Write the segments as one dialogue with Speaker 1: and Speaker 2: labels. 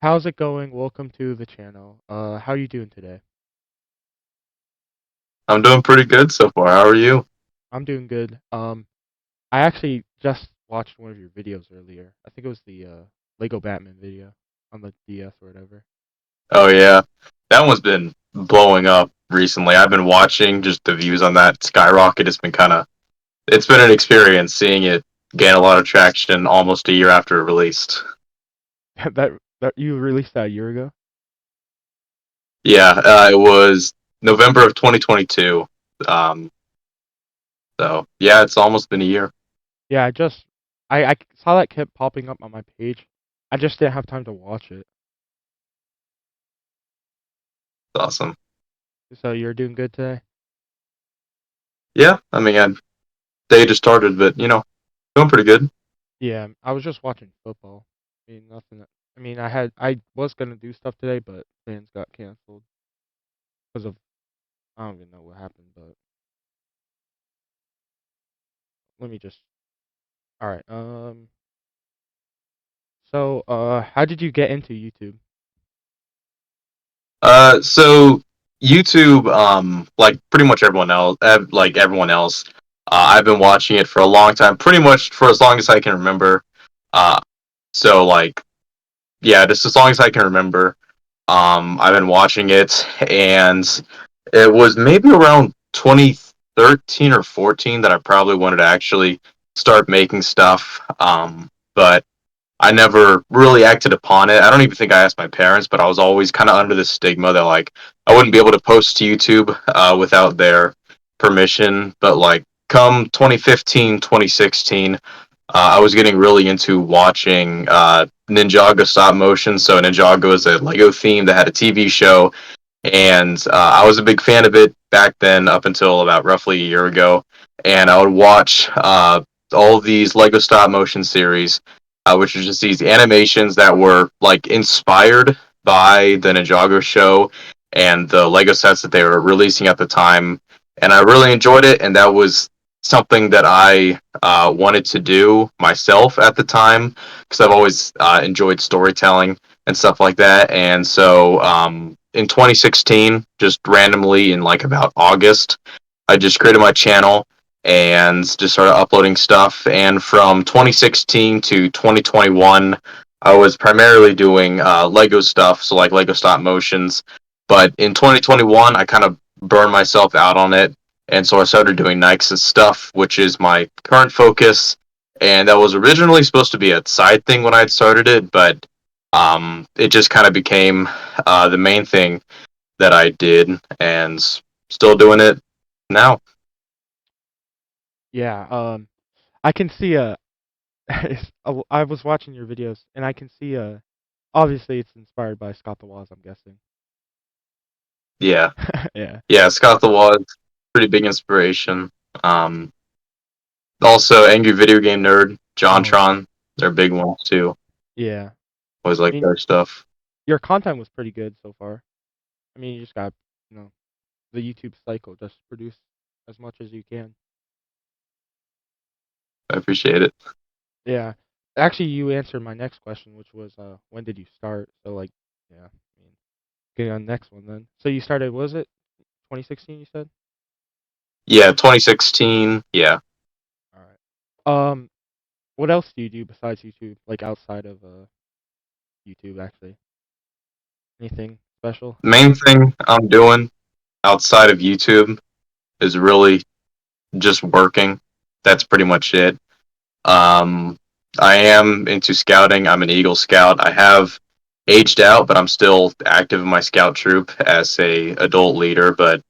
Speaker 1: How's it going? Welcome to the channel. How are you doing today?
Speaker 2: I'm doing pretty good so far. How are you?
Speaker 1: I'm doing good. I actually just watched one of your videos earlier. I think it was the Lego Batman video on the DS or whatever.
Speaker 2: Oh yeah, that one's been blowing up recently. I've been watching just the views on that skyrocket. It's been an experience seeing it gain a lot of traction almost a year after it released.
Speaker 1: That you released that a year ago?
Speaker 2: Yeah, it was November of 2022. Um, so yeah, it's almost been a year.
Speaker 1: Yeah, I saw that kept popping up on my page. I just didn't have time to watch it.
Speaker 2: It's awesome.
Speaker 1: So you're doing good today?
Speaker 2: Yeah, I mean, day just started, but doing pretty good.
Speaker 1: Yeah, I was just watching football. I mean, nothing. I was gonna do stuff today, but plans got canceled because of I don't even know what happened, but let me just. All right. So, how did you get into YouTube?
Speaker 2: So YouTube, like pretty much everyone else, I've been watching it for a long time, pretty much for as long as I can remember. Uh, so like, yeah, just as long as I can remember, I've been watching it, and it was maybe around 2013 or 14 that I probably wanted to actually start making stuff. But I never really acted upon it. I don't even think I asked my parents, but I was always kind of under the stigma that like I wouldn't be able to post to YouTube without their permission. But like come 2015, 2016, I was getting really into watching Ninjago stop motion. So Ninjago is a Lego theme that had a TV show, and I was a big fan of it back then up until about roughly a year ago. And I would watch all of these Lego stop motion series, which are just these animations that were like inspired by the Ninjago show and the Lego sets that they were releasing at the time. And I really enjoyed it, and that was something that I wanted to do myself at the time because I've always enjoyed storytelling and stuff like that. And so in 2016, just randomly in like about August, I just created my channel and just started uploading stuff. And from 2016 to 2021, I was primarily doing Lego stuff, so like Lego stop motions. But in 2021, I kind of burned myself out on it, and so I started doing Nike's stuff, which is my current focus. And that was originally supposed to be a side thing when I had started it, but it just kind of became the main thing that I did, and still doing it now.
Speaker 1: Yeah, I can see I was watching your videos and I can see obviously it's inspired by Scott the Woz, I'm guessing.
Speaker 2: Yeah,
Speaker 1: Yeah.
Speaker 2: yeah. Scott the Waz, pretty big inspiration. Um, Also, Angry Video Game Nerd,
Speaker 1: Oh,
Speaker 2: JonTron, they're big ones too.
Speaker 1: yeah.
Speaker 2: Always
Speaker 1: I
Speaker 2: like
Speaker 1: mean,
Speaker 2: their stuff.
Speaker 1: your content was pretty good so far. I mean, you just got, you know, the YouTube cycle, just produce as much as you can.
Speaker 2: I appreciate it.
Speaker 1: Yeah. Actually, you answered my next question, which was when did you start? So like, yeah, I mean, getting on the next one then. So you started, was it 2016 you said?
Speaker 2: Yeah, 2016. Yeah.
Speaker 1: All right. What else do you do besides YouTube? Like outside of YouTube, actually? Anything special?
Speaker 2: Main thing I'm doing outside of YouTube is really just working. That's pretty much it. Um, I am into scouting. I'm an Eagle Scout. I have aged out, but I'm still active in my scout troop as a adult leader. But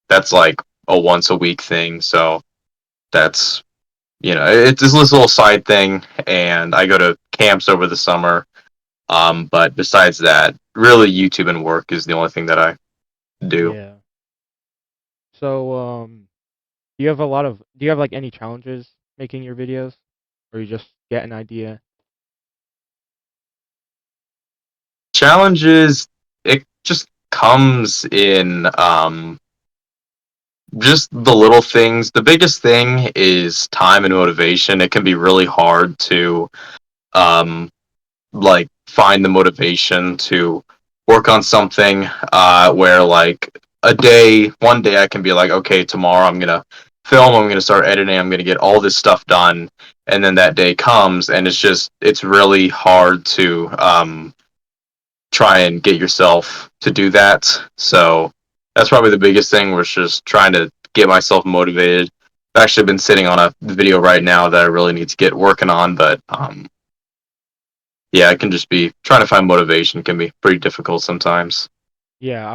Speaker 2: that's like a once a week thing. So that's it's this little side thing, and I go to camps over the summer. But besides that, really YouTube and work is the only thing that I do.
Speaker 1: Yeah. So, do you have do you have like any challenges making your videos? Or you just get an idea?
Speaker 2: Challenges, it just comes in just the little things. The biggest thing is time and motivation. It can be really hard to um, like find the motivation to work on something where like one day I can be like, okay, tomorrow I'm gonna film, I'm gonna start editing, I'm gonna get all this stuff done, and then that day comes, and it's really hard to try and get yourself to do that. So that's probably the biggest thing, was just trying to get myself motivated. I've actually been sitting on a video right now that I really need to get working on, but yeah, it can just be trying to find motivation can be pretty difficult sometimes.
Speaker 1: Yeah,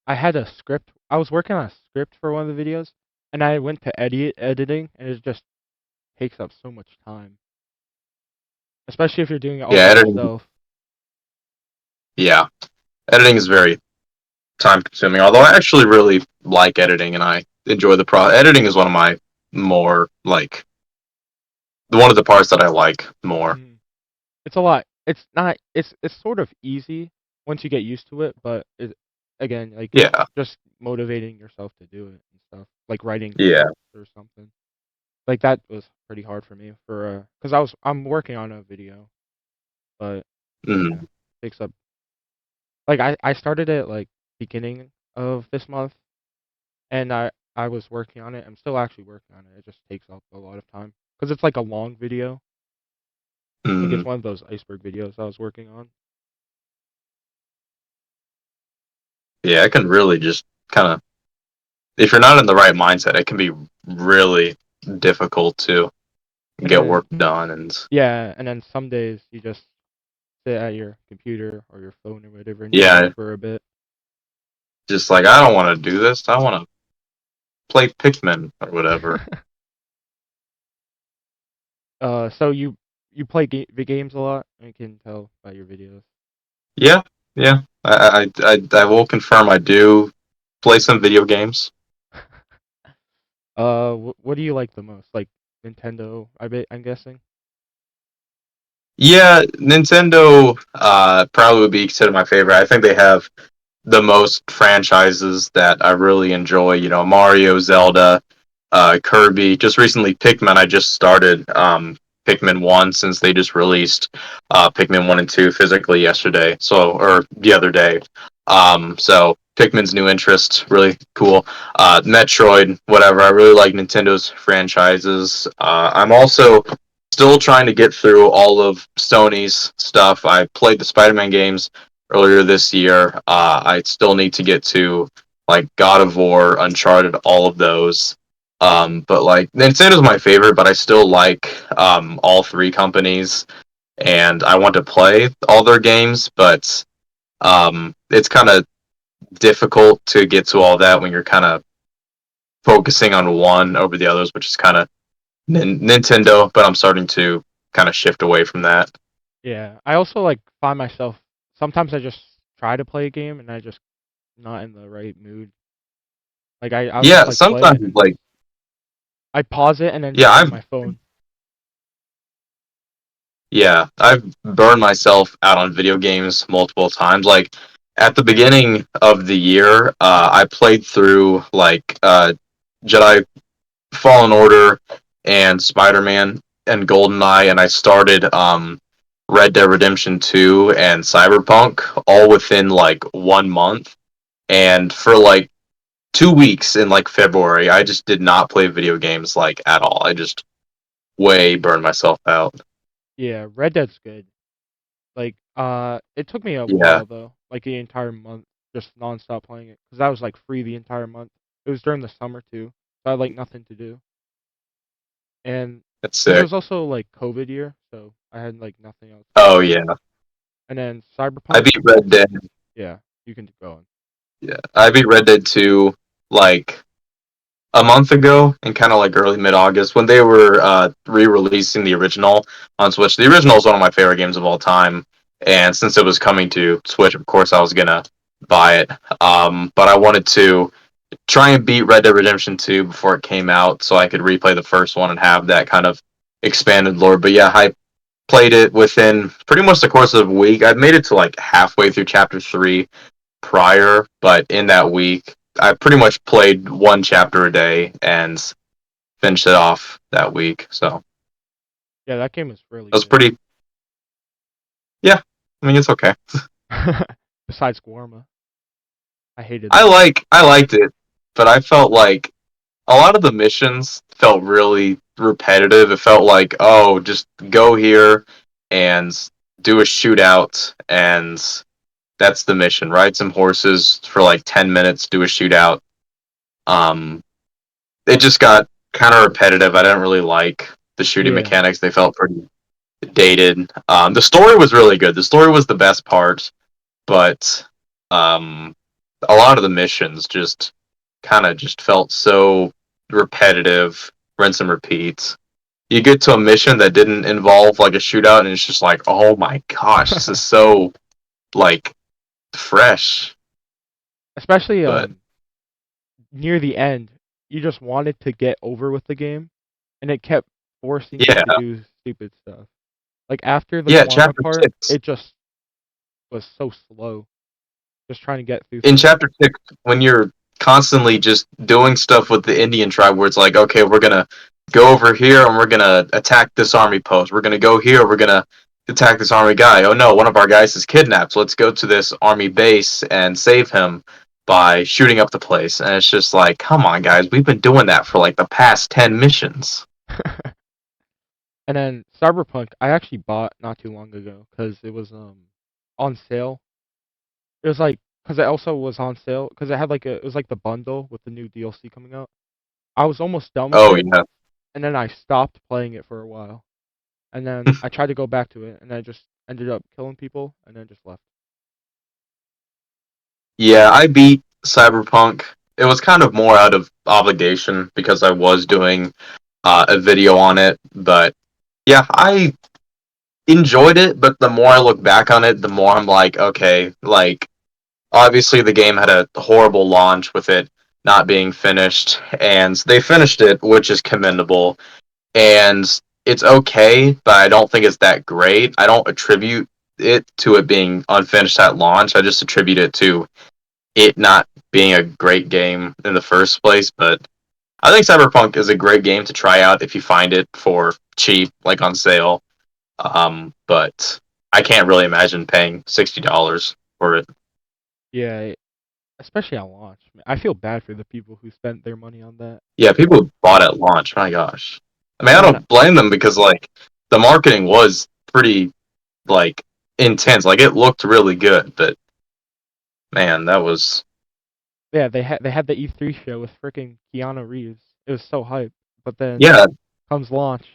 Speaker 1: I had a script. I was working on a script for one of the videos, and I went to editing, and it just takes up so much time, especially if you're doing it all
Speaker 2: Yeah,
Speaker 1: by
Speaker 2: editing.
Speaker 1: yourself.
Speaker 2: Yeah, editing is very time consuming. Although I actually really like editing and I enjoy the pro. Editing is one of my more like one of the parts that I like more.
Speaker 1: Mhm. It's a lot. It's not. It's sort of easy once you get used to it, but again, like
Speaker 2: Yeah,
Speaker 1: just motivating yourself to do it and stuff, like writing
Speaker 2: yeah.
Speaker 1: scripts or something. Like that was pretty hard for me for because I'm working on a video, but yeah,
Speaker 2: Mm,
Speaker 1: takes up like I started it like beginning of this month, and I was working on it. I'm still actually working on it. It just takes up a lot of time because it's like a long video. Like it's
Speaker 2: mm.
Speaker 1: one of those iceberg videos I was working on.
Speaker 2: Yeah, it can really just kind of, if you're not in the right mindset, it can be really difficult to
Speaker 1: And
Speaker 2: get work
Speaker 1: then
Speaker 2: done. And
Speaker 1: yeah, and then some days you just sit at your computer or your phone or whatever and you edit
Speaker 2: yeah,
Speaker 1: for a bit.
Speaker 2: just like, I don't want to do this. I want to play Pikmin or whatever.
Speaker 1: So you play the games a lot. I can tell by your videos.
Speaker 2: Yeah, yeah. I will confirm I do play some video games.
Speaker 1: What do you like the most? Like Nintendo, I'm guessing.
Speaker 2: Yeah, Nintendo probably would be considered my favorite. I think they have the most franchises that I really enjoy. You know, Mario, Zelda, Kirby. Just recently, Pikmin. I just started Pikmin 1 since they just released Pikmin 1 and 2 physically yesterday. So, or the other day. So Pikmin's new interest, really cool. Metroid, whatever. I really like Nintendo's franchises. I'm also still trying to get through all of Sony's stuff. I played the Spider-Man games earlier this year. I still need to get to like God of War, Uncharted, all of those. But like Nintendo's my favorite, but I still like all three companies, and I want to play all their games. But it's kind of difficult to get to all that when you're kind of focusing on one over the others, which is kind of Nintendo. But I'm starting to kind of shift away from that.
Speaker 1: Yeah, I also like find myself sometimes I just try to play a game and I just not in the right mood. Like I'll just
Speaker 2: Yeah,
Speaker 1: like play it
Speaker 2: sometimes
Speaker 1: and
Speaker 2: like
Speaker 1: I pause it and then
Speaker 2: yeah,
Speaker 1: just go on
Speaker 2: I've
Speaker 1: my phone.
Speaker 2: Yeah, I've burned myself out on video games multiple times. Like at the beginning of the year, I played through like Jedi Fallen Order and Spider-Man and GoldenEye, and I started Red Dead Redemption 2 and Cyberpunk all within like 1 month. And for like 2 weeks in like February, I just did not play video games like at all. I just way burned myself out.
Speaker 1: Yeah, Red Dead's good. Like it took me a
Speaker 2: Yeah,
Speaker 1: while though, like the entire month just nonstop playing it because I was like free the entire month. It was during the summer too, so I had like nothing to do. And
Speaker 2: that's
Speaker 1: because it
Speaker 2: sick.
Speaker 1: was also like COVID year, so I had like nothing else to
Speaker 2: Oh
Speaker 1: do.
Speaker 2: yeah.
Speaker 1: And then
Speaker 2: I
Speaker 1: Cyberpunk,
Speaker 2: beat Red Dead.
Speaker 1: yeah, you can go on.
Speaker 2: Yeah, I beat Red Dead 2 like a month ago, in kind of like early mid August when they were re-releasing the original on Switch. The original is one of my favorite games of all time, and since it was coming to Switch, of course I was gonna buy it. But I wanted to try and beat Red Dead Redemption 2 before it came out, so I could replay the first one and have that kind of expanded lore. But yeah, I played it within pretty much the course of a week. I've made it to like halfway through chapter 3 prior, but in that week, I pretty much played one chapter a day and finished it off that week. So
Speaker 1: Yeah, that game is
Speaker 2: it
Speaker 1: really
Speaker 2: was
Speaker 1: good.
Speaker 2: pretty, yeah. I mean, it's okay.
Speaker 1: Besides Guarma, I hated
Speaker 2: I
Speaker 1: that.
Speaker 2: like I liked it, but I felt like a lot of the missions felt really repetitive. It felt like, oh, just go here and do a shootout, and that's the mission. Ride some horses for like 10 minutes, do a shootout. Um, it just got kind of repetitive. I didn't really like the shooting
Speaker 1: Yeah,
Speaker 2: mechanics. They felt pretty dated. The story was really good. The story was the best part, but um, a lot of the missions just kind of just felt so repetitive, rinse and repeat. You get to a mission that didn't involve like a shootout, and it's just like, oh my gosh, this is so like fresh.
Speaker 1: especially
Speaker 2: But
Speaker 1: near the end, you just wanted to get over with the game, and it kept forcing you
Speaker 2: yeah,
Speaker 1: to do stupid stuff. Like after the
Speaker 2: yeah.
Speaker 1: Guarma
Speaker 2: Chapter
Speaker 1: part,
Speaker 2: 6.
Speaker 1: it just was so slow, just trying to get through
Speaker 2: In
Speaker 1: things.
Speaker 2: chapter 6, when you're constantly just doing stuff with the Indian tribe, where it's like, okay, we're gonna go over here and we're gonna attack this army post. We're gonna go here. We're gonna attack this army guy. Oh no, one of our guys is kidnapped. So let's go to this army base and save him by shooting up the place. And it's just like, come on, guys, we've been doing that for like the past 10 missions.
Speaker 1: And then Cyberpunk, I actually bought not too long ago because it was on sale. It was like because it also was on sale because it had like it was like the bundle with the new DLC coming out. I was almost done with
Speaker 2: Oh
Speaker 1: it,
Speaker 2: yeah,
Speaker 1: and then I stopped playing it for a while, and then I tried to go back to it, and I just ended up killing people, and then just left.
Speaker 2: yeah. I beat Cyberpunk. It was kind of more out of obligation because I was doing a video on it, but yeah, I enjoyed it, but the more I look back on it, the more I'm like, okay, like obviously the game had a horrible launch with it not being finished, and they finished it, which is commendable, and it's okay, but I don't think it's that great. I don't attribute it to it being unfinished at launch. I just attribute it to it not being a great game in the first place, but I think Cyberpunk is a great game to try out if you find it for cheap, like on sale. But I can't really imagine paying $60 for it.
Speaker 1: Yeah, especially at launch. Man, I feel bad for the people who spent their money on that.
Speaker 2: Yeah, people bought at launch. My gosh. I mean, I
Speaker 1: And then
Speaker 2: don't blame them because like the marketing was pretty like intense. Like it looked really good, but man, that was
Speaker 1: yeah, they had the E3 show with freaking Keanu Reeves. It was so hype, but then
Speaker 2: yeah.
Speaker 1: comes launch.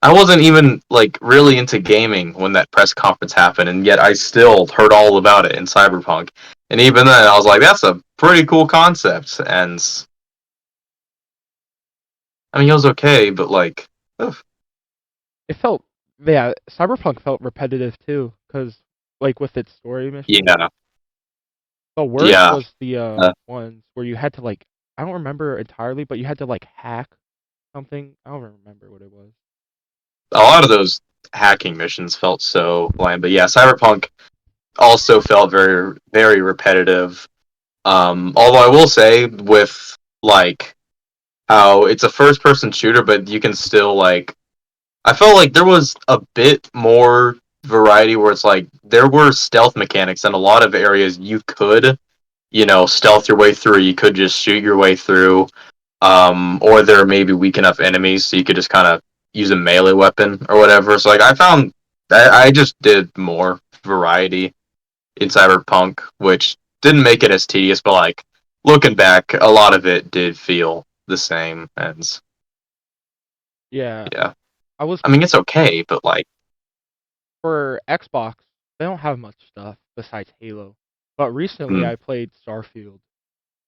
Speaker 2: I wasn't even like really into gaming when that press conference happened, and yet I still heard all about it in Cyberpunk. And even then, I was like, "That's a pretty cool concept." And I mean, it was okay, but like, ugh.
Speaker 1: It felt yeah, Cyberpunk felt repetitive too, cause like with its story missions.
Speaker 2: Yeah,
Speaker 1: The worst
Speaker 2: yeah.
Speaker 1: was the
Speaker 2: Uh,
Speaker 1: ones where you had to like I don't remember entirely, but you had to like hack something. I don't remember what it was.
Speaker 2: a lot of those hacking missions felt so bland, but yeah, Cyberpunk also felt very, very repetitive. Although I will say, with like how it's a first-person shooter, but you can still like, I felt like there was a bit more variety where it's like there were stealth mechanics in a lot of areas you could, stealth your way through. You could just shoot your way through. Or there are maybe weak enough enemies so you could just kind of use a melee weapon or whatever. So like I found I just did more variety in Cyberpunk, which didn't make it as tedious, but like looking back, a lot of it did feel the same. And
Speaker 1: Yeah,
Speaker 2: yeah,
Speaker 1: I was
Speaker 2: I mean it's okay, but like
Speaker 1: for Xbox. They don't have much stuff besides Halo. But recently
Speaker 2: mm,
Speaker 1: I played Starfield,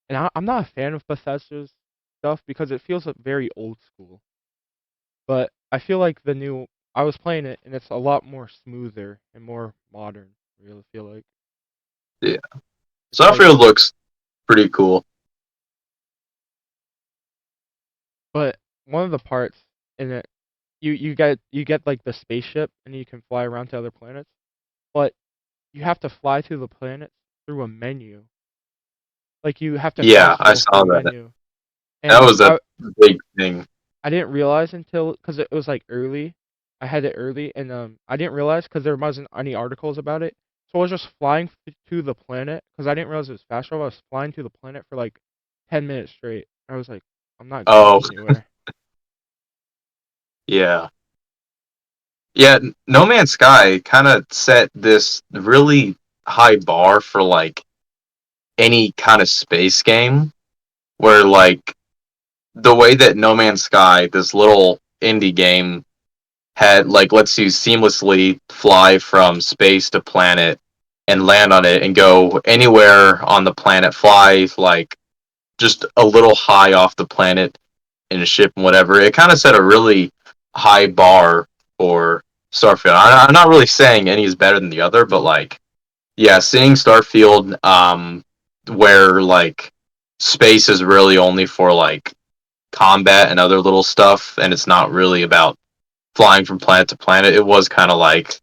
Speaker 1: and I'm not a fan of Bethesda's stuff because it feels very old school. But I feel like the new I was playing it and it's a lot more smoother and more modern. I really feel like
Speaker 2: yeah,
Speaker 1: it's like
Speaker 2: Starfield looks pretty cool.
Speaker 1: but one of the parts in it you get like the spaceship and you can fly around to other planets, but you have to fly to the planet through a menu. Like you have to
Speaker 2: Yeah,
Speaker 1: fast
Speaker 2: I
Speaker 1: travel through
Speaker 2: saw
Speaker 1: a
Speaker 2: that.
Speaker 1: menu.
Speaker 2: That
Speaker 1: And
Speaker 2: was a big thing.
Speaker 1: I didn't realize until because it was like early. I had it early, and I didn't realize because there wasn't any articles about it. So I was just flying to the planet because I didn't realize it was fast travel. I was flying to the planet for like 10 minutes straight. I was like, I'm not
Speaker 2: Oh,
Speaker 1: going anywhere.
Speaker 2: yeah. Yeah, No Man's Sky kind of set this really high bar for like any kind of space game where like the way that No Man's Sky, this little indie game, had like lets you seamlessly fly from space to planet and land on it and go anywhere on the planet, fly like just a little high off the planet in a ship and whatever. It kind of set a really high bar for Starfield. I'm not really saying any is better than the other, but like yeah, seeing Starfield, where like space is really only for like combat and other little stuff, and it's not really about flying from planet to planet. It was kind of like,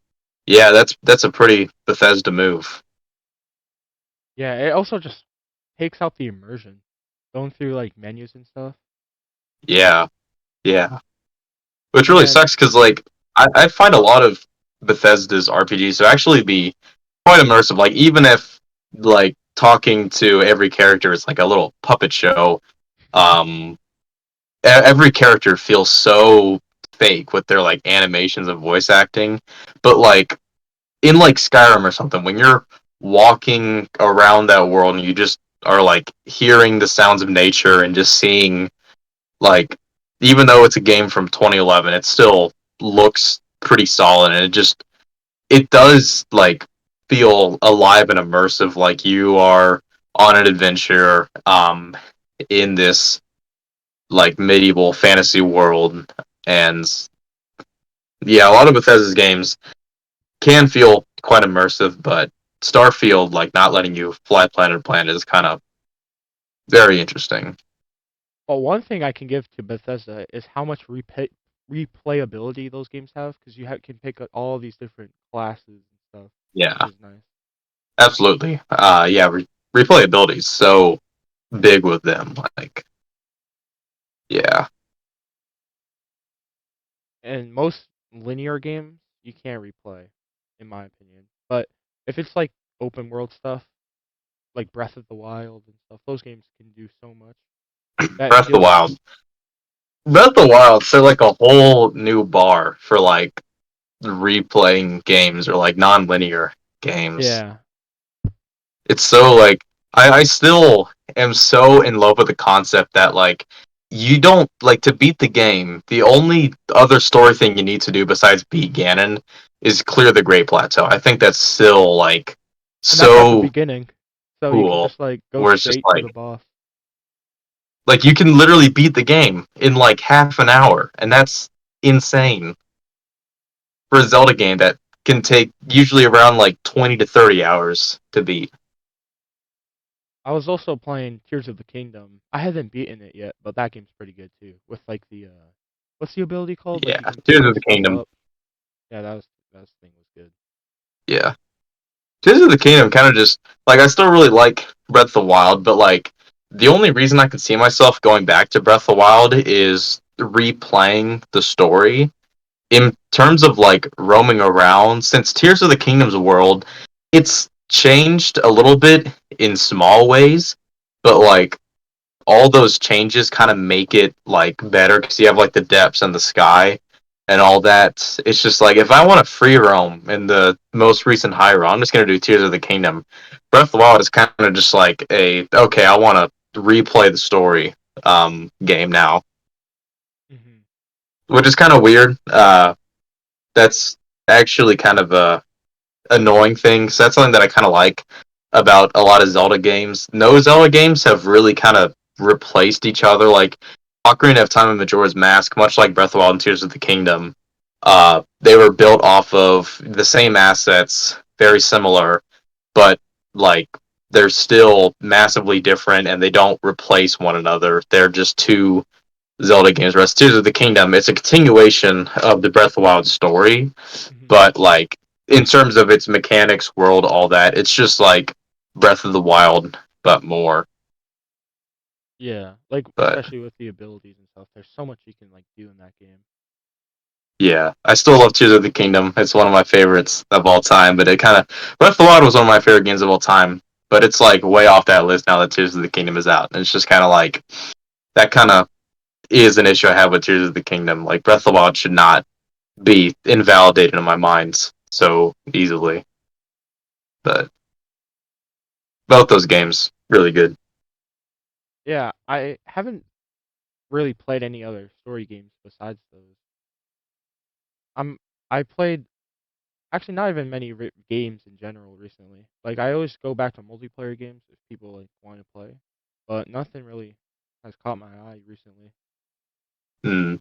Speaker 2: yeah, that's a pretty Bethesda move.
Speaker 1: Yeah, it also just takes out the immersion, going through like menus and stuff.
Speaker 2: Yeah, yeah, which
Speaker 1: And
Speaker 2: really
Speaker 1: then,
Speaker 2: sucks because like I find a lot of Bethesda's RPGs to actually be quite immersive. Like even if like talking to every character is like a little puppet show, um, every character feels so fake with their like animations and voice acting. But like in like Skyrim or something, when you're walking around that world and you just are like hearing the sounds of nature and just seeing like even though it's a game from 2011, it still looks pretty solid and it does like feel alive and immersive like you are on an adventure in this like medieval fantasy world. And yeah, a lot of Bethesda's games can feel quite immersive, but Starfield, like not letting you fly planet to planet, is kind of very interesting.
Speaker 1: but one thing I can give to Bethesda is how much replayability those games have, because can pick up all these different classes and stuff, which
Speaker 2: Yeah,
Speaker 1: is nice.
Speaker 2: absolutely. Yeah, replayability is so big with them. Like, yeah,
Speaker 1: And most linear games you can't replay, in my opinion. But if it's like open world stuff, like Breath of the Wild and stuff, those games can do so much. That
Speaker 2: Breath of the
Speaker 1: feels
Speaker 2: Wild. Breath of the Wild set like a whole new bar for like replaying games or like non-linear games.
Speaker 1: yeah.
Speaker 2: It's so like I still am so in love with the concept that like you don't like to beat the game. The only other story thing you need to do besides beat Ganon is clear the Great Plateau. I think that's still like
Speaker 1: And that's at the
Speaker 2: so
Speaker 1: beginning. So you can
Speaker 2: cool.
Speaker 1: just like go
Speaker 2: Where it's just
Speaker 1: straight to the boss.
Speaker 2: like you can literally beat the game in like half an hour, and that's insane for a Zelda game that can take usually around like 20 to 30 hours to beat.
Speaker 1: I was also playing Tears of the Kingdom. I haven't beaten it yet, but that game's pretty good too. With like the what's the ability called? Like
Speaker 2: Yeah,
Speaker 1: you can
Speaker 2: Tears of
Speaker 1: pick
Speaker 2: the
Speaker 1: stuff
Speaker 2: Kingdom.
Speaker 1: up. Yeah, that thing was good.
Speaker 2: Yeah. Tears of the Kingdom kind of just like I still really like Breath of the Wild, but like the only reason I can see myself going back to Breath of the Wild is replaying the story. In terms of like roaming around, since Tears of the Kingdom's world, it's changed a little bit in small ways, but like all those changes kind of make it like better because you have like the depths and the sky and all that. It's just like if I want to free roam in the most recent Hyrule, I'm just gonna do Tears of the Kingdom. Breath of the Wild is kind of just like a okay, I want to replay the story game now,
Speaker 1: Hmm.
Speaker 2: which is kind of weird. That's actually kind of a annoying thing. So that's something that I kind of like about a lot of Zelda games. No Zelda games have really kind of replaced each other. Like Ocarina of Time and Majora's Mask, much like Breath of the Wild and Tears of the Kingdom, they were built off of the same assets, very similar, but like they're still massively different and they don't replace one another. They're just two Zelda games. Whereas Tears of the Kingdom, it's a continuation of the Breath of the Wild story,
Speaker 1: Hmm.
Speaker 2: but like in terms of its mechanics, world, all that, it's just like Breath of the Wild, but more.
Speaker 1: Yeah, like
Speaker 2: But
Speaker 1: especially with the abilities and stuff. There's so much you can like do in that game.
Speaker 2: Yeah, I still love Tears of the Kingdom. It's one of my favorites of all time. But it kind of Breath of the Wild was one of my favorite games of all time. But it's like way off that list now that Tears of the Kingdom is out. And it's just kind of like that kind of is an issue I have with Tears of the Kingdom. Like Breath of the Wild should not be invalidated in my mind so easily. But both those games really good.
Speaker 1: Yeah, I haven't really played any other story games besides those. I'm I played actually not even many games in general recently. Like I always go back to multiplayer games if people like want to play, but nothing really has caught my eye recently.
Speaker 2: Hmm.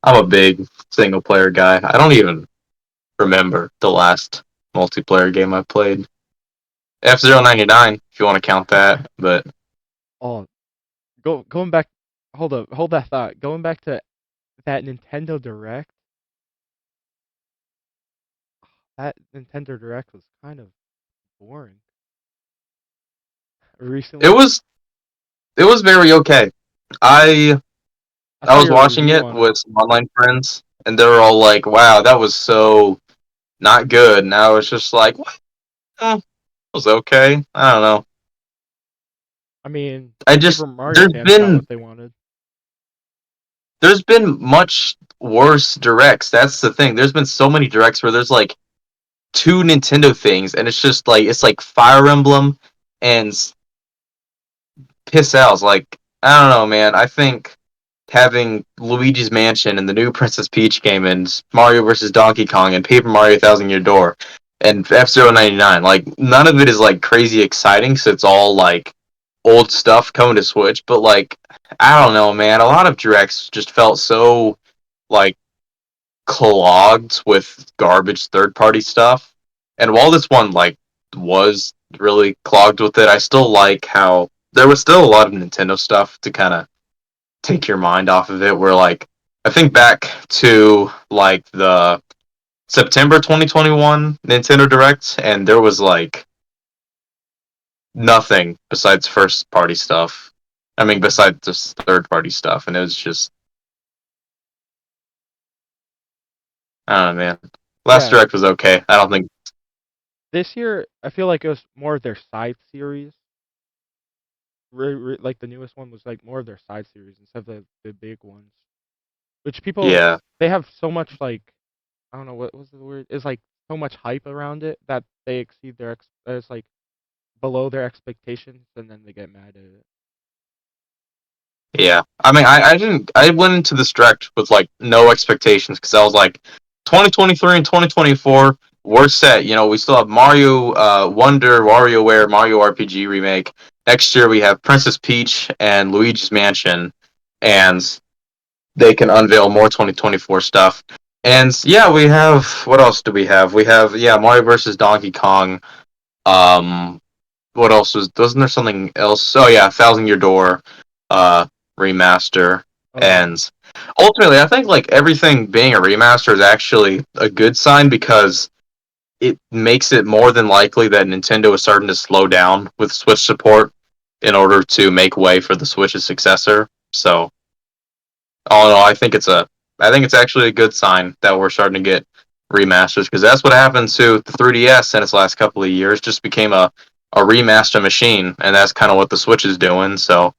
Speaker 2: I'm a big single player guy. I don't even remember the last multiplayer game I played. F-Zero 99, if you want to count that. But
Speaker 1: Oh, going back. Hold up, hold that thought. Going back to that Nintendo Direct. That Nintendo Direct was kind of boring
Speaker 2: it
Speaker 1: recently.
Speaker 2: was it was very okay. I
Speaker 1: I
Speaker 2: I
Speaker 1: saw
Speaker 2: was
Speaker 1: your
Speaker 2: watching
Speaker 1: review
Speaker 2: it
Speaker 1: on it.
Speaker 2: with some online friends, and they were all like, "Wow, that was so not good." And I was just like, "What? It was okay. I don't know."
Speaker 1: I mean,
Speaker 2: I
Speaker 1: Super
Speaker 2: just
Speaker 1: Mario fans got what they wanted.
Speaker 2: there's been much worse directs. That's the thing. There's been so many directs where there's like two Nintendo things, and it's like Fire Emblem and Piss Owls. Like I don't know, man. I think having Luigi's Mansion and the new Princess Peach game and Mario vs. Donkey Kong and Paper Mario Thousand Year Door and F-Zero 99, like none of it is like crazy exciting, so it's all like old stuff coming to Switch. But like I don't know, man. A lot of directs just felt so like clogged with garbage third party stuff. And while this one like was really clogged with it, I still like how there was still a lot of Nintendo stuff to kind of take your mind off of it. Where like I think back to like the September 2021 Nintendo Direct, and there was like nothing besides first party stuff. I mean,
Speaker 1: Hmm.
Speaker 2: besides just third party stuff, and it was just I don't know, man. Last
Speaker 1: Yeah,
Speaker 2: Direct was okay. I don't think.
Speaker 1: this year I feel like it was more of their side series. Like the newest one was like more of their side series instead of the big ones. Which people
Speaker 2: Yeah,
Speaker 1: they have so much like I don't know what was the word. It's like so much hype around it that they exceed their it's like below their expectations and then they get mad at it.
Speaker 2: yeah. I mean, I didn't. I went into this direct with like no expectations because I was like, 2023 and 2024, we're set. You know, we still have Mario Wonder, WarioWare, Mario RPG remake. Next year we have Princess Peach and Luigi's Mansion, and they can unveil more 2024 stuff. And yeah, we have what else do we have? We have Mario versus Donkey Kong. Um, what else wasn't there something else? Oh yeah, Thousand Year Door, uh, remaster,
Speaker 1: Oh yeah.
Speaker 2: and ultimately, I think like everything being a remaster is actually a good sign because it makes it more than likely that Nintendo is starting to slow down with Switch support in order to make way for the Switch's successor. So, all in all, I think it's actually a good sign that we're starting to get remasters because that's what happened to the 3DS in its last couple of years. Just became a remaster machine, and that's kind of what the Switch is doing. So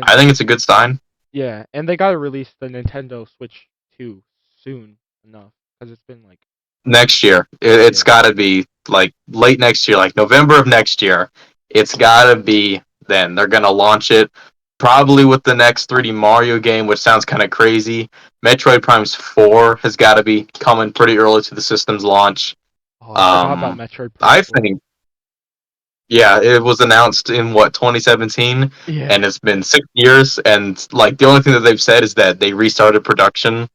Speaker 2: I
Speaker 1: And
Speaker 2: think it's a good sign.
Speaker 1: yeah, and they gotta release the Nintendo Switch 2 soon enough because it's been like
Speaker 2: Next year, it's
Speaker 1: yeah.
Speaker 2: got to be like late next year, like November of next year. It's got to be then. They're gonna launch it probably with the next 3D Mario game, which sounds kind of crazy. Metroid Prime's 4 has got to be coming pretty early to the system's launch.
Speaker 1: Oh, I forgot about Metroid Prime
Speaker 2: I
Speaker 1: 4.
Speaker 2: think, yeah, it was announced in what 2017,
Speaker 1: Yeah,
Speaker 2: and it's been 6 years. And like the only thing that they've said is that they restarted production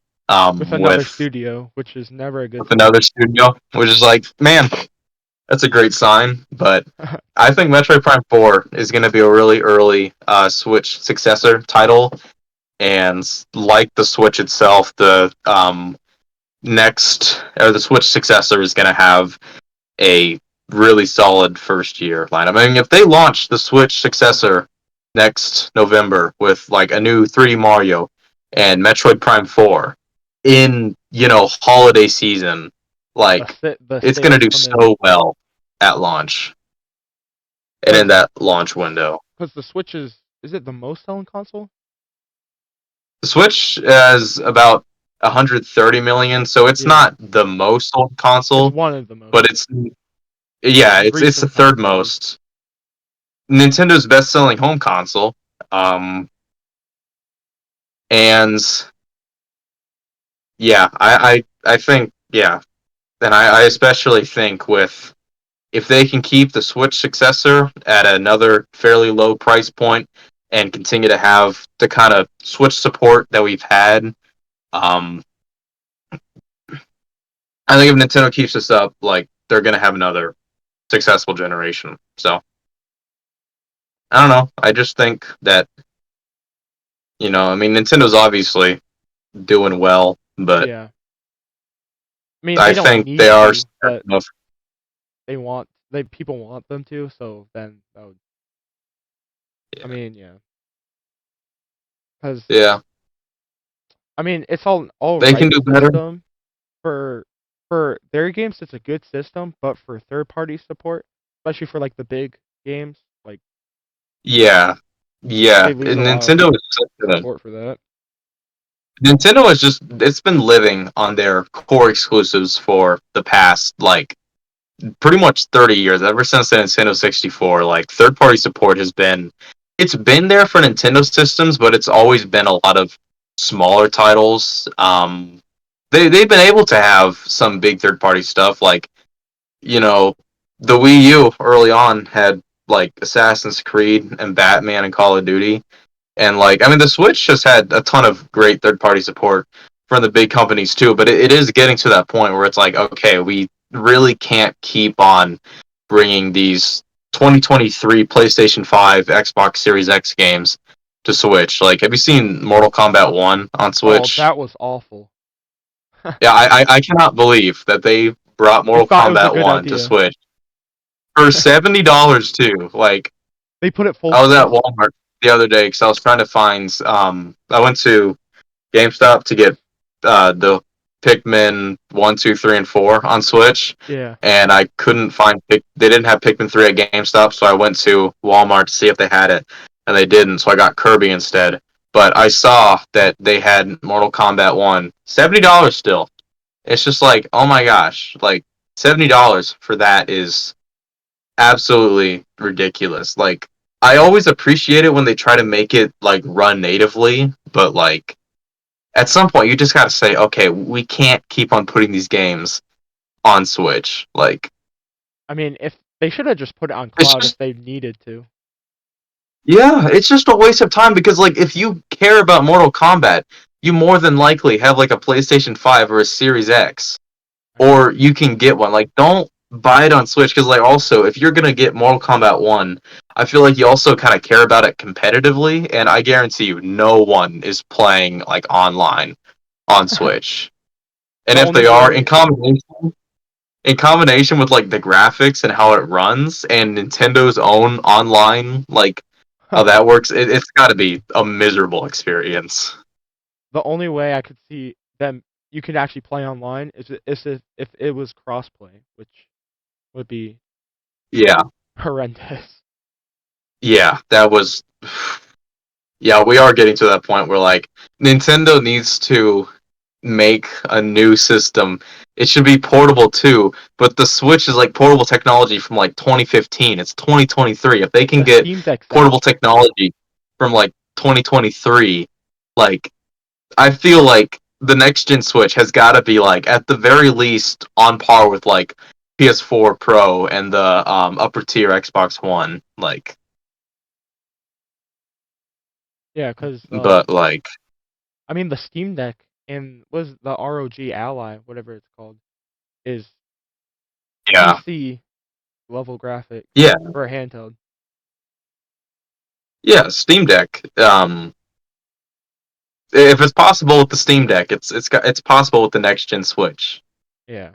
Speaker 1: with another studio, which is never a good
Speaker 2: with another
Speaker 1: sign.
Speaker 2: studio, which is like, man, that's a great sign. But I think Metroid Prime 4 is going to be a really early Switch successor title, and like the Switch itself, the Switch successor is going to have a really solid first year lineup. I mean, if they launch the Switch successor next November with like a new 3D Mario and Metroid Prime 4, in holiday season, like
Speaker 1: The
Speaker 2: it's gonna
Speaker 1: sales
Speaker 2: do
Speaker 1: come in
Speaker 2: so well at launch and in
Speaker 1: because
Speaker 2: that launch window.
Speaker 1: the Switch is it the most selling console?
Speaker 2: The Switch has about 130 million, so it's
Speaker 1: Yeah,
Speaker 2: not the most sold
Speaker 1: it's
Speaker 2: console,
Speaker 1: one of the most
Speaker 2: but it's yeah,
Speaker 1: in
Speaker 2: it's the
Speaker 1: recent
Speaker 2: third
Speaker 1: times at least.
Speaker 2: most. Nintendo's best-selling home console, um, and yeah, I think yeah, and I especially think with if they can keep the Switch successor at another fairly low price point and continue to have the kind of Switch support that we've had, um, I think if Nintendo keeps this up, like they're gonna have another successful generation. So I don't know. I just think that I mean, Nintendo's obviously doing well, but
Speaker 1: Yeah, I mean
Speaker 2: I
Speaker 1: they don't
Speaker 2: think they
Speaker 1: need
Speaker 2: are
Speaker 1: to, but
Speaker 2: starting off.
Speaker 1: they people want them to, so then that would, I
Speaker 2: Yeah,
Speaker 1: mean yeah, because
Speaker 2: yeah,
Speaker 1: I mean it's all
Speaker 2: they can
Speaker 1: right
Speaker 2: do better.
Speaker 1: system for their games. It's a good system, but for third party support, especially for like the big games, like
Speaker 2: Yeah,
Speaker 1: they
Speaker 2: yeah.
Speaker 1: lose
Speaker 2: And
Speaker 1: a lot of
Speaker 2: Nintendo is such a
Speaker 1: support for that.
Speaker 2: Nintendo is just it's been living on their core exclusives for the past like pretty much 30 years. Ever since the Nintendo 64, like third party support has been it's been there for Nintendo systems, but it's always been a lot of smaller titles. They've been able to have some big third party stuff like you know the Wii U early on had like Assassin's Creed and Batman and Call of Duty. And like, I mean, the Switch has had a ton of great third-party support from the big companies too, but it is getting to that point where it's like, okay, we really can't keep on bringing these 2023 PlayStation 5, Xbox Series X games to Switch. Like, have you seen Mortal Kombat 1 on
Speaker 1: Oh,
Speaker 2: Switch?
Speaker 1: that was awful.
Speaker 2: Yeah, I cannot believe that they brought
Speaker 1: They
Speaker 2: Mortal
Speaker 1: thought it was a
Speaker 2: Kombat
Speaker 1: good
Speaker 2: 1 to
Speaker 1: idea.
Speaker 2: Switch for $70 too. Like,
Speaker 1: They put it full
Speaker 2: I was at
Speaker 1: price.
Speaker 2: Walmart the other day because I was trying to find. I went to GameStop to get the Pikmin 1, 2, 3, and 4 on Switch,
Speaker 1: Yeah.
Speaker 2: and I couldn't find they didn't have Pikmin 3 at GameStop, so I went to Walmart to see if they had it, and they didn't, so I got Kirby instead. But I saw that they had Mortal Kombat 1, $70 still. It's just like, oh my gosh, like $70 for that is absolutely ridiculous. Like I always appreciate it when they try to make it like run natively, but like at some point you just got to say, okay, we can't keep on putting these games on Switch. Like
Speaker 1: I mean, if they should have just put it on
Speaker 2: it's
Speaker 1: cloud if
Speaker 2: just
Speaker 1: they needed to.
Speaker 2: yeah, it's just a waste of time because like if you care about Mortal Kombat, you more than likely have like a PlayStation 5 or a Series X
Speaker 1: I mean,
Speaker 2: or you can get one. Like don't buy it on Switch because like also if you're going to get Mortal Kombat 1, I feel like you also kind of care about it competitively and I guarantee you no one is playing like online on Switch. And
Speaker 1: the
Speaker 2: if
Speaker 1: only
Speaker 2: they are
Speaker 1: way,
Speaker 2: in combination with like the graphics and how it runs and Nintendo's own online like how that works, it's got to be a miserable experience.
Speaker 1: the only way I could see them you could actually play online is if it was crossplay, which would be
Speaker 2: Yeah,
Speaker 1: horrendous.
Speaker 2: yeah, that was yeah, we are getting to that point where like Nintendo needs to make a new system. It should be portable too, but the Switch is like portable technology from like 2015. It's 2023. If they can
Speaker 1: The
Speaker 2: get
Speaker 1: Steam Deck's
Speaker 2: portable
Speaker 1: out.
Speaker 2: technology from like 2023, like I feel like the next gen Switch has got to be like at the very least on par with like PS4 Pro and the upper tier Xbox One. Like,
Speaker 1: Yeah, because
Speaker 2: but like,
Speaker 1: I mean the Steam Deck and was the ROG Ally, whatever it's called, is
Speaker 2: yeah,
Speaker 1: PC level graphics
Speaker 2: yeah,
Speaker 1: for a handheld.
Speaker 2: yeah. Steam Deck. If it's possible with the Steam Deck, it's possible with the next gen Switch.
Speaker 1: Yeah.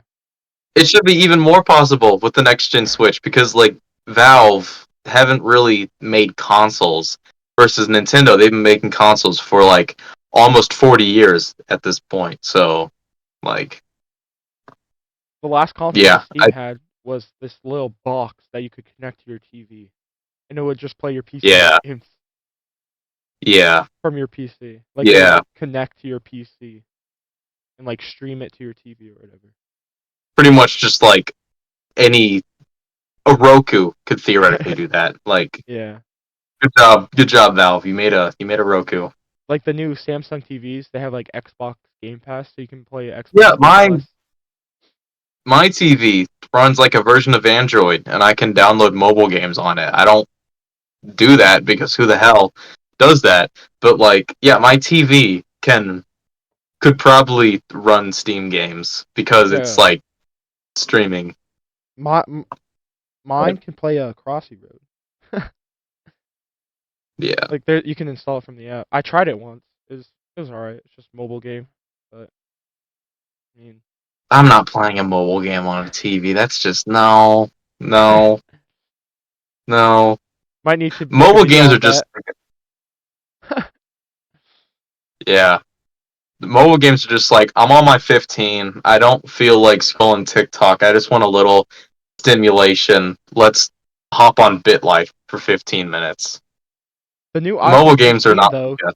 Speaker 2: It should be even more possible with the next gen Switch because like Valve haven't really made consoles versus Nintendo. They've been making consoles for like almost 40 years at this point. So like,
Speaker 1: The last console that
Speaker 2: yeah,
Speaker 1: Steam had was this little box that you could connect to your TV, and it would just play your PC
Speaker 2: yeah,
Speaker 1: games
Speaker 2: yeah,
Speaker 1: from your PC. Like it would
Speaker 2: yeah.
Speaker 1: connect to your PC and like stream it to your TV or whatever.
Speaker 2: Pretty much just like any a Roku could theoretically do that. Like,
Speaker 1: Yeah.
Speaker 2: good job, Valve. You made a Roku.
Speaker 1: Like the new Samsung TVs, they have like Xbox Game Pass, so you can play
Speaker 2: Yeah,
Speaker 1: Xbox Game Pass.
Speaker 2: my TV runs like a version of Android, and I can download mobile games on it. I don't do that because who the hell does that? But like, yeah, my TV can could probably run Steam games because it's
Speaker 1: Yeah.
Speaker 2: like streaming.
Speaker 1: My mine can play Crossy Road.
Speaker 2: Yeah,
Speaker 1: Like there, you can install it from the app. I tried it once. It was alright. It's just a mobile game, but I mean,
Speaker 2: I'm not playing a mobile game on a TV. That's just no, no, no.
Speaker 1: might need to take a
Speaker 2: Mobile
Speaker 1: video
Speaker 2: games are
Speaker 1: on
Speaker 2: just
Speaker 1: that.
Speaker 2: yeah. The mobile games are just like I'm on my 15. I don't feel like scrolling TikTok. I just want a little stimulation. Let's hop on BitLife for 15 minutes.
Speaker 1: The new
Speaker 2: Mobile
Speaker 1: iPhone
Speaker 2: games are
Speaker 1: 16
Speaker 2: not
Speaker 1: though
Speaker 2: like that.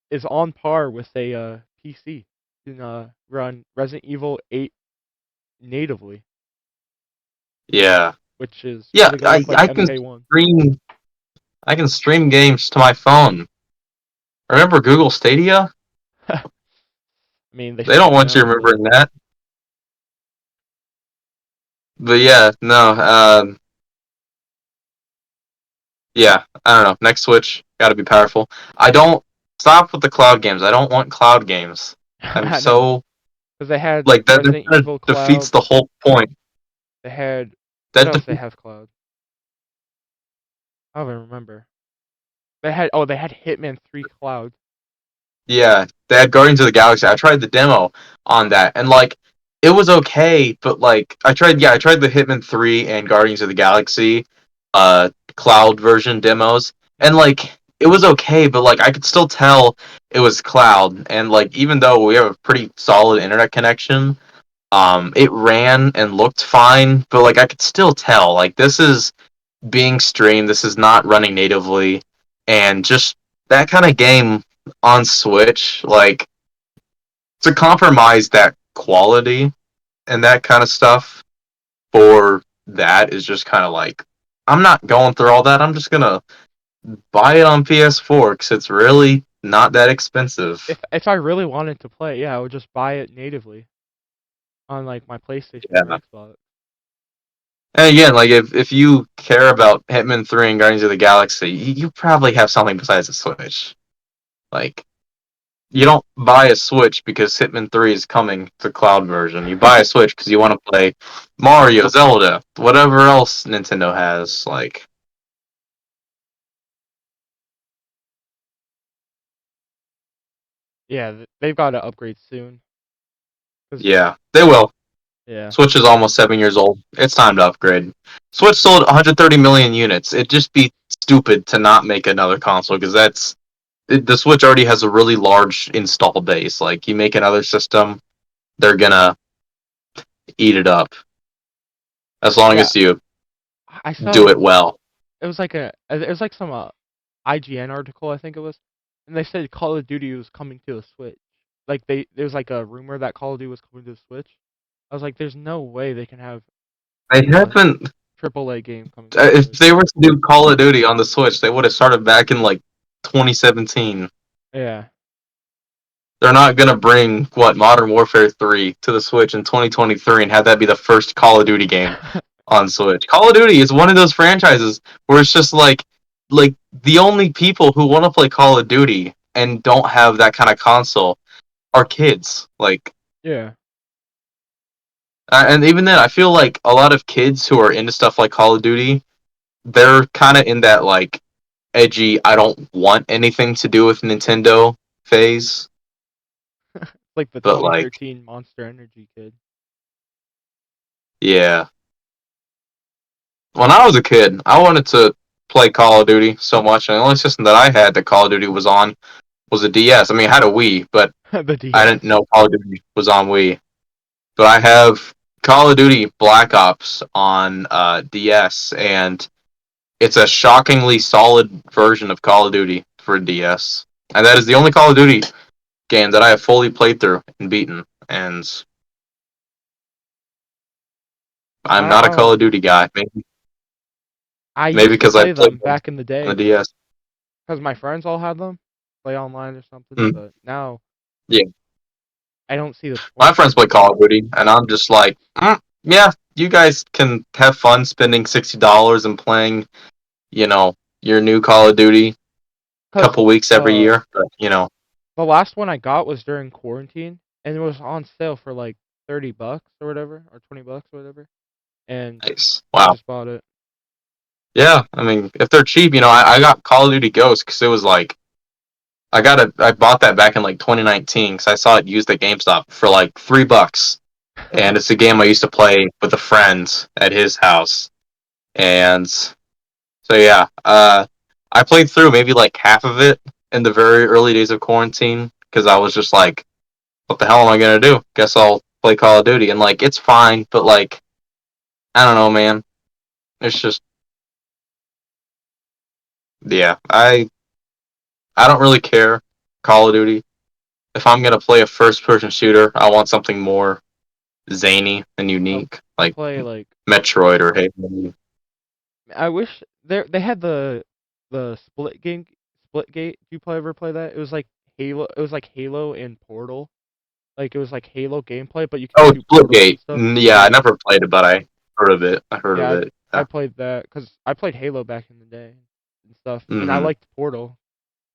Speaker 1: is on par with a PC. You can run Resident Evil 8 natively,
Speaker 2: Yeah.
Speaker 1: which is
Speaker 2: Yeah,
Speaker 1: probably gonna look like
Speaker 2: I can
Speaker 1: MK1.
Speaker 2: stream I can stream games to my phone. Remember Google Stadia?
Speaker 1: I mean, they
Speaker 2: They
Speaker 1: shut
Speaker 2: don't
Speaker 1: it
Speaker 2: want you
Speaker 1: down, but
Speaker 2: remembering that. But yeah, no, yeah, I don't know. Next Switch, gotta be powerful. I don't stop with the cloud games. I don't want cloud games. I'm
Speaker 1: I know
Speaker 2: so
Speaker 1: because they had
Speaker 2: like that
Speaker 1: Resident
Speaker 2: kind of
Speaker 1: Evil
Speaker 2: defeats
Speaker 1: Cloud.
Speaker 2: the whole point.
Speaker 1: They had what
Speaker 2: That
Speaker 1: else? They
Speaker 2: defeats,
Speaker 1: have Cloud. I don't even remember. They had Hitman 3 Cloud.
Speaker 2: yeah, they had Guardians of the Galaxy. I tried the demo on that, and like it was okay, but like I tried the Hitman 3 and Guardians of the Galaxy cloud version demos, and like it was okay, but like I could still tell it was cloud, and like even though we have a pretty solid internet connection, it ran and looked fine, but like I could still tell like this is being streamed. This is not running natively, and just that kind of game on Switch, like to compromise that quality and that kind of stuff for that is just kind of like I'm not going through all that. I'm just gonna buy it on PS4 because it's really not that expensive.
Speaker 1: If I really wanted to play, yeah, I would just buy it natively on like my PlayStation or
Speaker 2: Yeah.
Speaker 1: Xbox.
Speaker 2: And again, like if you care about Hitman 3 and Guardians of the Galaxy, you probably have something besides a Switch. Like you don't buy a Switch because Hitman 3 is coming to cloud version. You buy a Switch because you want to play Mario, Zelda, whatever else Nintendo has. Like,
Speaker 1: Yeah, they've got to upgrade soon. Cause
Speaker 2: yeah, they will.
Speaker 1: yeah,
Speaker 2: Switch is almost 7 years old. It's time to upgrade. Switch sold 130 million units. It'd just be stupid to not make another console because the Switch already has a really large install base. Like, you make another system, they're gonna eat it up as long
Speaker 1: yeah,
Speaker 2: as you
Speaker 1: I
Speaker 2: do
Speaker 1: saw
Speaker 2: it well.
Speaker 1: it was like some IGN article I think it was, and they said Call of Duty was coming to a Switch. Like there was like a rumor that Call of Duty was coming to the Switch. I was like, there's no way they can have
Speaker 2: They
Speaker 1: a
Speaker 2: haven't.
Speaker 1: AAA game coming to the
Speaker 2: If
Speaker 1: Switch.
Speaker 2: they were to do Call of Duty on the Switch, they would have started back in like 2017.
Speaker 1: Yeah.
Speaker 2: They're not gonna bring what Modern Warfare 3 to the Switch in 2023 and have that be the first Call of Duty game on Switch. Call of Duty is one of those franchises where it's just like the only people who want to play Call of Duty and don't have that kind of console are kids. Like,
Speaker 1: Yeah.
Speaker 2: and even then, I feel like a lot of kids who are into stuff like Call of Duty, they're kind of in that like edgy, I don't want anything to do with Nintendo phase.
Speaker 1: Like the
Speaker 2: But like,
Speaker 1: 2013 Monster Energy kid.
Speaker 2: yeah. When I was a kid, I wanted to play Call of Duty so much, and the only system that I had that Call of Duty was on was a DS. I mean, I had a Wii, but
Speaker 1: The
Speaker 2: I didn't
Speaker 1: DS.
Speaker 2: know Call of Duty was on Wii. But I have Call of Duty Black Ops on DS, and it's a shockingly solid version of Call of Duty for DS. And that is the only Call of Duty game that I have fully played through and beaten. And I'm
Speaker 1: I
Speaker 2: not a Call of Duty guy.
Speaker 1: I
Speaker 2: Maybe
Speaker 1: used to
Speaker 2: because I
Speaker 1: play
Speaker 2: played
Speaker 1: them
Speaker 2: more
Speaker 1: back in the
Speaker 2: on the
Speaker 1: day
Speaker 2: DS.
Speaker 1: because my friends all had them, play online or something.
Speaker 2: Mm.
Speaker 1: But now
Speaker 2: Yeah,
Speaker 1: I don't see the
Speaker 2: my
Speaker 1: point
Speaker 2: friends play
Speaker 1: anymore.
Speaker 2: Call of Duty, and I'm just like, yeah, you guys can have fun spending $60 and playing, you know, your new Call of Duty
Speaker 1: Cause
Speaker 2: couple weeks every
Speaker 1: the
Speaker 2: year. But
Speaker 1: the last one I got was during quarantine, and it was on sale for like $30 or whatever, or $20 or whatever, and
Speaker 2: nice.
Speaker 1: I
Speaker 2: Wow.
Speaker 1: just bought it.
Speaker 2: Yeah, I mean, if they're cheap, I got Call of Duty Ghost because it was like I bought that back in like 2019 because I saw it used at GameStop for like $3, and it's a game I used to play with a friend at his house, and so yeah, I played through maybe like half of it in the very early days of quarantine because I was just like, what the hell am I gonna do? Guess I'll play Call of Duty, and like it's fine, but like I don't know, man. It's just yeah, I don't really care Call of Duty. If I'm gonna play a first-person shooter, I want something more zany and
Speaker 1: I'll
Speaker 2: unique,
Speaker 1: I'll
Speaker 2: like
Speaker 1: play like
Speaker 2: Metroid or Halo.
Speaker 1: I wish they had the split gate. Do you ever play that? It was like Halo. It was like Halo and Portal. Like it was like Halo gameplay, but you could
Speaker 2: Oh,
Speaker 1: shoot portals and
Speaker 2: Splitgate.
Speaker 1: stuff.
Speaker 2: Yeah, I
Speaker 1: Yeah,
Speaker 2: never played it, but I heard of it. I heard of
Speaker 1: yeah.
Speaker 2: it.
Speaker 1: I
Speaker 2: Yeah.
Speaker 1: played that because I played Halo back in the day and stuff, and I
Speaker 2: hmm
Speaker 1: liked Portal.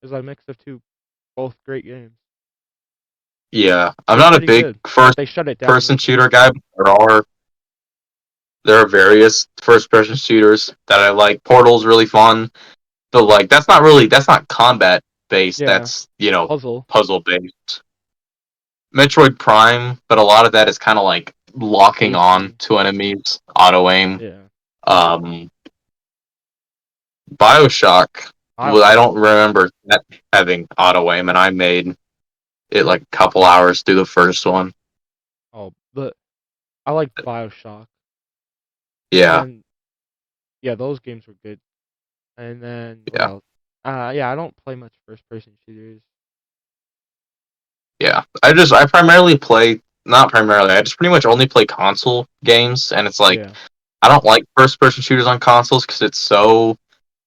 Speaker 1: It was a mix of two, both great games.
Speaker 2: Yeah,
Speaker 1: It
Speaker 2: I'm
Speaker 1: was
Speaker 2: not a
Speaker 1: pretty
Speaker 2: big
Speaker 1: good, but
Speaker 2: first
Speaker 1: they shut it down
Speaker 2: person
Speaker 1: recently.
Speaker 2: shooter guy. But there are various first person shooters that I like. Portal's really fun, but like that's not combat based.
Speaker 1: Yeah,
Speaker 2: That's
Speaker 1: it's puzzle
Speaker 2: puzzle based. Metroid Prime, but a lot of that is kind of like locking on
Speaker 1: safety.
Speaker 2: to enemies, auto aim.
Speaker 1: Yeah,
Speaker 2: Um, Bioshock, well, I
Speaker 1: Bioshock
Speaker 2: don't
Speaker 1: was good.
Speaker 2: remember that having auto aim, and I made it like a couple hours through the first one.
Speaker 1: Oh, but I liked Bioshock, and
Speaker 2: Yeah,
Speaker 1: then yeah, those games were good. And then what
Speaker 2: yeah,
Speaker 1: else? Yeah, I don't play much first person shooters.
Speaker 2: yeah. I primarily play not primarily. I just pretty much only play console games, and it's like
Speaker 1: Yeah,
Speaker 2: I don't like first person shooters on consoles because it's so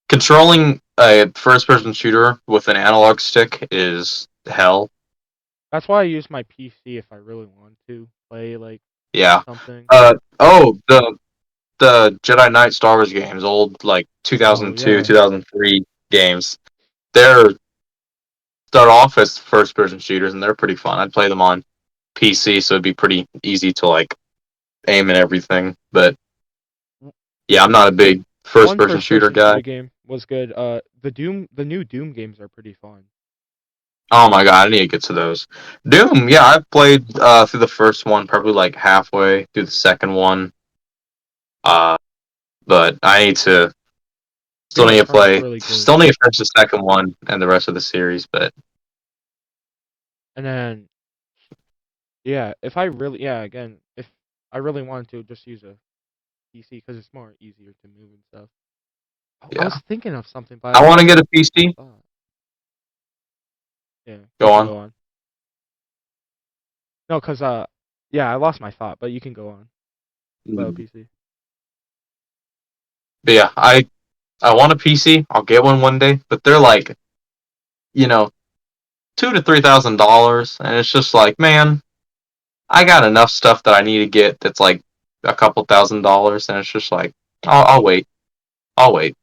Speaker 2: controlling a first person shooter with an analog stick is hell.
Speaker 1: that's why I use my PC if I really want to play like
Speaker 2: Yeah.
Speaker 1: something.
Speaker 2: Oh, the Jedi Knight Star Wars games, old like
Speaker 1: Oh
Speaker 2: 2002,
Speaker 1: yeah,
Speaker 2: 2003 games. They're start off as first person shooters and they're pretty fun. I'd play them on PC, so it'd be pretty easy to like aim and everything. But
Speaker 1: W-
Speaker 2: yeah, I'm not a big first
Speaker 1: one
Speaker 2: person
Speaker 1: first
Speaker 2: shooter
Speaker 1: person
Speaker 2: guy.
Speaker 1: shooter game was good. The new Doom games are pretty fun.
Speaker 2: Oh my god, I need to get to those. Doom, yeah, I've played through the first one, probably like halfway through the second one. Uh, but I need to
Speaker 1: Game Eternal's really good.
Speaker 2: still need to finish the second one and the rest of the series. But
Speaker 1: And then yeah, if I really yeah again if I really wanted to just use a PC because it's more easier to move and stuff. I was
Speaker 2: yeah,
Speaker 1: thinking of something, but I
Speaker 2: I want to
Speaker 1: lost
Speaker 2: get a
Speaker 1: my
Speaker 2: PC.
Speaker 1: thought. Yeah, you
Speaker 2: Go
Speaker 1: can
Speaker 2: on.
Speaker 1: go on. No, cause yeah, I lost my thought, but you can go on about a
Speaker 2: Mm.
Speaker 1: PC.
Speaker 2: But yeah, I want a PC. I'll get one day, but they're like you know $2,000 to $3,000, and it's just like, man, I got enough stuff that I need to get that's like a couple $1,000, and it's just like, I'll wait. I'll wait.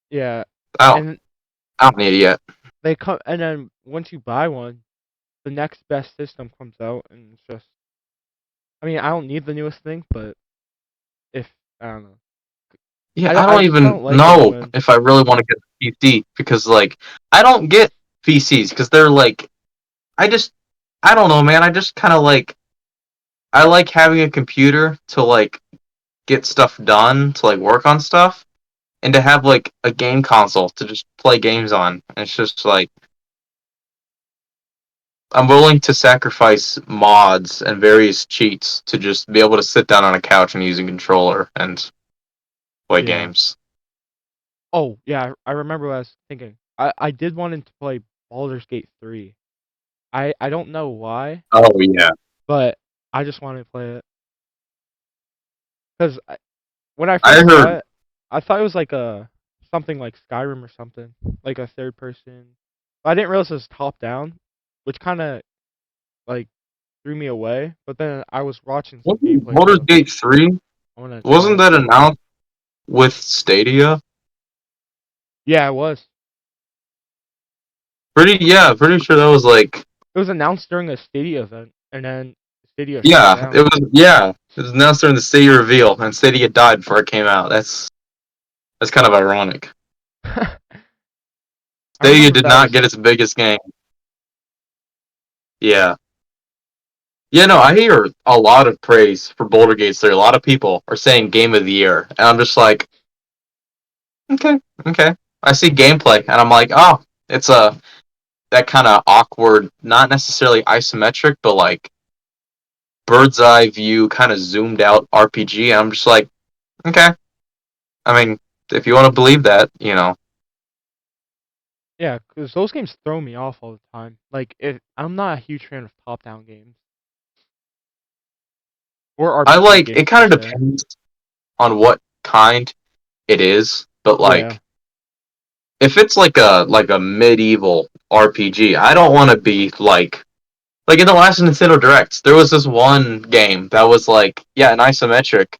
Speaker 1: Yeah,
Speaker 2: I don't
Speaker 1: and
Speaker 2: I don't need it yet.
Speaker 1: they come, and then once you buy one, the next best system comes out, and it's just. I mean, I don't need the newest thing, but if I don't know,
Speaker 2: Yeah,
Speaker 1: I
Speaker 2: I
Speaker 1: don't, I
Speaker 2: don't
Speaker 1: just
Speaker 2: even
Speaker 1: don't like it
Speaker 2: know
Speaker 1: when.
Speaker 2: if I really want to get a PC because like I don't get PCs because they're like I just I don't know, man. I just kind of like I like having a computer to like get stuff done, to like work on stuff, and to have like a game console to just play games on. And it's just like I'm willing to sacrifice mods and various cheats to just be able to sit down on a couch and use a controller and play
Speaker 1: Yeah.
Speaker 2: games.
Speaker 1: Oh, yeah, I remember what I was thinking. I did want to play Baldur's Gate 3. I don't know why,
Speaker 2: Oh yeah,
Speaker 1: but I just wanted to play it because when I
Speaker 2: I
Speaker 1: first saw
Speaker 2: heard.
Speaker 1: it, I thought it was like a something like Skyrim or something, like a third person. But I didn't realize it was top down, which kind of like threw me away. But then I was watching some
Speaker 2: Wasn't
Speaker 1: gameplay,
Speaker 2: Baldur's
Speaker 1: so
Speaker 2: Gate 3?
Speaker 1: I want to try
Speaker 2: Wasn't
Speaker 1: it.
Speaker 2: that announced with Stadia?
Speaker 1: Yeah, it was.
Speaker 2: Pretty sure that was like.
Speaker 1: It was announced during a Stadia event, and then Stadia shut
Speaker 2: Yeah,
Speaker 1: down.
Speaker 2: it was announced during the Stadia reveal, and Stadia died before it came out. That's kind of ironic.
Speaker 1: I
Speaker 2: Stadia
Speaker 1: remember
Speaker 2: did
Speaker 1: that
Speaker 2: not
Speaker 1: was
Speaker 2: get its biggest game. Yeah. Yeah, no, I hear a lot of praise for Boulder Gate 3. A lot of people are saying game of the year. And I'm just like, okay, okay. I see gameplay and I'm like, oh, it's a that kind of awkward, not necessarily isometric, but like bird's eye view, kind of zoomed out RPG. And I'm just like, okay. I mean, if you want to believe that, you know.
Speaker 1: yeah, because those games throw me off all the time. Like, if I'm not a huge fan of top-down games or
Speaker 2: I
Speaker 1: RPG
Speaker 2: like it
Speaker 1: games per
Speaker 2: kind of
Speaker 1: se.
Speaker 2: depends on what kind it is, but
Speaker 1: Yeah.
Speaker 2: like if it's like a medieval RPG, I don't want to be like in the last Nintendo Directs, there was this one game that was like yeah, an isometric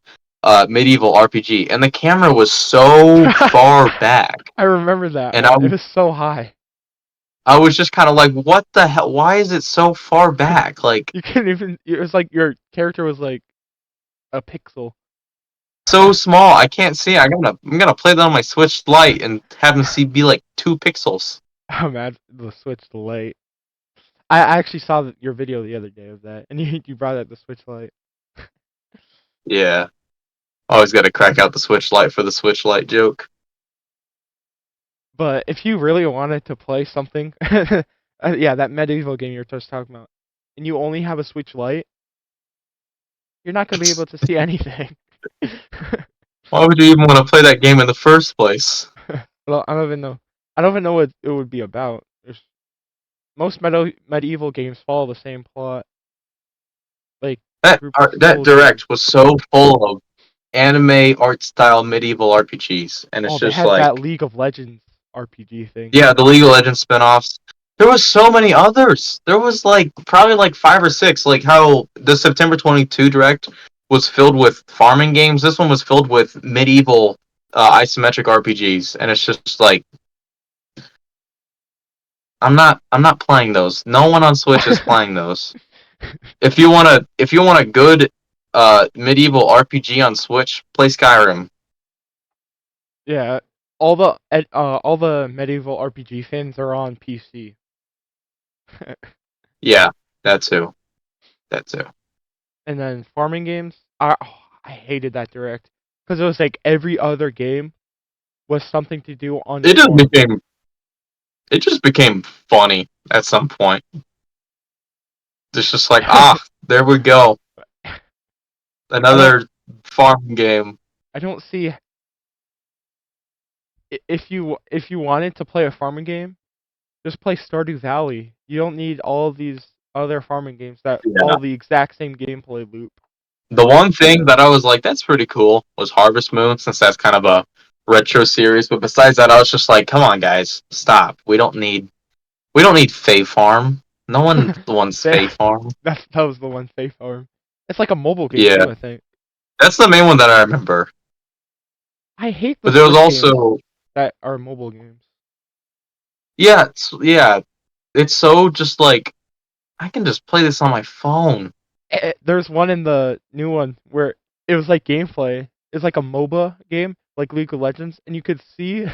Speaker 2: medieval RPG, and the camera was so far back,
Speaker 1: I remember that
Speaker 2: and
Speaker 1: one. It was so high.
Speaker 2: I was just kind of like, what the hell? Why is it so far back? Like
Speaker 1: You couldn't even. It was like your character was like a pixel.
Speaker 2: so small, I can't see. I'm gonna play that on my Switch Lite and have them see be like 2 pixels.
Speaker 1: Oh man, the Switch Lite. I actually saw your video the other day of that, and you brought up the Switch Lite.
Speaker 2: Yeah, always got to crack out the Switch Lite for the Switch Lite joke.
Speaker 1: But if you really wanted to play something, yeah, that medieval game you were just talking about, and you only have a Switch Lite, you're not gonna be able to see anything.
Speaker 2: Why would you even want to play that game in the first place?
Speaker 1: Well, I don't even know. I don't even know what it would be about. Most medieval games follow the same plot, like group of
Speaker 2: That
Speaker 1: soldiers.
Speaker 2: direct was so full of anime art style medieval RPGs, and it's
Speaker 1: Oh, they
Speaker 2: just
Speaker 1: had that
Speaker 2: like
Speaker 1: League of Legends RPG thing.
Speaker 2: yeah, the League of Legends spin-offs. There was so many others. There was like probably like 5 or 6. Like how the September 22 direct was filled with farming games. This one was filled with medieval isometric RPGs, and it's just like I'm not playing those. No one on Switch is playing those. If you want a good medieval RPG on Switch, play Skyrim.
Speaker 1: Yeah, all the medieval RPG fans are on PC.
Speaker 2: Yeah, that too. That too.
Speaker 1: And then farming games, I hated that direct because it was like every other game was something to do on
Speaker 2: It
Speaker 1: your
Speaker 2: just
Speaker 1: farm.
Speaker 2: became it just became funny at some point. It's just like, ah, there we go.
Speaker 1: I don't
Speaker 2: Another farming game.
Speaker 1: I don't see if you wanted to play a farming game, just play Stardew Valley. You don't need all of these other farming games that
Speaker 2: Yeah.
Speaker 1: follow the exact same gameplay loop.
Speaker 2: The one thing that I was like, that's pretty cool was Harvest Moon, since that's kind of a retro series. But besides that, I was just like, come on, guys, stop. We don't need Fae Farm. No one wants Fae
Speaker 1: That
Speaker 2: Farm.
Speaker 1: that was the one Faith Farm. It's like a mobile game
Speaker 2: Yeah,
Speaker 1: too, I think.
Speaker 2: that's the main one that I remember.
Speaker 1: I hate the
Speaker 2: But there was
Speaker 1: Switch games
Speaker 2: also
Speaker 1: that are mobile games.
Speaker 2: yeah, it's so just like I can just play this on my phone.
Speaker 1: There's one in the new one where it was like gameplay. It's like a MOBA game, like League of Legends, and you could see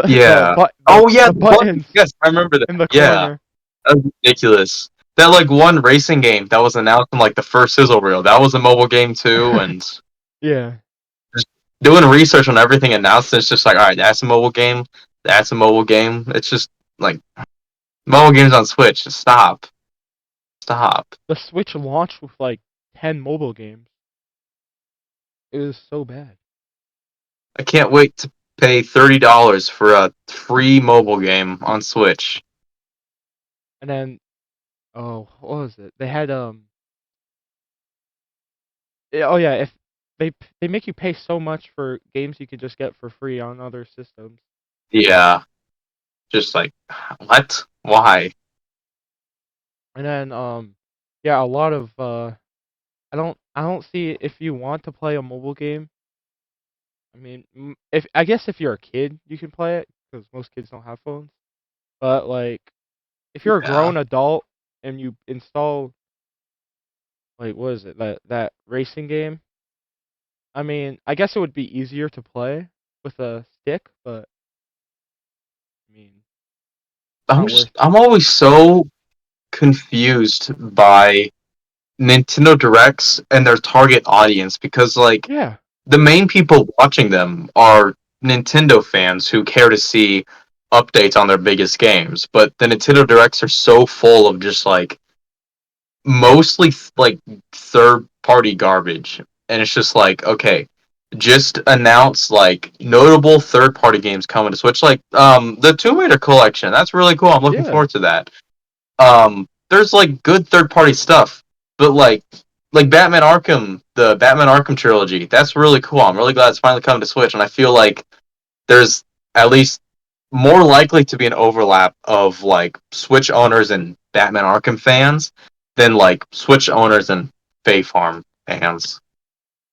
Speaker 2: Yeah. Oh yeah,
Speaker 1: the
Speaker 2: the one.
Speaker 1: buttons
Speaker 2: Yes, I remember that.
Speaker 1: in the
Speaker 2: Yeah,
Speaker 1: corner.
Speaker 2: that was ridiculous. That like one racing game that was announced in like the first sizzle reel. That was a mobile game too, and
Speaker 1: Yeah.
Speaker 2: just doing research on everything announced. It's just like, all right, that's a mobile game. That's a mobile game. It's just like mobile games on Switch. Just stop. Stop.
Speaker 1: The Switch launched with like 10 mobile games. It was so bad.
Speaker 2: I can't wait to pay $30 for a free mobile game on Switch.
Speaker 1: And then, oh, what was it? They had oh yeah, if they make you pay so much for games you could just get for free on other systems.
Speaker 2: Yeah, just like what? Why?
Speaker 1: And then yeah, a lot of I don't see if you want to play a mobile game. I mean, if I guess if you're a kid, you can play it because most kids don't have phones. But like, if you're a
Speaker 2: Yeah.
Speaker 1: grown adult and you install like what is it that racing game? I mean, I guess it would be easier to play with a stick, but I mean, not worth it.
Speaker 2: I'm always so confused by Nintendo Directs and their target audience because like
Speaker 1: Yeah,
Speaker 2: the main people watching them are Nintendo fans who care to see updates on their biggest games, but the Nintendo Directs are so full of just like mostly like third party garbage. And it's just like, okay, just announce like notable third party games coming to Switch, like the Tomb Raider collection. That's really cool. I'm looking
Speaker 1: yeah.
Speaker 2: forward to that. There's like good third party stuff, but like Batman Arkham, the Batman Arkham trilogy, that's really cool. I'm really glad it's finally coming to Switch, and I feel like there's at least more likely to be an overlap of like Switch owners and Batman Arkham fans than like Switch owners and Fae Farm fans.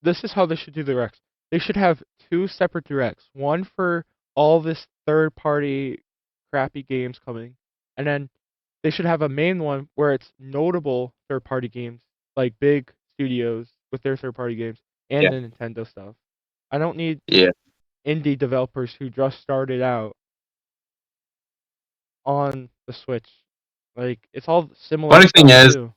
Speaker 1: This is how they should do the directs. They should have two separate directs. One for all this third party crappy games coming, and then they should have a main one where it's notable third party games like big studios with their third party games and
Speaker 2: Yeah,
Speaker 1: the Nintendo stuff. I don't need
Speaker 2: yeah.
Speaker 1: indie developers who just started out on the Switch. Like it's all similar
Speaker 2: Funny thing
Speaker 1: stuff
Speaker 2: is,
Speaker 1: too.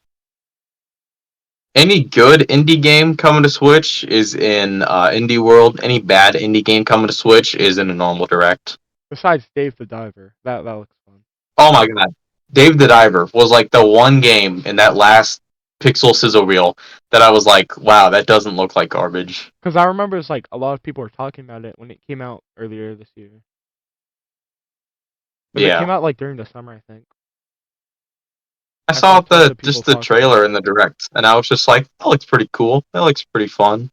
Speaker 2: any good indie game coming to Switch is in Indie World. Any bad indie game coming to Switch is in a normal direct.
Speaker 1: Besides Dave the Diver, that looks fun.
Speaker 2: Oh my god. Dave the Diver was like the one game in that last pixel sizzle reel that I was like, wow, that doesn't look like garbage.
Speaker 1: Because I remember it's like a lot of people were talking about it when it came out earlier this year. Because it came
Speaker 2: Yeah.
Speaker 1: out like during the summer, I think.
Speaker 2: I
Speaker 1: I saw
Speaker 2: saw
Speaker 1: tons
Speaker 2: the
Speaker 1: of people
Speaker 2: just the
Speaker 1: talking about
Speaker 2: trailer
Speaker 1: it.
Speaker 2: in the direct and I was just like, that looks pretty cool. That looks pretty fun.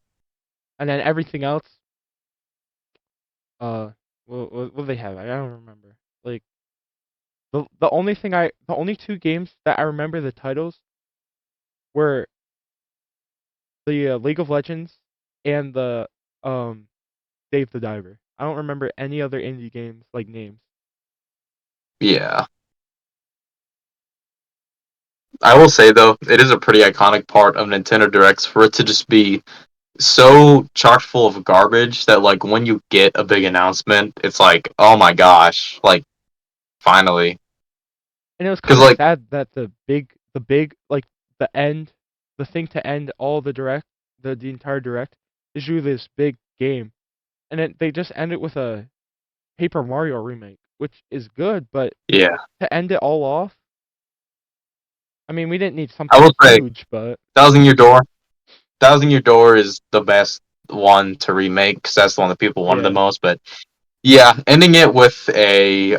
Speaker 1: And then everything else, uh, what do they have? I don't remember. Like the only two games that I remember the titles were the League of Legends and the um Dave the Diver. I don't remember any other indie games like names.
Speaker 2: Yeah. I will say though, it is a pretty iconic part of Nintendo Directs for it to just be so chock full of garbage that like when you get a big announcement, it's like, oh my gosh, like finally.
Speaker 1: And it was
Speaker 2: Because
Speaker 1: kind of
Speaker 2: like,
Speaker 1: sad that the big like the end, the thing to end all the direct, the entire direct is usually this big game, and then they just end it with a Paper Mario remake, which is good, but
Speaker 2: yeah,
Speaker 1: to end it all off, I mean, we didn't need
Speaker 2: I
Speaker 1: something
Speaker 2: will say,
Speaker 1: huge, but
Speaker 2: Thousand Year Door, Thousand Year Door is the best one to remake because that's the one that people wanted the
Speaker 1: yeah.
Speaker 2: most. But yeah, ending it with a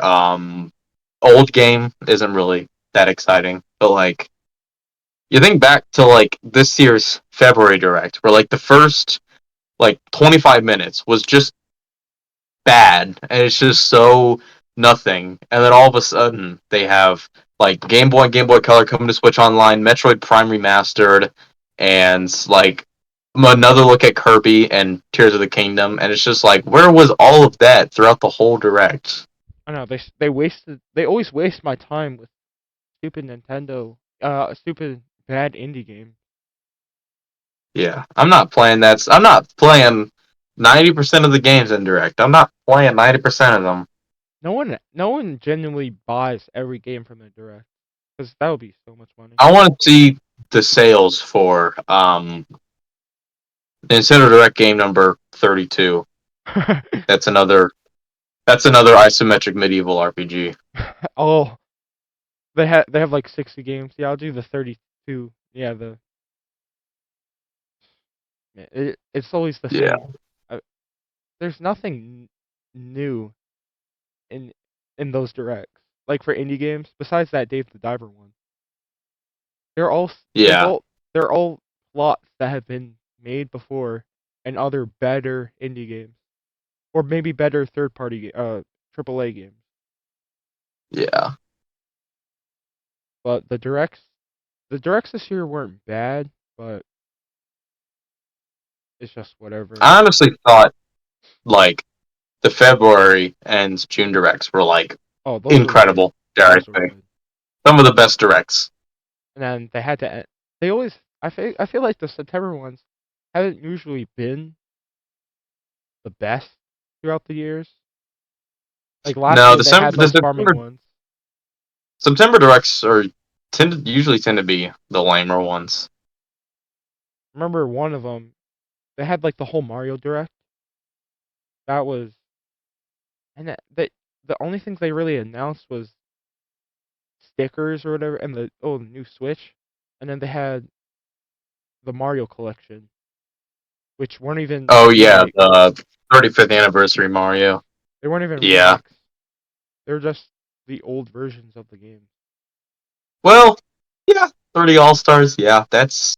Speaker 2: old game isn't really that exciting. But like, you think back to like this year's February Direct, where like the first like 25 minutes was just bad, and it's just so nothing. And then all of a sudden, they have like Game Boy and Game Boy Color coming to Switch Online, Metroid Prime Remastered, and like another look at Kirby and Tears of the Kingdom. And it's just like, where was all of that throughout the whole direct?
Speaker 1: I know they always waste my time with stupid Nintendo, stupid bad indie game.
Speaker 2: Yeah, I'm not playing that. I'm not playing 90% of the games in direct. I'm not playing 90% of them.
Speaker 1: No one genuinely buys every game from the direct because that would be so much money.
Speaker 2: I want to see the sales for Nintendo Direct game number 32. That's another isometric medieval RPG.
Speaker 1: Oh, they have like 60 games. Yeah, I'll do the to the it's always the
Speaker 2: Yeah.
Speaker 1: same. Uh, there's nothing new in those directs. Like for indie games, besides that Dave the Diver one, they're all they've
Speaker 2: Yeah.
Speaker 1: all they're all plots that have been made before and other better indie games or maybe better third party AAA games.
Speaker 2: Yeah.
Speaker 1: But the directs this year weren't bad, but it's just whatever.
Speaker 2: I honestly thought like the February and June directs were like
Speaker 1: Oh, those were good.
Speaker 2: incredible, dare I
Speaker 1: Those were
Speaker 2: say.
Speaker 1: good.
Speaker 2: Some of the best directs.
Speaker 1: And then they had to. They always. I feel like the September ones haven't usually been the best throughout the years. Like last
Speaker 2: No,
Speaker 1: year, they had
Speaker 2: The
Speaker 1: those farming ones.
Speaker 2: September directs are usually tend to be the lamer ones.
Speaker 1: Remember one of them? They had like the whole Mario direct. That was, and the only things they really announced was stickers or whatever, and the new Switch, and then they had the Mario collection, which weren't even
Speaker 2: Oh yeah,
Speaker 1: remakes.
Speaker 2: the 35th anniversary Mario.
Speaker 1: They weren't even
Speaker 2: Yeah.
Speaker 1: remakes. They were just the old versions of the game.
Speaker 2: Well, yeah, 30 All Stars. Yeah, that's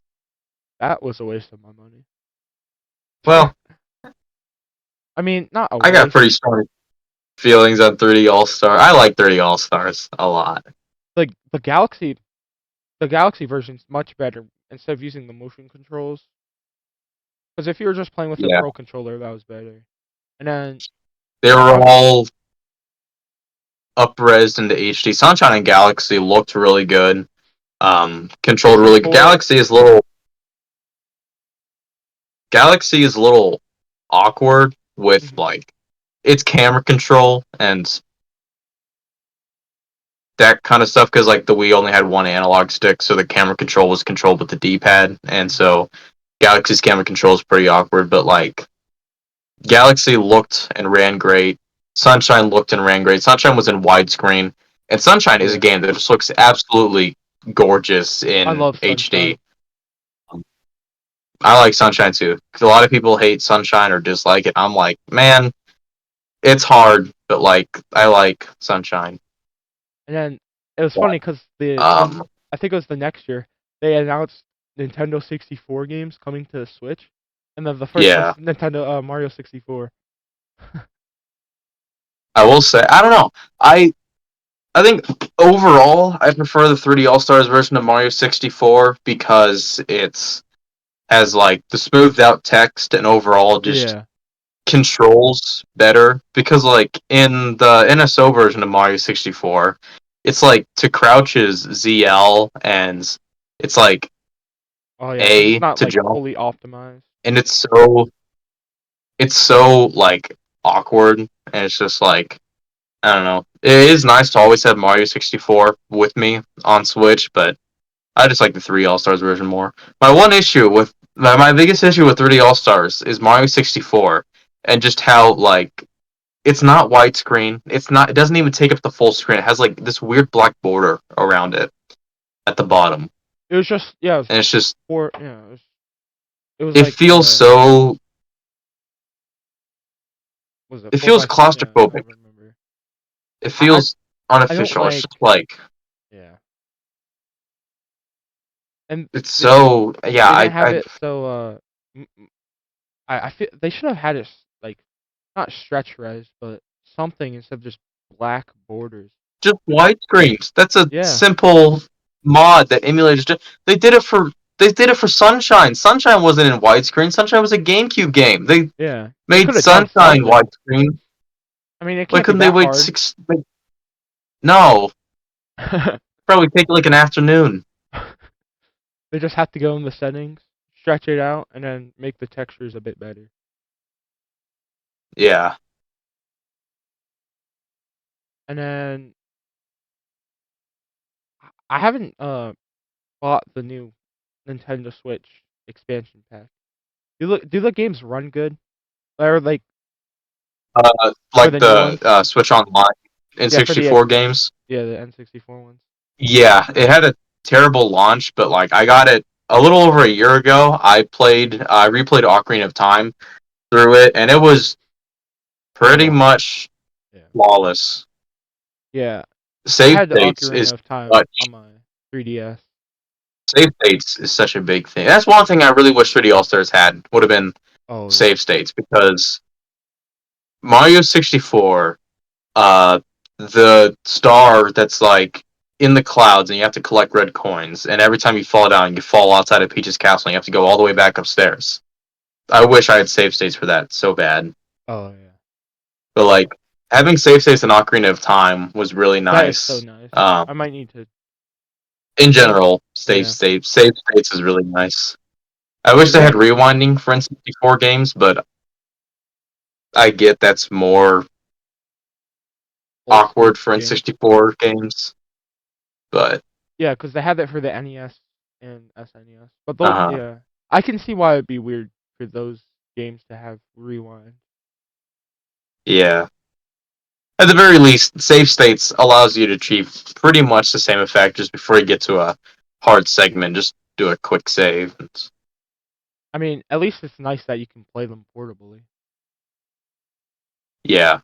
Speaker 1: That was a waste of my money.
Speaker 2: well,
Speaker 1: I mean, not a
Speaker 2: I got
Speaker 1: waste.
Speaker 2: pretty strong feelings on 30 All Star. I like 30 All Stars a lot.
Speaker 1: Like the Galaxy version's much better instead of using the motion controls. Because if you were just playing with a
Speaker 2: Yeah,
Speaker 1: pro controller, that was better. And then
Speaker 2: they were
Speaker 1: I'm
Speaker 2: all up-resed into HD. Sunshine and Galaxy looked really good. Controlled really good.
Speaker 1: 64.
Speaker 2: Galaxy is a little awkward with
Speaker 1: Mhm.
Speaker 2: like its camera control and that kind of stuff because like the Wii only had one analog stick, so the camera control was controlled with the D-pad, and
Speaker 1: Mhm.
Speaker 2: so Galaxy's camera control is pretty awkward. But like Galaxy looked and ran great. Sunshine looked and ran great. Sunshine was in widescreen, and Sunshine is a
Speaker 1: Yeah,
Speaker 2: game that just looks absolutely gorgeous
Speaker 1: I
Speaker 2: in
Speaker 1: love
Speaker 2: HD.
Speaker 1: Sunshine.
Speaker 2: I like Sunshine too. 'Cause a lot of people hate Sunshine or dislike it. I'm like, man, it's hard, but like I like Sunshine.
Speaker 1: And then it was funny because
Speaker 2: Um,
Speaker 1: I think it was the next year they announced Nintendo 64 games coming to the Switch, and then the first was
Speaker 2: yeah,
Speaker 1: Nintendo Mario 64.
Speaker 2: I will say I don't know. I think overall I prefer the 3D All Stars version of Mario 64 because it's has like the smoothed out text and overall just
Speaker 1: Yeah.
Speaker 2: controls better because like in the NSO version of Mario 64 it's like to crouch is ZL and it's like
Speaker 1: Oh yeah, because it's
Speaker 2: A
Speaker 1: not
Speaker 2: to
Speaker 1: like
Speaker 2: jump
Speaker 1: fully optimized.
Speaker 2: and it's so like awkward and it's just like I don't know. It is nice to always have Mario 64 with me on Switch, but I just like the 3 All Stars version more. My biggest issue with 3D All Stars is Mario 64 and just how like it's not widescreen. It doesn't even take up the full screen. It has like this weird black border around it at the bottom.
Speaker 1: It was just it was
Speaker 2: And it's just
Speaker 1: four. It was
Speaker 2: it
Speaker 1: like
Speaker 2: feels so
Speaker 1: was it
Speaker 2: it
Speaker 1: four
Speaker 2: feels
Speaker 1: by yeah, I
Speaker 2: claustrophobic.
Speaker 1: remember.
Speaker 2: It
Speaker 1: I
Speaker 2: feels
Speaker 1: I don't
Speaker 2: unofficial. It's
Speaker 1: like
Speaker 2: just like
Speaker 1: yeah, and
Speaker 2: it's
Speaker 1: they
Speaker 2: so yeah,
Speaker 1: they didn't have
Speaker 2: I
Speaker 1: it so I feel they should have had it like not stretch res but something instead of just black borders.
Speaker 2: just widescreens. That's a
Speaker 1: Yeah,
Speaker 2: simple mod that emulators do. They did it for Sunshine. Sunshine wasn't in widescreen. Sunshine was a GameCube game. They
Speaker 1: yeah, they
Speaker 2: made
Speaker 1: could have done
Speaker 2: Sunshine
Speaker 1: something.
Speaker 2: widescreen.
Speaker 1: I mean, it
Speaker 2: Why
Speaker 1: can't be
Speaker 2: couldn't they
Speaker 1: that
Speaker 2: wait
Speaker 1: hard.
Speaker 2: six? Like, no, probably take like an afternoon.
Speaker 1: They just have to go in the settings, stretch it out, and then make the textures a bit better.
Speaker 2: Yeah.
Speaker 1: And then I haven't bought the new Nintendo Switch expansion pack. Do the games run good? Or like for
Speaker 2: Like
Speaker 1: the new
Speaker 2: the
Speaker 1: ones?
Speaker 2: Switch Online
Speaker 1: Yeah, for
Speaker 2: N64 games.
Speaker 1: the N64 ones.
Speaker 2: Yeah, it had a terrible launch, but like I got it a little over a year ago. I replayed Ocarina of Time through it, and it was pretty
Speaker 1: Oh,
Speaker 2: much
Speaker 1: yeah.
Speaker 2: flawless.
Speaker 1: Yeah. I
Speaker 2: Save
Speaker 1: had the
Speaker 2: states
Speaker 1: Ocarina
Speaker 2: is
Speaker 1: of Time
Speaker 2: much.
Speaker 1: on my 3DS.
Speaker 2: Save states is such a big thing. That's one thing I really wish 3D All Stars had. Would have been
Speaker 1: Oh yeah.
Speaker 2: save states because Mario 64, uh, the star that's like in the clouds and you have to collect red coins, and every time you fall down, you fall outside of Peach's castle and you have to go all the way back upstairs. I wish I had save states for that so bad.
Speaker 1: Oh yeah.
Speaker 2: But like having save states in Ocarina of Time was really
Speaker 1: That is so
Speaker 2: nice.
Speaker 1: nice.
Speaker 2: Um,
Speaker 1: I might need to.
Speaker 2: in general,
Speaker 1: Yeah.
Speaker 2: save states is really nice. I wish
Speaker 1: Cause
Speaker 2: they had
Speaker 1: they.
Speaker 2: rewinding for N64 games, but I get that's more
Speaker 1: Old school
Speaker 2: awkward for
Speaker 1: games.
Speaker 2: N64 games. But
Speaker 1: Yeah, cause they had that for the NES and SNES. But those,
Speaker 2: uh,
Speaker 1: yeah, I can see why it'd be weird for those games to have rewind.
Speaker 2: yeah. At the very least, save states allows you to achieve pretty much the same effect just before you get to a hard segment. Just do a quick save.
Speaker 1: I mean, at least it's nice that you can play them portably.
Speaker 2: Yeah,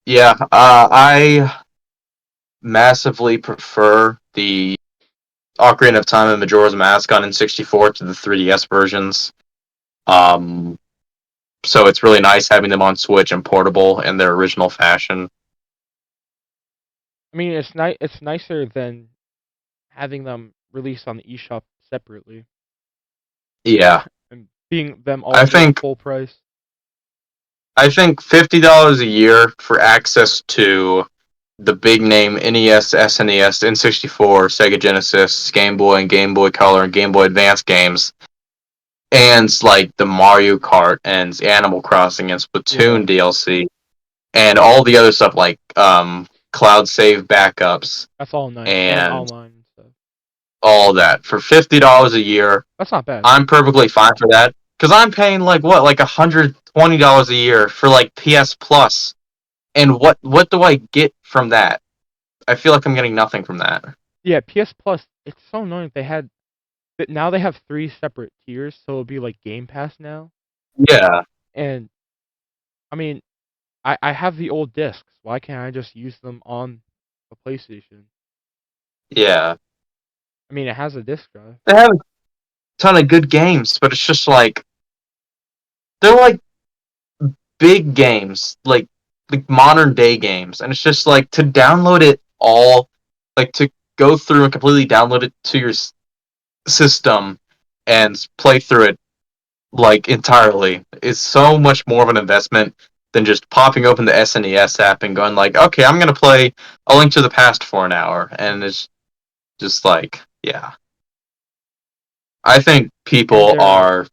Speaker 2: yeah. I massively prefer the Ocarina of Time and Majora's Mask on N64 to the 3DS versions. Um, so it's really nice having them on Switch and portable in their original fashion.
Speaker 1: I mean, it's nice. It's nicer than having them released on the eShop separately
Speaker 2: Yeah,
Speaker 1: and being them all
Speaker 2: I
Speaker 1: for
Speaker 2: think
Speaker 1: full price.
Speaker 2: I think $50 a year for access to the big name NES, SNES, N64, Sega Genesis, Game Boy, and Game Boy Color and Game Boy Advance games, and like the Mario Kart and Animal Crossing and
Speaker 1: Yeah,
Speaker 2: Splatoon DLC, and all the other stuff like cloud save backups
Speaker 1: that's all nice and
Speaker 2: and
Speaker 1: online and stuff.
Speaker 2: all that for $50 a year.
Speaker 1: That's not bad.
Speaker 2: I'm perfectly fine for that because I'm paying like what, like $120 a year for like PS Plus, and what do I get from that? I feel like I'm getting nothing from that.
Speaker 1: Yeah, PS Plus. It's so annoying. They had but now they have three separate tiers, so it'll be like Game Pass now.
Speaker 2: Yeah,
Speaker 1: And I mean, I have the old discs. Why can't I just use them on the PlayStation?
Speaker 2: yeah.
Speaker 1: I mean, it has a disc drive.
Speaker 2: They have a ton of good games, but it's just like they're like big games, like modern day games, and it's just like to download it all, like to go through and completely download it to your system and play through it like entirely is so much more of an investment than just popping open the SNES app and going like, okay, I'm gonna play A Link to the Past for an hour, and it's just like, yeah. I think
Speaker 1: And
Speaker 2: people
Speaker 1: they're
Speaker 2: are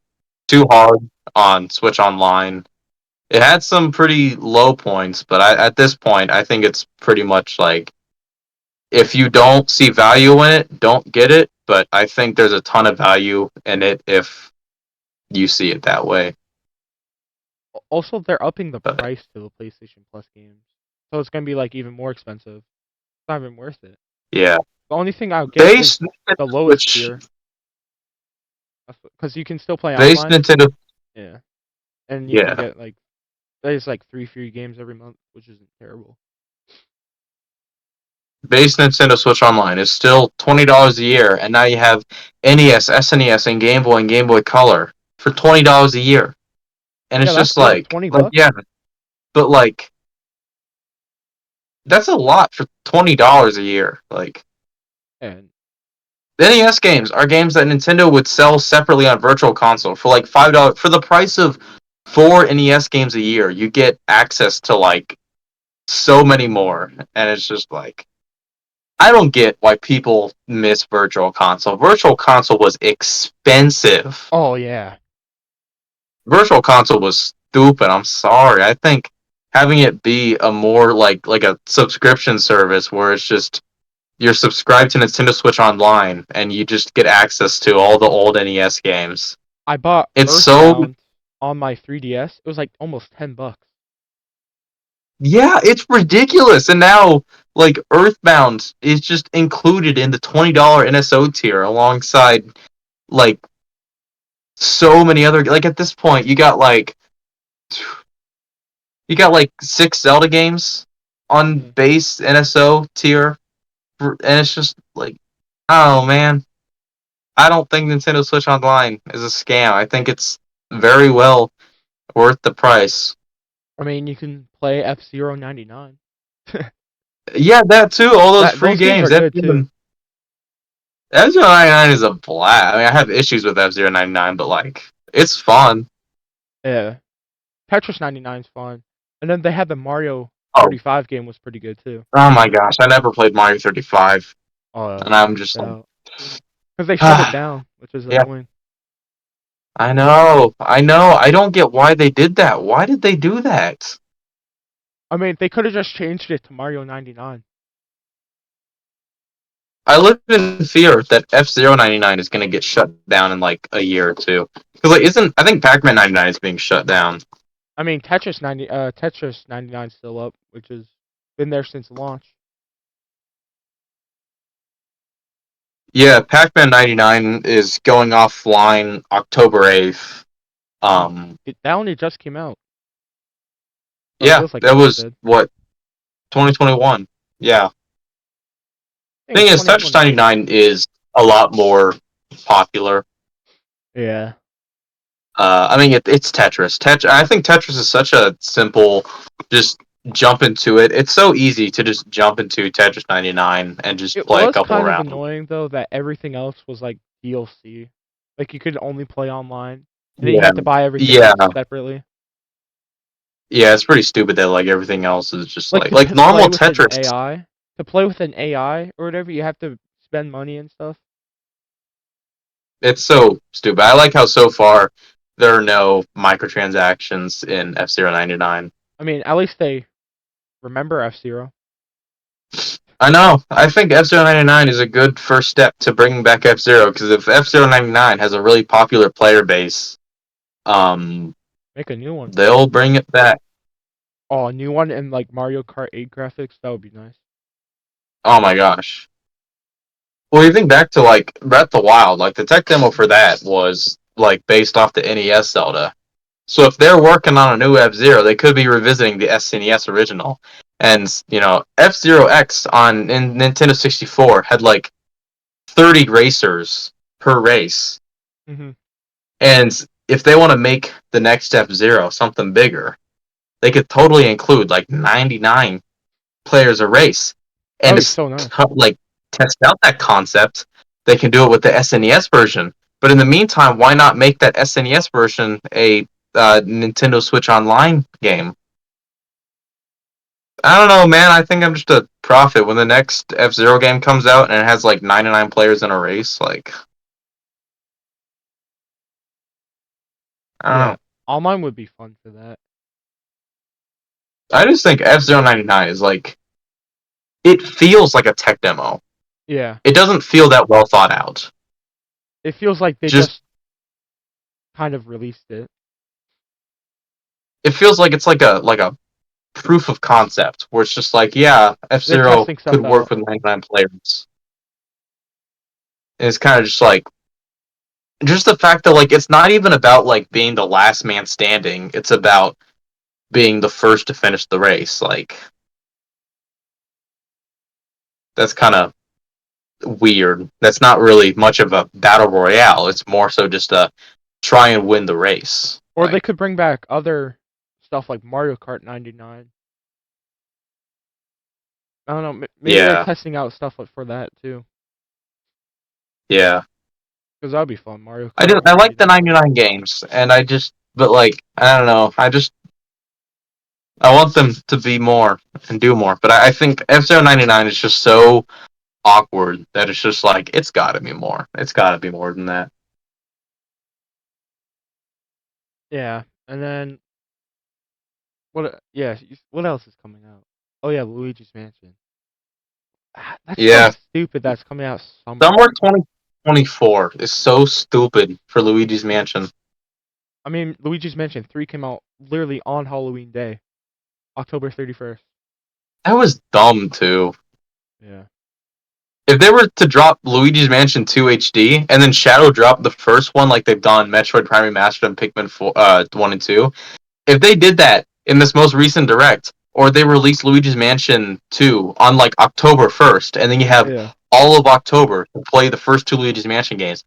Speaker 2: too hard on Switch Online. It had some pretty low points, but at this point, I think it's pretty much like if you don't see value in it, don't get it. But I think there's a ton of value in it if you see it that way.
Speaker 1: also they're upping the
Speaker 2: But
Speaker 1: price to the PlayStation Plus games, so it's gonna be like even more expensive. It's not even worth it.
Speaker 2: yeah,
Speaker 1: The only thing I'll get is
Speaker 2: base
Speaker 1: the lowest
Speaker 2: Switch,
Speaker 1: tier, because you can still play
Speaker 2: base
Speaker 1: online.
Speaker 2: Nintendo,
Speaker 1: Yeah, and you can
Speaker 2: yeah,
Speaker 1: get like there's like 3 free games every month, which isn't terrible.
Speaker 2: base Nintendo Switch Online is still $20 a year, and now you have NES, SNES, and Game Boy Color for $20 a year, and
Speaker 1: Yeah,
Speaker 2: it's
Speaker 1: that's
Speaker 2: just
Speaker 1: good. 20 bucks.
Speaker 2: yeah, but like that's a lot for $20 a year. Like
Speaker 1: And
Speaker 2: the NES games are games that Nintendo would sell separately on Virtual Console for like $5 for the price of 4 NES games a year. You get access to like so many more, and it's just like I don't get why people miss Virtual Console. Virtual Console was expensive.
Speaker 1: oh yeah,
Speaker 2: Virtual Console was stupid. I'm sorry. I think having it be a more like a subscription service where it's just you're subscribed to Nintendo Switch Online and you just get access to all the old NES games.
Speaker 1: I bought
Speaker 2: It's so
Speaker 1: Earthbound on my 3DS. It was like almost 10 bucks.
Speaker 2: Yeah, it's ridiculous. And now, like, Earthbound is just included in the $20 NSO tier alongside, like, so many other. Like, at this point, you got like 6 Zelda games on
Speaker 1: Hmm.
Speaker 2: base NSO tier, and it's just like, oh man, I don't think Nintendo Switch Online is a scam. I think it's very well worth the price.
Speaker 1: I mean, you can play F-Zero 99.
Speaker 2: Yeah, that too. All those
Speaker 1: That
Speaker 2: free
Speaker 1: those games
Speaker 2: games.
Speaker 1: are
Speaker 2: That
Speaker 1: good too.
Speaker 2: even F-Zero 99 is a blast. I mean, I have issues with F-Zero 99, but like, it's fun.
Speaker 1: Yeah. Tetris 99 is fun. And then they had the Mario
Speaker 2: Oh,
Speaker 1: 35 game was pretty good too.
Speaker 2: oh my gosh, I never played Mario 35,
Speaker 1: Oh,
Speaker 2: and
Speaker 1: you
Speaker 2: I'm
Speaker 1: missed
Speaker 2: just like,
Speaker 1: out. Because they shut it down, which is
Speaker 2: yeah,
Speaker 1: annoying.
Speaker 2: I know, I know. I don't get why they did that. Why did they do that?
Speaker 1: I mean, they could have just changed it to Mario 99.
Speaker 2: I live in fear that F-Zero 99 is gonna get shut down in like a year or two. Because like, isn't I think Pac-Man 99 is being shut down.
Speaker 1: I mean, Tetris 99 's still up, which has been there since launch.
Speaker 2: Yeah, Pac-Man 99 is going offline October 8th.
Speaker 1: Hmm.
Speaker 2: Um,
Speaker 1: That only just came out. Or it
Speaker 2: yeah,
Speaker 1: feels like it
Speaker 2: that
Speaker 1: just
Speaker 2: was
Speaker 1: did.
Speaker 2: what 2021. Yeah.
Speaker 1: I think
Speaker 2: Thing
Speaker 1: it's
Speaker 2: is, Tetris
Speaker 1: 2020.
Speaker 2: 99 is a lot more popular.
Speaker 1: Yeah.
Speaker 2: I mean, it's Tetris. I think Tetris is such a simple, just jump into it. It's so easy to just jump into Tetris 99 and just
Speaker 1: It
Speaker 2: play a
Speaker 1: was
Speaker 2: couple
Speaker 1: kind of
Speaker 2: rounds.
Speaker 1: annoying though that everything else was like DLC. Like you could only play online, and then you
Speaker 2: Yeah,
Speaker 1: had to buy everything
Speaker 2: yeah,
Speaker 1: else separately.
Speaker 2: yeah. It's pretty stupid that like everything else is just
Speaker 1: Like
Speaker 2: like
Speaker 1: play
Speaker 2: normal
Speaker 1: with an
Speaker 2: Tetris.
Speaker 1: AI. To play with an AI or whatever, you have to spend money and stuff.
Speaker 2: It's so stupid. I like how so far there are no microtransactions in F-Zero 99.
Speaker 1: I mean, at least they remember F-Zero.
Speaker 2: I know. I think F-Zero 99 is a good first step to bringing back F-Zero because if F-Zero 99 has a really popular player base, um,
Speaker 1: Make a new one.
Speaker 2: they'll bring it back.
Speaker 1: Oh, a new one in like Mario Kart 8 graphics. That would be nice.
Speaker 2: Oh my gosh. Well, you think back to like Breath of the Wild, like the tech demo for that was like based off the NES Zelda. So if they're working on a new F Zero, they could be revisiting the SNES original. And F Zero X on in Nintendo 64 had like 30 racers per race.
Speaker 1: Hmm.
Speaker 2: And if they want to make the next F Zero something bigger, they could totally include like 99 players a race,
Speaker 1: That
Speaker 2: and
Speaker 1: would be
Speaker 2: to
Speaker 1: so nice.
Speaker 2: like test out that concept, they can do it with the SNES version. But in the meantime, why not make that SNES version a Nintendo Switch Online game? I don't know, man. I think I'm just a prophet. When the next F Zero game comes out and it has like 99 players in a race, like I don't
Speaker 1: Yeah,
Speaker 2: know.
Speaker 1: online would be fun for that.
Speaker 2: I just think F-Zero 99 is like it feels like a tech demo.
Speaker 1: Yeah,
Speaker 2: It doesn't feel that well thought out.
Speaker 1: it feels like they
Speaker 2: Just
Speaker 1: just kind of released it.
Speaker 2: it feels like it's like a proof of concept where it's just like, yeah, F
Speaker 1: They're
Speaker 2: Zero
Speaker 1: testing
Speaker 2: could
Speaker 1: stuff
Speaker 2: work
Speaker 1: out.
Speaker 2: with 99 players. And it's kind of just like just the fact that like it's not even about like being the last man standing. It's about being the first to finish the race. Like that's kind of weird. That's not really much of a battle royale. It's more so just a try and win the race.
Speaker 1: Or they
Speaker 2: Like
Speaker 1: could bring back other stuff like Mario Kart 99. I don't know. Maybe they're
Speaker 2: yeah,
Speaker 1: testing out stuff for that too.
Speaker 2: yeah.
Speaker 1: Because that would be fun. Mario
Speaker 2: I
Speaker 1: Kart
Speaker 2: didn't. I like the
Speaker 1: 99.
Speaker 2: 99 games, and I just but like I don't know. I want them to be more and do more. But I think F-Zero 99 is just so awkward that it's just like it's got to be more. It's got to be more than that.
Speaker 1: Yeah, and then what? Yeah, what else is coming out? Oh yeah, Luigi's Mansion. That's so
Speaker 2: Yeah,
Speaker 1: stupid. That's coming out summer.
Speaker 2: summer 2024 is so stupid for Luigi's Mansion.
Speaker 1: I mean, Luigi's Mansion 3 came out literally on Halloween Day. October 31st.
Speaker 2: That was dumb too.
Speaker 1: Yeah.
Speaker 2: If they were to drop Luigi's Mansion 2 HD and then shadow drop the first one like they've done Metroid Prime Remastered and Pikmin 1 and 2, if they did that in this most recent direct, or they released Luigi's Mansion 2 on like October 1st, and then you have
Speaker 1: Yeah.
Speaker 2: all of October to play the first two Luigi's Mansion games,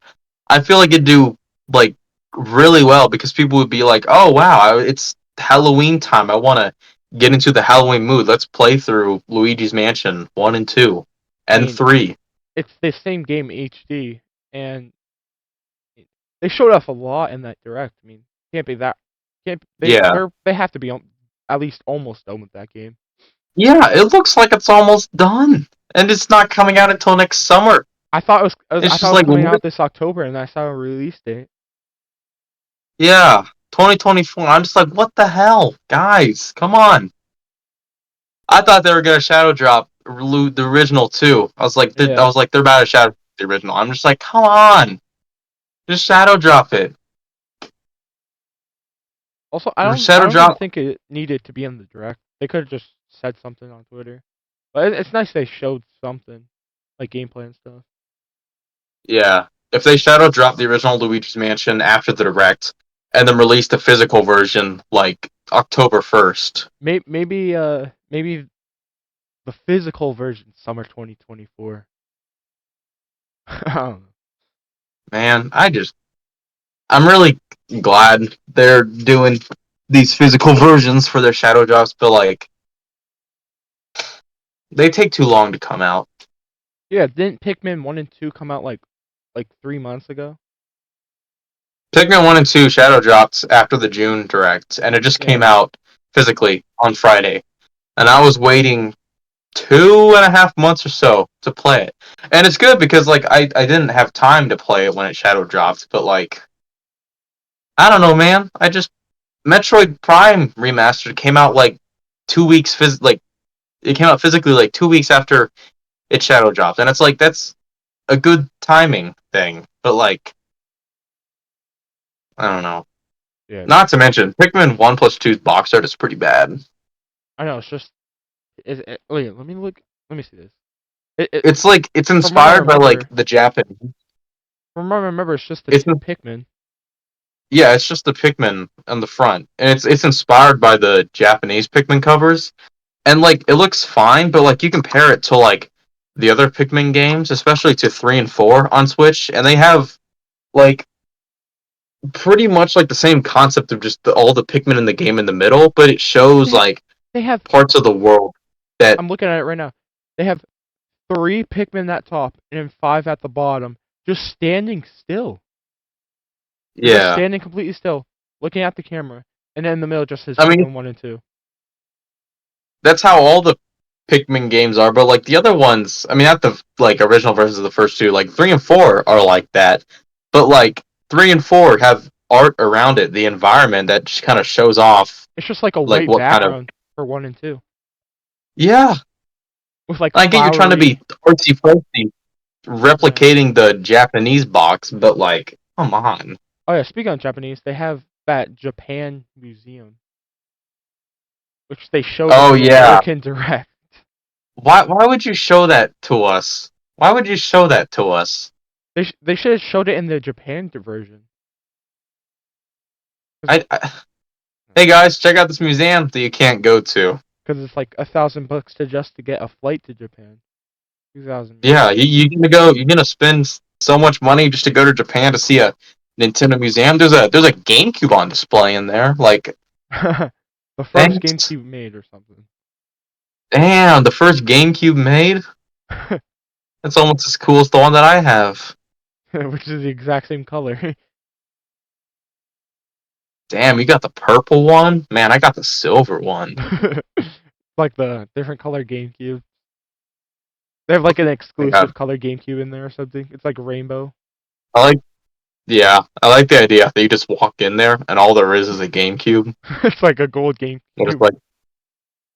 Speaker 2: I feel like it'd do like really well because people would be like, "Oh wow, it's Halloween time. I want to get into the Halloween mood. Let's play through Luigi's Mansion 1 and 2
Speaker 1: I
Speaker 2: and
Speaker 1: mean,
Speaker 2: 3."
Speaker 1: it's the same game HD, and they showed off a lot in that direct. I mean, can't be that. Can't
Speaker 2: Yeah.
Speaker 1: they have to be at least almost done with that game.
Speaker 2: Yeah, it looks like it's almost done. And it's not coming out until next summer.
Speaker 1: I
Speaker 2: It's
Speaker 1: thought
Speaker 2: just
Speaker 1: it was
Speaker 2: like,
Speaker 1: coming out
Speaker 2: what?
Speaker 1: this October, and I saw a release date.
Speaker 2: Yeah, 2024. I'm just like, what the hell? Guys, come on. I thought they were going to shadow drop the original too. I
Speaker 1: Yeah.
Speaker 2: was like, they're about to shadow the original. I'm just like, come on. Just shadow drop it.
Speaker 1: Also, I
Speaker 2: Shadow
Speaker 1: don't even
Speaker 2: drop.
Speaker 1: think it needed to be in the direct. They could have just said something on Twitter. But it's nice they showed something, like gameplay and stuff.
Speaker 2: Yeah. If they shadow drop the original Luigi's Mansion after the direct and then release the physical version like October 1st.
Speaker 1: Maybe the physical version summer 2024. I don't know.
Speaker 2: Man, I'm really glad they're doing these physical versions for their shadow drops, but like they take too long to come out.
Speaker 1: Yeah, didn't Pikmin 1 and 2 come out like 3 months ago?
Speaker 2: Pikmin 1 and 2 shadow dropped after the June direct, and it just came
Speaker 1: Yeah.
Speaker 2: out physically on Friday. And I was waiting 2.5 months or so to play it. And it's good because like I didn't have time to play it when it shadow dropped, but like I don't know, man. I just Metroid Prime Remastered came out like 2 weeks like it came out physically like 2 weeks after it shadow dropped, and it's like that's a good timing thing. But like I don't know.
Speaker 1: Yeah.
Speaker 2: Not to mention Pikmin 1+2's box art is pretty bad.
Speaker 1: I know, it's just wait, let me see this. It
Speaker 2: It's like it's
Speaker 1: from what I
Speaker 2: inspired by like
Speaker 1: remember,
Speaker 2: the Japanese.
Speaker 1: it's just the
Speaker 2: It's
Speaker 1: two Pikmin.
Speaker 2: yeah, it's just the Pikmin on the front, and it's inspired by the Japanese Pikmin covers, and like it looks fine, but like you compare it to like the other Pikmin games, especially to 3 and 4 on Switch, and they have like pretty much like the same concept of just all the Pikmin in the game in the middle, but it
Speaker 1: They
Speaker 2: shows
Speaker 1: have
Speaker 2: like
Speaker 1: they have
Speaker 2: parts of the world that
Speaker 1: I'm looking at it right now. They have three Pikmin at top and then five at the bottom, just standing still. They're just
Speaker 2: yeah.
Speaker 1: standing completely still, looking at the camera, and then in the middle just says
Speaker 2: I mean,
Speaker 1: Pikmin 1 and 2.
Speaker 2: that's how all the Pikmin games are, but like the other ones, I mean, not the like original versions of the first two, like 3 and 4 are like that, but like 3 and 4 have art around it, the environment that just kind of shows off
Speaker 1: It's just like a
Speaker 2: like
Speaker 1: white
Speaker 2: what kind of
Speaker 1: background for 1 and 2
Speaker 2: yeah.
Speaker 1: with like
Speaker 2: I get you're trying to be
Speaker 1: flowery.
Speaker 2: artsy fartsy,
Speaker 1: Yeah.
Speaker 2: replicating the Japanese box, but like, come on.
Speaker 1: Oh yeah, speaking of Japanese, they have that Japan museum, which they showed in
Speaker 2: Oh
Speaker 1: the
Speaker 2: yeah,
Speaker 1: American Direct.
Speaker 2: why would you show that to us? Why would you show that to us?
Speaker 1: They should have showed it in the Japan version.
Speaker 2: I hey guys, check out this museum that you can't go to.
Speaker 1: Because it's like $1,000 to just to get a flight to Japan. 2,000 maybe.
Speaker 2: Yeah, you're gonna spend so much money just to go to Japan to see a Nintendo museum. There's a GameCube on display in there. Like,
Speaker 1: The first
Speaker 2: thanks.
Speaker 1: GameCube made or something.
Speaker 2: Damn, the first GameCube made. That's almost as cool as the one that I have.
Speaker 1: Which is the exact same color.
Speaker 2: Damn, you got the purple one? Man, I got the silver one.
Speaker 1: Like the different color GameCube. They have like an
Speaker 2: I got
Speaker 1: exclusive color GameCube in there or something. It's like rainbow.
Speaker 2: I like yeah, I like the idea that you just walk in there and all there is a GameCube.
Speaker 1: It's like a gold
Speaker 2: They're just
Speaker 1: GameCube.
Speaker 2: like,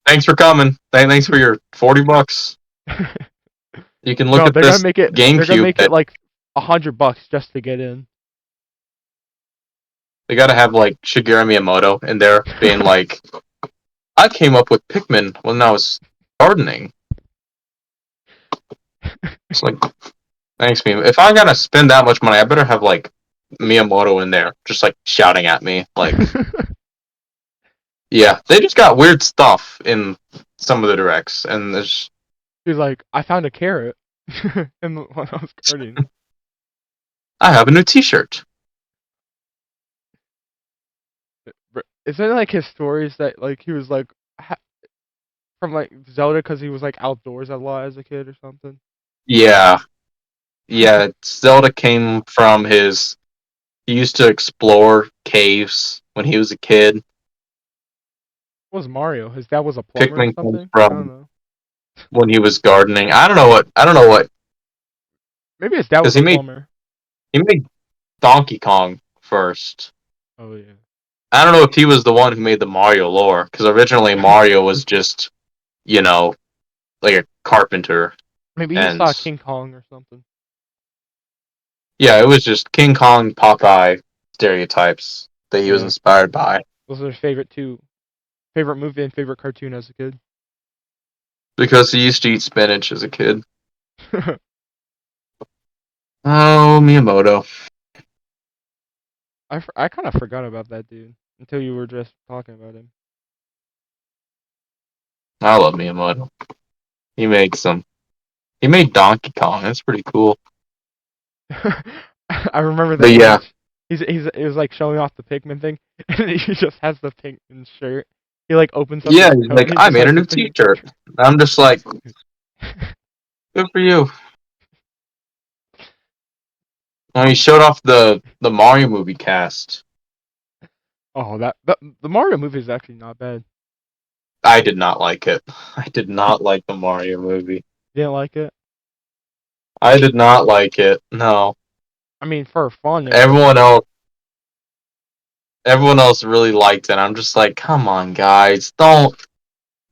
Speaker 2: thanks for coming. Thanks for your $40. You can look
Speaker 1: No,
Speaker 2: at this
Speaker 1: they're gonna
Speaker 2: GameCube
Speaker 1: make it
Speaker 2: that
Speaker 1: like $100 just to get in.
Speaker 2: they gotta have like Shigeru Miyamoto in there being like, I I came up with Pikmin when I was gardening. It's like, thanks, me. If I gotta spend that much money, I better have like Miyamoto in there, just like shouting at me. Like, yeah, they just got weird stuff in some of the directs, and there's
Speaker 1: He's like, I found a carrot in the when I was gardening.
Speaker 2: I have a new T-shirt.
Speaker 1: Isn't it like his stories that like he was like from like Zelda because he was like outdoors a lot as a kid or something?
Speaker 2: Yeah, yeah. Zelda came from his. He used to explore caves when he was a kid.
Speaker 1: What was Mario? His dad was a plumber or
Speaker 2: Pikmin comes
Speaker 1: something? I don't
Speaker 2: from
Speaker 1: know.
Speaker 2: when he was gardening. I don't know what. I don't know what
Speaker 1: Maybe his dad
Speaker 2: because
Speaker 1: was a plumber.
Speaker 2: he made Donkey Kong first.
Speaker 1: Oh yeah.
Speaker 2: I don't know if he was the one who made the Mario lore because originally Mario was just you know like a carpenter
Speaker 1: Maybe he
Speaker 2: and
Speaker 1: saw King Kong or something.
Speaker 2: yeah, it was just King Kong Popeye stereotypes that he was
Speaker 1: Yeah.
Speaker 2: inspired by
Speaker 1: Those are his favorite two. Favorite movie and favorite cartoon as a kid.
Speaker 2: because he used to eat spinach as a kid. Oh, Miyamoto.
Speaker 1: I kind of forgot about that dude until you were just talking about him.
Speaker 2: I love Miyamoto. He makes some. He made Donkey Kong. That's pretty cool.
Speaker 1: I remember the
Speaker 2: But yeah,
Speaker 1: image. He's it was like showing off the Pikmin thing, and he just has the Pikmin shirt. He like opens up
Speaker 2: yeah,
Speaker 1: his
Speaker 2: he's
Speaker 1: coat,
Speaker 2: like,
Speaker 1: and he
Speaker 2: I
Speaker 1: just
Speaker 2: made
Speaker 1: has
Speaker 2: a
Speaker 1: the
Speaker 2: new
Speaker 1: Pikmin
Speaker 2: T-shirt.
Speaker 1: shirt.
Speaker 2: I'm just like, good for you. And he showed off the Mario movie cast.
Speaker 1: Oh, that the Mario movie is actually not bad.
Speaker 2: I did not like it. I did not like the Mario movie.
Speaker 1: You didn't like it?
Speaker 2: I did not like it. No.
Speaker 1: I mean, for fun, it was.
Speaker 2: Everyone else everyone else really liked it. I'm just like, come on guys, don't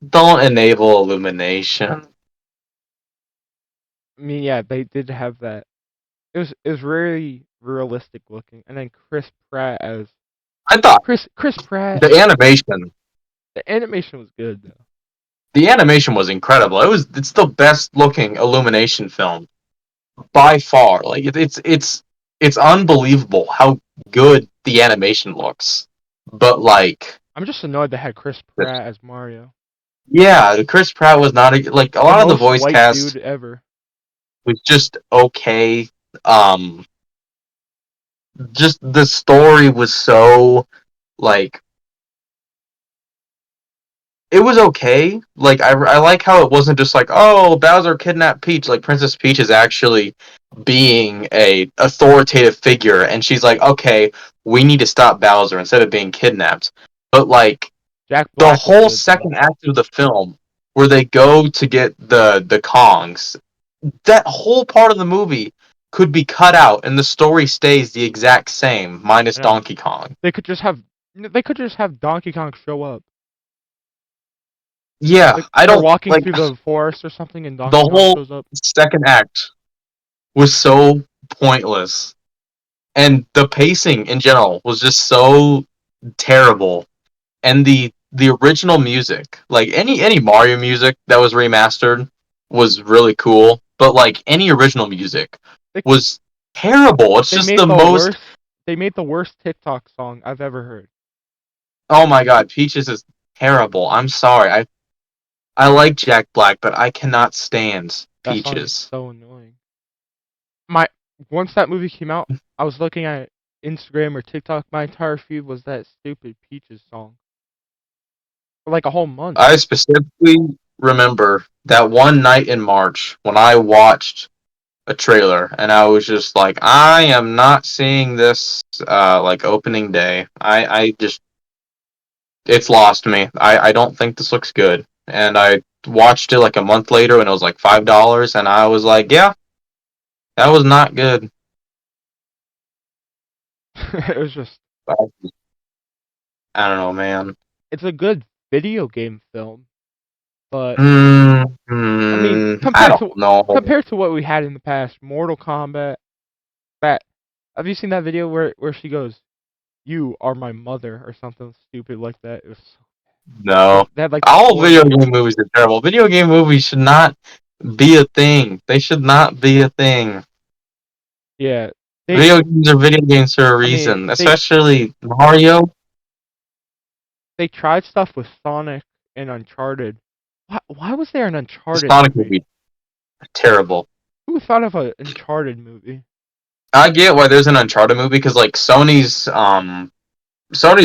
Speaker 2: enable illumination.
Speaker 1: I mean, yeah, they did have that. It was really realistic looking, and then Chris Pratt as
Speaker 2: I thought
Speaker 1: Chris Pratt.
Speaker 2: the animation
Speaker 1: The animation was good though.
Speaker 2: the animation was incredible. It's the best looking illumination film by far. Like it's unbelievable how good the animation looks. But like
Speaker 1: I'm just annoyed they had Chris Pratt as Mario,
Speaker 2: yeah, Chris Pratt was not like a
Speaker 1: the
Speaker 2: lot of the
Speaker 1: most
Speaker 2: voice
Speaker 1: white dude
Speaker 2: cast
Speaker 1: ever.
Speaker 2: was just okay. Um, just the story was so like it was okay. Like I like how it wasn't just like oh Bowser kidnapped Peach. Like Princess Peach is actually being a authoritative figure, and she's like okay we need to stop Bowser instead of being kidnapped. But like
Speaker 1: Jack
Speaker 2: the
Speaker 1: Black was
Speaker 2: whole
Speaker 1: good though.
Speaker 2: second act of the film where they go to get the Kongs, that whole part of the movie could be cut out and the story stays the exact same minus
Speaker 1: I know.
Speaker 2: Donkey Kong.
Speaker 1: They could just have Donkey Kong show up.
Speaker 2: Yeah,
Speaker 1: Like
Speaker 2: I
Speaker 1: they're
Speaker 2: don't
Speaker 1: walking
Speaker 2: like
Speaker 1: through the forest or something, and
Speaker 2: the
Speaker 1: Donkey Kong
Speaker 2: whole
Speaker 1: shows up.
Speaker 2: second act was so pointless and the pacing in general was just so terrible and the original music like any Mario music that was remastered was really cool but like any original music
Speaker 1: They
Speaker 2: was terrible. It's
Speaker 1: they
Speaker 2: just
Speaker 1: made
Speaker 2: the
Speaker 1: the
Speaker 2: most.
Speaker 1: worst. They made the worst TikTok song I've ever heard.
Speaker 2: Oh my god, Peaches is terrible. I'm sorry. I like Jack Black, but I cannot stand
Speaker 1: That song is
Speaker 2: Peaches.
Speaker 1: so annoying. My Once that movie came out, I was looking at Instagram or TikTok. My entire feed was that stupid Peaches song for like a whole month.
Speaker 2: I specifically remember that one night in March when I watched a trailer and I was just like I am not seeing this like opening day. I just it's lost me. I don't think this looks good. And I watched it like a month later and it was like $5 and I was like, yeah, that was not good.
Speaker 1: It was just.
Speaker 2: I don't know, man.
Speaker 1: It's a good video game film, but I mean,
Speaker 2: I don't know.
Speaker 1: compared to what we had in the past, Mortal Kombat. That Have you seen that video where she goes, "You are my mother" or something stupid like that? It was.
Speaker 2: No.
Speaker 1: They had like the
Speaker 2: All
Speaker 1: four
Speaker 2: video
Speaker 1: movies.
Speaker 2: game movies are terrible. Video game movies should not be a thing. They should not be a thing.
Speaker 1: Yeah, they.
Speaker 2: Video games are video games for a
Speaker 1: I mean,
Speaker 2: reason, especially Mario.
Speaker 1: they tried stuff with Sonic and Uncharted. Why was there an
Speaker 2: The
Speaker 1: Uncharted
Speaker 2: Sonic
Speaker 1: movie?
Speaker 2: movie, terrible.
Speaker 1: Who thought of an Uncharted movie?
Speaker 2: I get why there's an Uncharted movie because like Sony's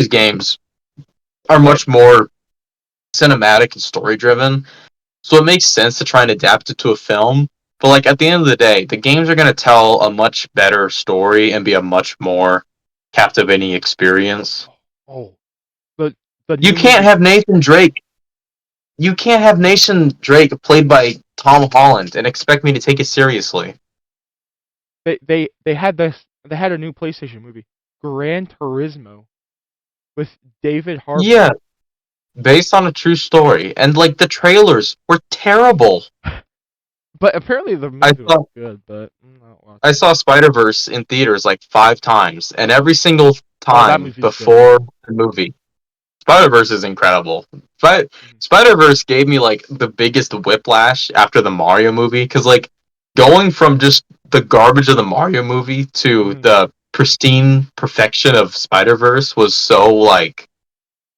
Speaker 2: games are
Speaker 1: But
Speaker 2: much more cinematic and story driven, so it makes sense to try and adapt it to a film. But like at the end of the day, the games are going to tell a much better story and be a much more captivating experience.
Speaker 1: oh, the the
Speaker 2: You
Speaker 1: new
Speaker 2: can't
Speaker 1: movie.
Speaker 2: have Nathan Drake. You can't have Nathan Drake played by Tom Holland and expect me to take it seriously.
Speaker 1: They had this. They had a new PlayStation movie, Gran Turismo, with David Harbour.
Speaker 2: Yeah, based on a true story, and like the trailers were terrible.
Speaker 1: But apparently the
Speaker 2: I
Speaker 1: movie was
Speaker 2: saw
Speaker 1: good. But I'm not
Speaker 2: I
Speaker 1: watching it.
Speaker 2: saw Spider Verse in theaters like 5 times, and every single
Speaker 1: Oh, that
Speaker 2: time
Speaker 1: movie's good.
Speaker 2: before the movie, Spider Verse is incredible.
Speaker 1: Mhm.
Speaker 2: Spider Verse gave me like the biggest whiplash after the Mario movie because like going from just the garbage of the Mario movie to
Speaker 1: Mhm.
Speaker 2: the pristine perfection of Spider Verse was so like,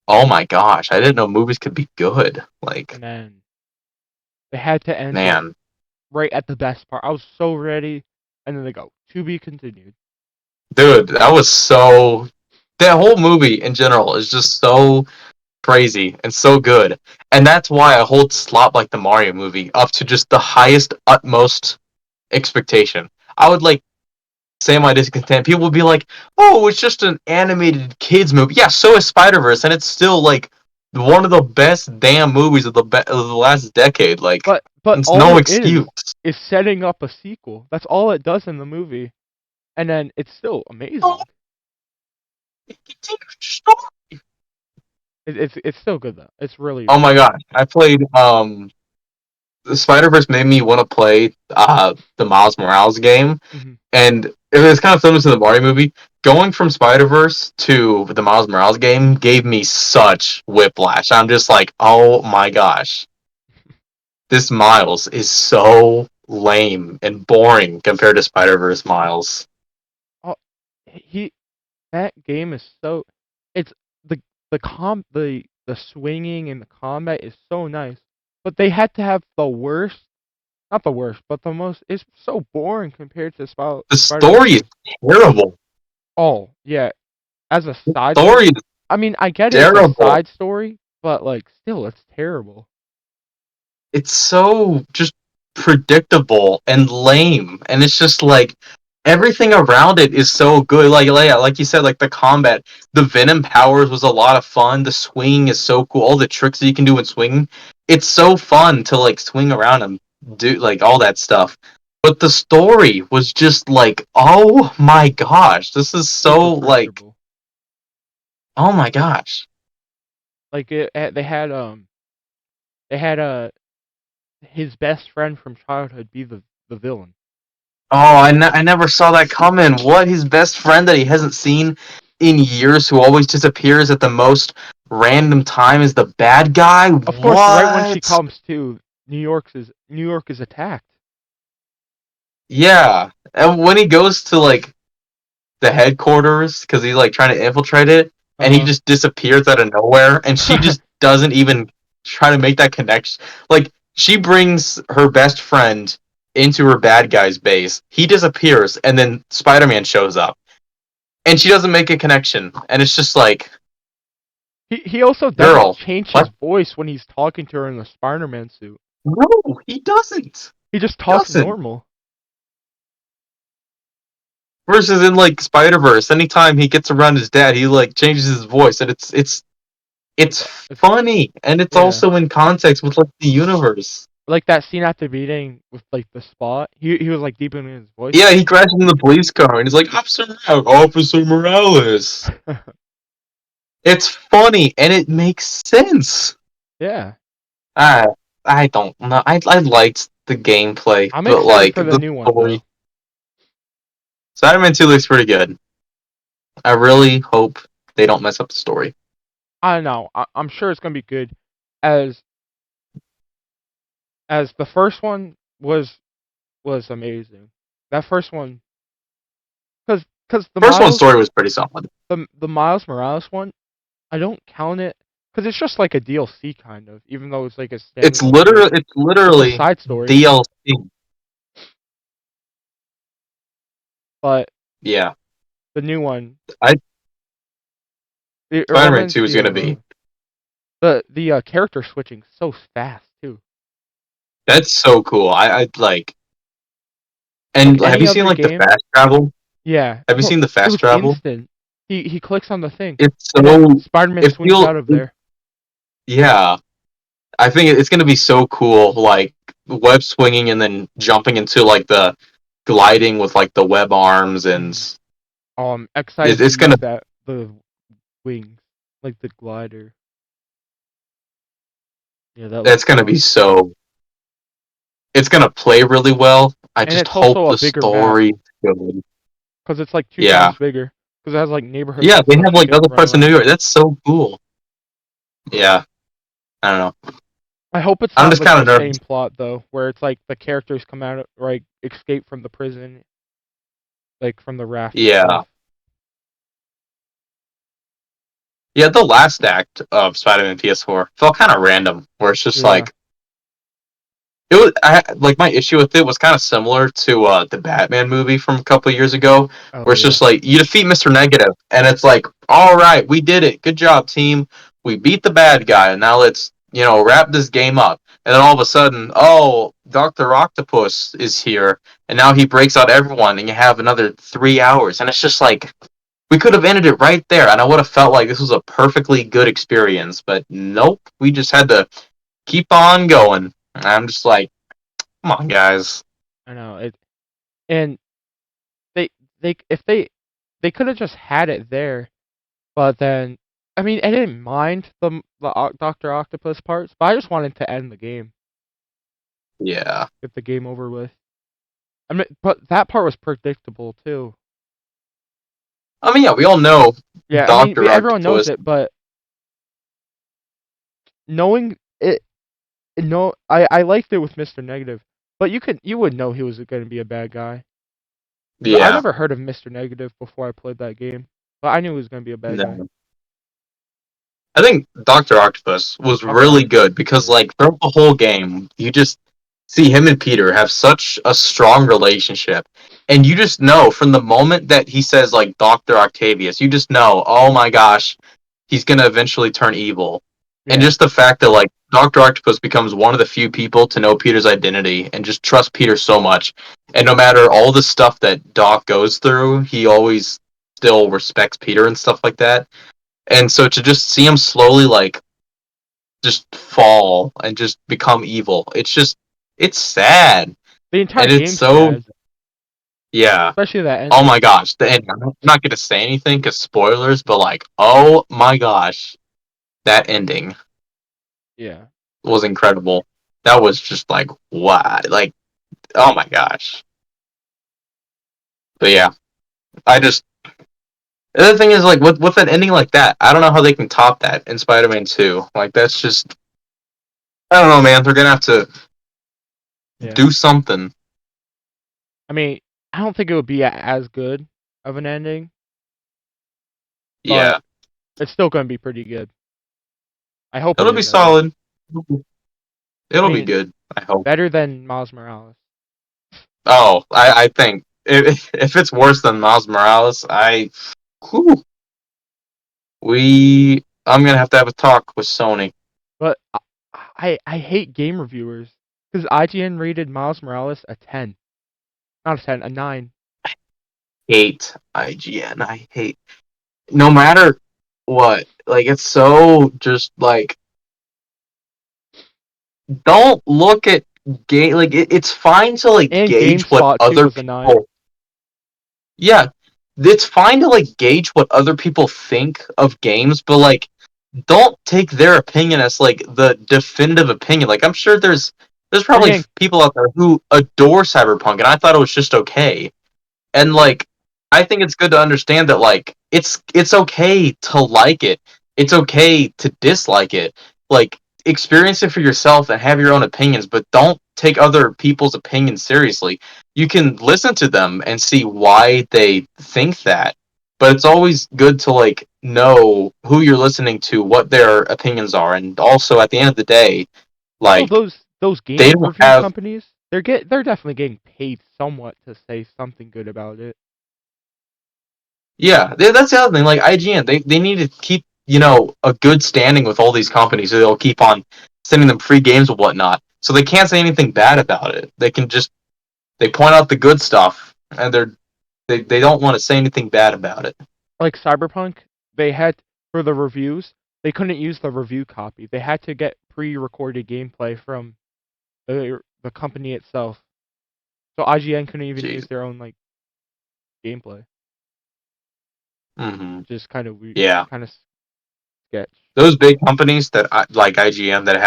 Speaker 2: oh my gosh, I didn't know movies could be good. Like,
Speaker 1: And then they had to end it
Speaker 2: man,
Speaker 1: right at the best part. I was so ready, and then they go to be continued.
Speaker 2: dude, that was so. That whole movie in general is just so crazy and so good. And that's why I hold Slop like the Mario movie up to just the highest, utmost expectation. I would like say my discontent. People would be like, "Oh, it's just an animated kids movie." Yeah, so is Spider Verse, and it's still like one of the best damn movies of of the last decade. Like,
Speaker 1: But
Speaker 2: it's
Speaker 1: all
Speaker 2: no
Speaker 1: it
Speaker 2: excuse.
Speaker 1: is setting up a sequel. That's all it does in the movie, and then it's still
Speaker 2: Oh,
Speaker 1: amazing.
Speaker 2: it's
Speaker 1: It's still good though. It's really
Speaker 2: oh my
Speaker 1: really
Speaker 2: god,
Speaker 1: good.
Speaker 2: I played the Spider Verse made me want to play the Miles Morales game,
Speaker 1: Hmm.
Speaker 2: and it was kind of similar to the Mario movie. Going from Spider Verse to the Miles Morales game gave me such whiplash. I'm just like, oh my gosh, this Miles is so lame and boring compared to Spider Verse Miles.
Speaker 1: Oh, he that game is so. It's the the swinging and the combat is so nice, but they had to have the worst. Not the worst, but the most. It's so boring compared to
Speaker 2: The
Speaker 1: Spider-Man
Speaker 2: story is
Speaker 1: 2.
Speaker 2: terrible.
Speaker 1: Oh, yeah, as a
Speaker 2: The
Speaker 1: side story.
Speaker 2: story is
Speaker 1: I mean, I get it, it's a
Speaker 2: terrible.
Speaker 1: side story, but like still it's terrible.
Speaker 2: It's so just predictable and lame, and it's just like everything around it is so good. Like you said, like the combat, the Venom powers was a lot of fun. The swing is so cool. All the tricks that you can do in swinging, it's so fun to like swing around and do like all that stuff. But the story was just like, oh my gosh, this is
Speaker 1: Super
Speaker 2: so like,
Speaker 1: predictable.
Speaker 2: oh my gosh.
Speaker 1: Like they had his best friend from childhood be the villain.
Speaker 2: Oh, I never saw that coming. What? His best friend that he hasn't seen in years, who always disappears at the most random time, is the bad guy?
Speaker 1: Of course, right when she
Speaker 2: What?
Speaker 1: comes to, New York is attacked.
Speaker 2: Yeah. And when he goes to like the headquarters because he's like trying to infiltrate it, and he
Speaker 1: Uh
Speaker 2: just disappears out of nowhere, and she
Speaker 1: huh.
Speaker 2: just doesn't even try to make that connection. Like she brings her best friend into her bad guy's base. He disappears, and then Spider-Man shows up and she doesn't make a connection, and it's just like,
Speaker 1: He also doesn't
Speaker 2: girl,
Speaker 1: change his
Speaker 2: what?
Speaker 1: voice when he's talking to her in the Spider-Man suit.
Speaker 2: No, he doesn't.
Speaker 1: He just
Speaker 2: He
Speaker 1: talks
Speaker 2: doesn't.
Speaker 1: normal.
Speaker 2: Versus in like Spider Verse, anytime he gets around his dad, he like changes his voice, and it's
Speaker 1: It's
Speaker 2: funny, and it's
Speaker 1: yeah.
Speaker 2: also in context with like the universe.
Speaker 1: Like that scene at the beginning with like the spot. He was like deepening his voice.
Speaker 2: Yeah, he crashes in the police car, and he's like, Officer Morales. It's funny, and it makes sense.
Speaker 1: Yeah.
Speaker 2: I I don't know. I liked the gameplay,
Speaker 1: I'm
Speaker 2: but
Speaker 1: excited
Speaker 2: like
Speaker 1: for the
Speaker 2: the
Speaker 1: new one
Speaker 2: story.
Speaker 1: though.
Speaker 2: Spider-Man 2 looks pretty good. I really hope they don't mess up the story.
Speaker 1: I don't know. I'm sure it's gonna be good, as the first one was amazing. That first one, because
Speaker 2: First one story was pretty solid.
Speaker 1: The Miles Morales one, I don't count it because it's just like a DLC kind of, even though it's like a standalone game.
Speaker 2: It's
Speaker 1: It's a
Speaker 2: literally
Speaker 1: side story,
Speaker 2: DLC.
Speaker 1: but
Speaker 2: Yeah,
Speaker 1: the new one,
Speaker 2: I
Speaker 1: it
Speaker 2: Spider-Man
Speaker 1: reminds
Speaker 2: 2 is
Speaker 1: me
Speaker 2: gonna
Speaker 1: of
Speaker 2: be.
Speaker 1: the character switching so fast too.
Speaker 2: That's so cool. I like.
Speaker 1: Like
Speaker 2: And have
Speaker 1: any
Speaker 2: you seen
Speaker 1: other
Speaker 2: like the
Speaker 1: game,
Speaker 2: fast travel?
Speaker 1: yeah.
Speaker 2: Have you
Speaker 1: Well,
Speaker 2: seen the
Speaker 1: it
Speaker 2: fast
Speaker 1: was
Speaker 2: travel?
Speaker 1: instant. He clicks on the thing,
Speaker 2: It's
Speaker 1: and then
Speaker 2: so
Speaker 1: Spider-Man
Speaker 2: it
Speaker 1: swings
Speaker 2: feels
Speaker 1: out of there.
Speaker 2: yeah. I think it's gonna be so cool, like web swinging and then jumping into like the gliding with like the web arms, and
Speaker 1: Mm. Oh, I'm excited to
Speaker 2: it's gonna
Speaker 1: use the wings, like the glider. Yeah, that looks
Speaker 2: it's gonna be
Speaker 1: fun.
Speaker 2: so it's gonna play really well. I
Speaker 1: And
Speaker 2: just
Speaker 1: it's
Speaker 2: hope
Speaker 1: also a
Speaker 2: the
Speaker 1: bigger map
Speaker 2: story good.
Speaker 1: because it's like two
Speaker 2: Yeah.
Speaker 1: times bigger because it has like neighborhoods
Speaker 2: Yeah,
Speaker 1: and
Speaker 2: they
Speaker 1: stuff
Speaker 2: have
Speaker 1: you
Speaker 2: like
Speaker 1: can
Speaker 2: other
Speaker 1: run
Speaker 2: parts of New
Speaker 1: around.
Speaker 2: York. That's so cool. Yeah. I don't know.
Speaker 1: I hope it's
Speaker 2: I'm
Speaker 1: not
Speaker 2: just
Speaker 1: like
Speaker 2: kind
Speaker 1: the
Speaker 2: of nervous.
Speaker 1: same plot though, where it's like the characters come out or like escape from the prison, like from the raft and
Speaker 2: Yeah.
Speaker 1: stuff.
Speaker 2: Yeah, the last act of Spider-Man PS4 felt kind of random, where it's just
Speaker 1: Yeah.
Speaker 2: like it was. Like my issue with it was kind of similar to the Batman movie from a couple of years ago,
Speaker 1: Oh
Speaker 2: where it's
Speaker 1: yeah.
Speaker 2: just like you defeat Mister Negative, and it's like, all right, we did it, good job, team. We beat the bad guy, and now let's wrap this game up. And then all of a sudden, oh, Doctor Octopus is here, and now he breaks out everyone, and you have another 3 hours, and it's just like we could have ended it right there, and I would have felt like this was a perfectly good experience. But nope, we just had to keep on going. And I'm just like, come on, guys.
Speaker 1: I know it. And they if they could have just had it there, but then I mean I didn't mind the Doctor Octopus parts, but I just wanted to end the game,
Speaker 2: Yeah.
Speaker 1: get the game over with. I mean, but that part was predictable too.
Speaker 2: I mean, yeah, we all know
Speaker 1: Yeah, I mean,
Speaker 2: Doctor
Speaker 1: everyone knows
Speaker 2: Octopus.
Speaker 1: it, but knowing it, no, I liked it with Mr. Negative, but you would know he was going to be a bad guy. 'Cause I
Speaker 2: Yeah.
Speaker 1: never heard of Mr. Negative before I played that game, but I knew he was going to be a bad guy.
Speaker 2: No. I think Doctor Octopus was
Speaker 1: Doctor
Speaker 2: really
Speaker 1: Octopus
Speaker 2: good
Speaker 1: was
Speaker 2: because,
Speaker 1: good.
Speaker 2: like, throughout the whole game, you just see him and Peter have such a strong relationship. And you just know from the moment that he says, like, Dr. Octavius, you just know, oh my gosh, he's going to eventually turn evil. And
Speaker 1: Yeah,
Speaker 2: just the fact that, like, Dr. Octopus becomes one of the few people to know Peter's identity and just trust Peter so much. And no matter all the stuff that Doc goes through, he always still respects Peter and stuff like that. And so to just see him slowly, like, just fall and just become evil, it's sad.
Speaker 1: the entire
Speaker 2: And it's
Speaker 1: game's
Speaker 2: so,
Speaker 1: sad,
Speaker 2: yeah.
Speaker 1: especially that
Speaker 2: Oh my
Speaker 1: ending.
Speaker 2: gosh. The ending. I'm not going to say anything because spoilers, but, like, oh my gosh. That ending
Speaker 1: Yeah,
Speaker 2: was incredible. That was just like, wow. Like, oh my gosh. But yeah, I just. The other thing is, like, with an ending like that, I don't know how they can top that in Spider Man 2. Like, that's just. I don't know, man. They're going to have to
Speaker 1: yeah.
Speaker 2: do something.
Speaker 1: I mean, I don't think it would be as good of an ending, but
Speaker 2: Yeah.
Speaker 1: it's still going to be pretty good. I hope it
Speaker 2: It'll be
Speaker 1: is at least.
Speaker 2: solid.
Speaker 1: I
Speaker 2: It'll be
Speaker 1: mean,
Speaker 2: good. I hope.
Speaker 1: better than Miles Morales.
Speaker 2: Oh, I think if it's worse than Miles Morales, whew, I'm gonna have to have a talk with Sony.
Speaker 1: But I hate game reviewers because IGN rated Miles Morales a 10, not a 10, a 9.
Speaker 2: Hate IGN. I hate no matter what. Like it's so just like don't look at game like it's fine to like
Speaker 1: And
Speaker 2: gauge what
Speaker 1: GameSpot too
Speaker 2: other
Speaker 1: was a 9.
Speaker 2: people. Yeah, it's fine to like gauge what other people think of games, but like don't take their opinion as like the definitive opinion. Like I'm sure there's probably
Speaker 1: Again,
Speaker 2: people out there who adore Cyberpunk, and I thought it was just okay. And
Speaker 1: yeah,
Speaker 2: like I think it's good to understand that like it's okay to like it. it's okay to dislike it. Like, experience it for yourself and have your own opinions, but don't take other people's opinions seriously. You can listen to them and see why they think that, but it's always good to like know who you're listening to, what their opinions are, and also at the end of the day,
Speaker 1: Also,
Speaker 2: like
Speaker 1: those
Speaker 2: they
Speaker 1: game
Speaker 2: don't
Speaker 1: review
Speaker 2: have.
Speaker 1: companies, they're definitely getting paid somewhat to say something good about it.
Speaker 2: Yeah, that's the other thing. Like IGN, they need to keep a good standing with all these companies, so they'll keep on sending them free games and whatnot. So they can't say anything bad about it. They can just they point out the good stuff, and they don't want to say anything bad about it.
Speaker 1: Like Cyberpunk, they had for the reviews, they couldn't use the review copy. They had to get pre-recorded gameplay from the company itself. So IGN couldn't even use
Speaker 2: Jeez.
Speaker 1: their own like gameplay,
Speaker 2: Hmm.
Speaker 1: which is kind of weird,
Speaker 2: Yeah,
Speaker 1: kind of sketch.
Speaker 2: those big companies that like IGN that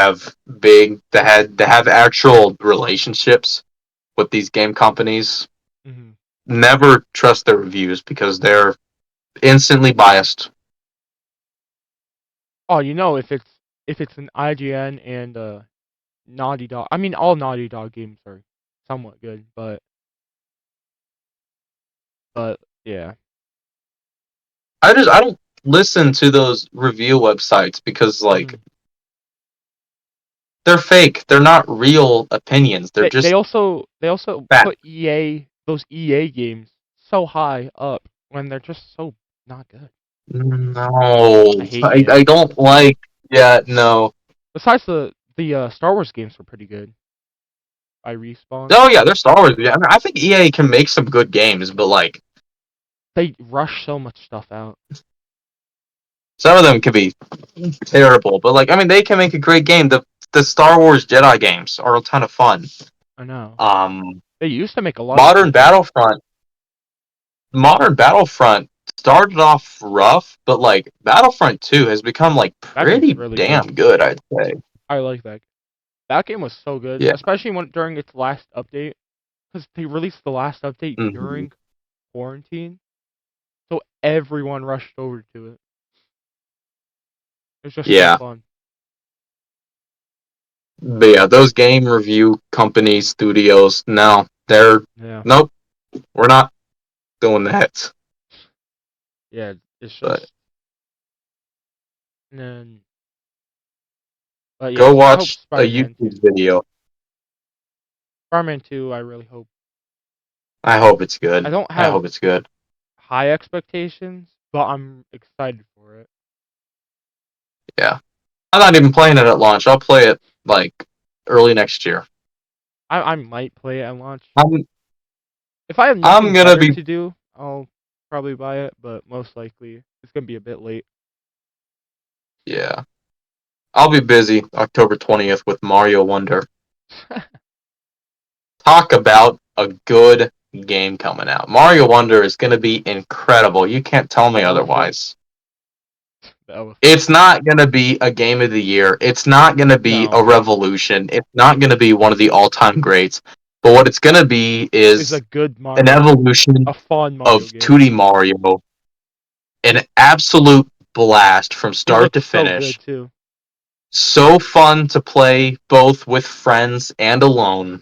Speaker 2: have actual relationships with these game companies
Speaker 1: Hmm.
Speaker 2: never trust their reviews because they're instantly biased.
Speaker 1: Oh, if it's an IGN and Naughty Dog. I mean, all Naughty Dog games are somewhat good, but yeah.
Speaker 2: I don't listen to those review websites because like
Speaker 1: Hmm.
Speaker 2: they're fake. They're not real opinions. They're
Speaker 1: They
Speaker 2: just
Speaker 1: also
Speaker 2: fact.
Speaker 1: put those EA games so high up when they're just so not good.
Speaker 2: No,
Speaker 1: I hate
Speaker 2: I
Speaker 1: EA.
Speaker 2: don't like. Yeah, no.
Speaker 1: Besides the Star Wars games were pretty good by Respawn.
Speaker 2: Oh yeah, they're Star Wars. Yeah, I mean, I think EA can make some good games, but like
Speaker 1: They rush so much stuff out.
Speaker 2: some of them can be terrible. But like I mean, they can make a great game. The Star Wars Jedi games are a ton of fun.
Speaker 1: I know.
Speaker 2: Um,
Speaker 1: They used to make a lot of
Speaker 2: Modern
Speaker 1: good games.
Speaker 2: Battlefront Modern Battlefront started off rough, but like Battlefront 2 has become like
Speaker 1: That game's
Speaker 2: pretty
Speaker 1: really
Speaker 2: damn
Speaker 1: good.
Speaker 2: good, I'd say.
Speaker 1: I like that. That game was so good,
Speaker 2: Yeah.
Speaker 1: especially when during its last update, because they released the last update
Speaker 2: Hmm.
Speaker 1: during quarantine, so everyone rushed over to it. It was just so
Speaker 2: Yeah.
Speaker 1: fun.
Speaker 2: But yeah, those game review companies, studios, no, they're
Speaker 1: Yeah,
Speaker 2: nope, we're not doing that.
Speaker 1: yeah. It's
Speaker 2: But
Speaker 1: just and then, but
Speaker 2: go
Speaker 1: yes, I hope
Speaker 2: watch a
Speaker 1: Spider-Man
Speaker 2: YouTube
Speaker 1: 2.
Speaker 2: video.
Speaker 1: Spider-Man 2, I really hope.
Speaker 2: I hope it's
Speaker 1: I
Speaker 2: good.
Speaker 1: don't
Speaker 2: I
Speaker 1: have
Speaker 2: hope it's good.
Speaker 1: high expectations, but I'm excited for it.
Speaker 2: Yeah. I'm not even playing it at launch. I'll play it like early next year.
Speaker 1: I might play it at launch.
Speaker 2: I'm
Speaker 1: If I have
Speaker 2: I'm
Speaker 1: nothing
Speaker 2: gonna
Speaker 1: better
Speaker 2: be
Speaker 1: to do, I'll probably buy it, but most likely it's gonna be a bit late.
Speaker 2: yeah. I'll be busy October 20th with Mario Wonder. Talk about a good game coming out. Mario Wonder is going to be incredible. You can't tell me
Speaker 1: Elephant,
Speaker 2: otherwise.
Speaker 1: the elephant.
Speaker 2: It's not going to be a game of the year. It's not going to be a
Speaker 1: No,
Speaker 2: revolution. It's not going to be one of the all-time greats. But what it's going to be
Speaker 1: it's a
Speaker 2: is
Speaker 1: good
Speaker 2: an
Speaker 1: Mario game,
Speaker 2: evolution
Speaker 1: a fun Mario
Speaker 2: of
Speaker 1: game.
Speaker 2: 2D Mario, an absolute blast from
Speaker 1: It
Speaker 2: start
Speaker 1: looks
Speaker 2: to
Speaker 1: so good
Speaker 2: finish.
Speaker 1: too.
Speaker 2: So fun to play both with friends and alone.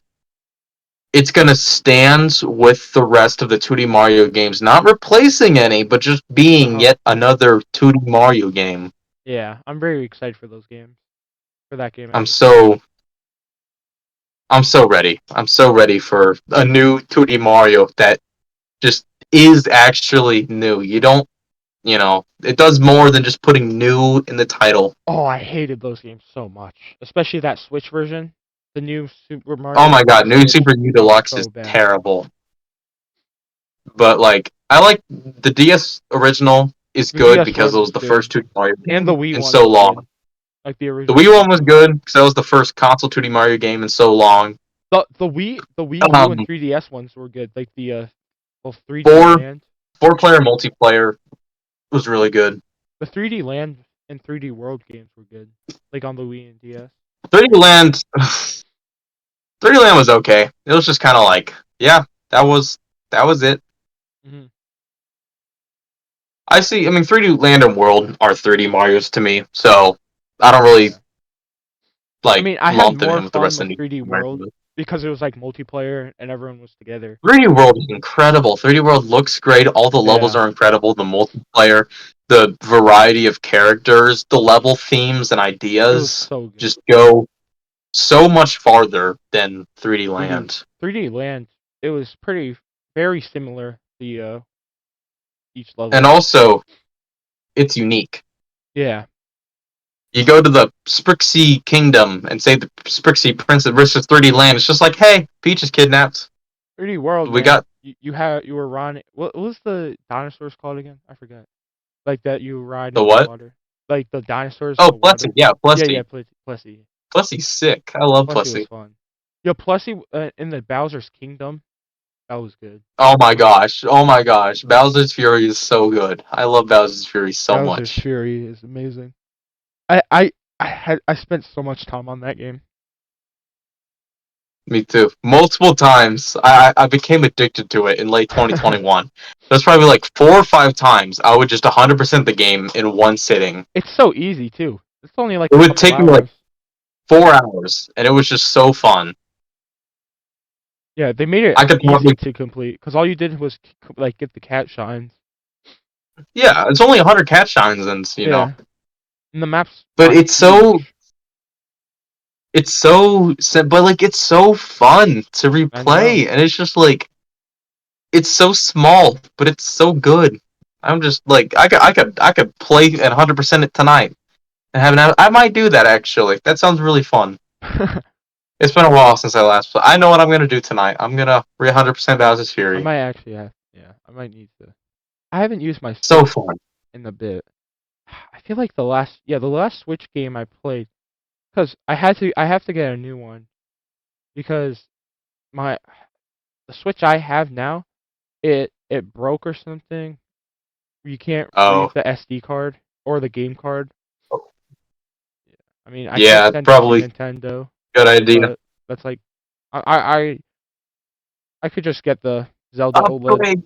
Speaker 2: It's going to stand with the rest of the 2D Mario games, not replacing any, but just
Speaker 1: Uh
Speaker 2: being
Speaker 1: huh.
Speaker 2: yet another 2D Mario game.
Speaker 1: Yeah, I'm very excited for those games. For that game at
Speaker 2: I'm
Speaker 1: least.
Speaker 2: so I'm so ready. I'm so ready for a new 2D Mario that just is actually new. You don't, it does more than just putting new in the title.
Speaker 1: Oh, I hated those games so much, especially that Switch version. The new Super
Speaker 2: Oh
Speaker 1: Mario
Speaker 2: my
Speaker 1: for the
Speaker 2: god, New
Speaker 1: Switch.
Speaker 2: Super U
Speaker 1: That was
Speaker 2: Deluxe is
Speaker 1: so bad.
Speaker 2: terrible. But like I like the DS original is
Speaker 1: The
Speaker 2: good
Speaker 1: DS
Speaker 2: because it
Speaker 1: one
Speaker 2: was
Speaker 1: was
Speaker 2: the first
Speaker 1: good,
Speaker 2: 2D Mario
Speaker 1: and the
Speaker 2: game
Speaker 1: Wii
Speaker 2: in
Speaker 1: one
Speaker 2: so
Speaker 1: was
Speaker 2: long.
Speaker 1: good, like the
Speaker 2: The
Speaker 1: original
Speaker 2: Wii one
Speaker 1: Switch
Speaker 2: was
Speaker 1: one.
Speaker 2: good because that was the first console 2D Mario game in so long.
Speaker 1: The Wii U and
Speaker 2: Um,
Speaker 1: 3DS ones were good, like the well 3D
Speaker 2: four
Speaker 1: Land.
Speaker 2: four player multiplayer was really good.
Speaker 1: The 3D Land and 3D World games were good, like on the Wii and DS.
Speaker 2: 3D Land, 3D Land was okay. It was just kind of like, yeah, that was it.
Speaker 1: Hmm.
Speaker 2: I see. I mean, 3D Land and World are 3D Mario's to me, so I don't really
Speaker 1: Yeah. I
Speaker 2: like
Speaker 1: mean, I had
Speaker 2: lump them
Speaker 1: more
Speaker 2: in with the
Speaker 1: fun
Speaker 2: rest of
Speaker 1: with
Speaker 2: the
Speaker 1: 3D World
Speaker 2: American.
Speaker 1: because it was like multiplayer and everyone was together.
Speaker 2: 3D World is incredible. 3D World looks great. All the levels
Speaker 1: Yeah,
Speaker 2: are incredible. The multiplayer, the variety of characters, the level themes and
Speaker 1: it was
Speaker 2: ideas
Speaker 1: so good.
Speaker 2: just go so much farther than 3D
Speaker 1: 3D
Speaker 2: Land.
Speaker 1: 3D Land, it was very similar. The each
Speaker 2: And
Speaker 1: level.
Speaker 2: also, it's unique.
Speaker 1: Yeah,
Speaker 2: You go to the Sprixie Kingdom and save the Sprixie Princess versus 3D Land. It's just like, hey, Peach is kidnapped.
Speaker 1: 3D World,
Speaker 2: We
Speaker 1: man.
Speaker 2: got
Speaker 1: You were riding. What was the dinosaurs called again? I forgot. Like that you ride
Speaker 2: the
Speaker 1: in the
Speaker 2: what?
Speaker 1: water. Like the dinosaurs in
Speaker 2: Oh,
Speaker 1: the
Speaker 2: Plessy.
Speaker 1: water.
Speaker 2: Yeah,
Speaker 1: Yeah,
Speaker 2: Plessy.
Speaker 1: Plessy.
Speaker 2: Plessy's sick. I love
Speaker 1: Plessy was
Speaker 2: Plessy.
Speaker 1: fun. Yo, Plessy in the Bowser's Kingdom, that was good.
Speaker 2: Oh my gosh. Oh my gosh. Bowser's Fury is so good. I love Bowser's Fury so
Speaker 1: Bowser's
Speaker 2: much.
Speaker 1: Fury is amazing. I spent so much time on that game.
Speaker 2: Me too. Multiple times. I became addicted to it in late 2021. There's probably like 4 or 5 times I would just 100% the game in one sitting.
Speaker 1: It's so easy too. It's only like
Speaker 2: It
Speaker 1: a
Speaker 2: would
Speaker 1: couple
Speaker 2: take me like
Speaker 1: hours.
Speaker 2: 4 hours, and it was just so fun.
Speaker 1: Yeah, they made it
Speaker 2: I could
Speaker 1: easy
Speaker 2: probably,
Speaker 1: to complete because all you did was like get the cat shines.
Speaker 2: yeah, it's only 100 cat shines, and.
Speaker 1: Yeah, and the map's
Speaker 2: But
Speaker 1: not
Speaker 2: it's so,
Speaker 1: huge.
Speaker 2: but like it's so fun to
Speaker 1: I know.
Speaker 2: replay, and it's just like it's so small, but it's so good. I'm just like I could play at 100% it tonight and have an. I might do that actually. That sounds really fun. It's been a while since I last played. I know what I'm gonna do tonight. I'm gonna 100% Bowser's
Speaker 1: I
Speaker 2: Fury.
Speaker 1: might actually have. Yeah, I might need to. I haven't used my
Speaker 2: So
Speaker 1: Switch
Speaker 2: fun.
Speaker 1: in a bit. I feel like the last Switch game I played because I have to get a new one because my the Switch I have now it broke or something. You can't read
Speaker 2: Oh,
Speaker 1: the SD card or the game card. I mean, I could
Speaker 2: yeah, it's
Speaker 1: send it to
Speaker 2: probably a
Speaker 1: Nintendo,
Speaker 2: good idea.
Speaker 1: but that's like I I I I could just get the Zelda OLED.
Speaker 2: Upgrade,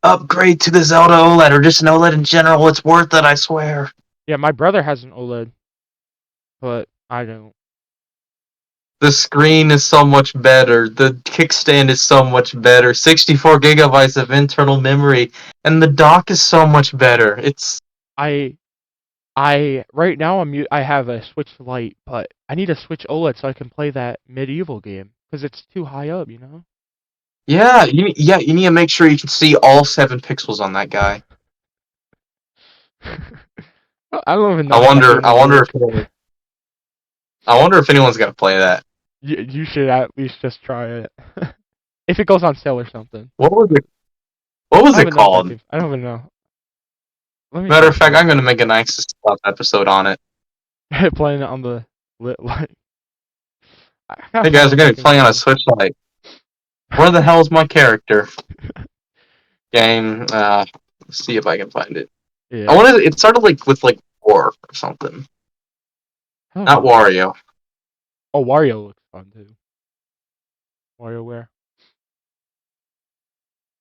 Speaker 2: upgrade to the Zelda OLED or just an OLED in general. It's worth it, I swear.
Speaker 1: Yeah, my brother has an OLED, but I don't.
Speaker 2: The screen is so much better. The kickstand is so much better. 64 gigabytes of internal memory, and the dock is so much better. It's
Speaker 1: I I right now I have a Switch Lite, but I need a Switch OLED so I can play that medieval game because it's too high up, you know.
Speaker 2: yeah. You need to make sure you can see all 7 pixels on that guy.
Speaker 1: I don't even know
Speaker 2: I
Speaker 1: how that
Speaker 2: wonder.
Speaker 1: game will work.
Speaker 2: I wonder if anyone's gonna play that.
Speaker 1: You should at least just try it. If it goes on sale or something.
Speaker 2: What was it? What
Speaker 1: I
Speaker 2: was
Speaker 1: don't
Speaker 2: it
Speaker 1: even know if that
Speaker 2: called?
Speaker 1: game. I don't even know. Let me
Speaker 2: Matter of
Speaker 1: check
Speaker 2: fact,
Speaker 1: real
Speaker 2: I'm gonna
Speaker 1: quick.
Speaker 2: make a nice stuff episode on it.
Speaker 1: Playing it on the lit light. I kind
Speaker 2: Hey
Speaker 1: of
Speaker 2: guys,
Speaker 1: forgot
Speaker 2: we're
Speaker 1: what
Speaker 2: gonna
Speaker 1: that
Speaker 2: be
Speaker 1: game's
Speaker 2: playing on a
Speaker 1: called.
Speaker 2: Switch Lite. Where the hell is my character? Game. Let's see if I can find it. I
Speaker 1: Yeah.
Speaker 2: wanted. It started like with like war or something.
Speaker 1: I don't
Speaker 2: Not
Speaker 1: know.
Speaker 2: Wario.
Speaker 1: Oh, Wario looks fun too. WarioWare.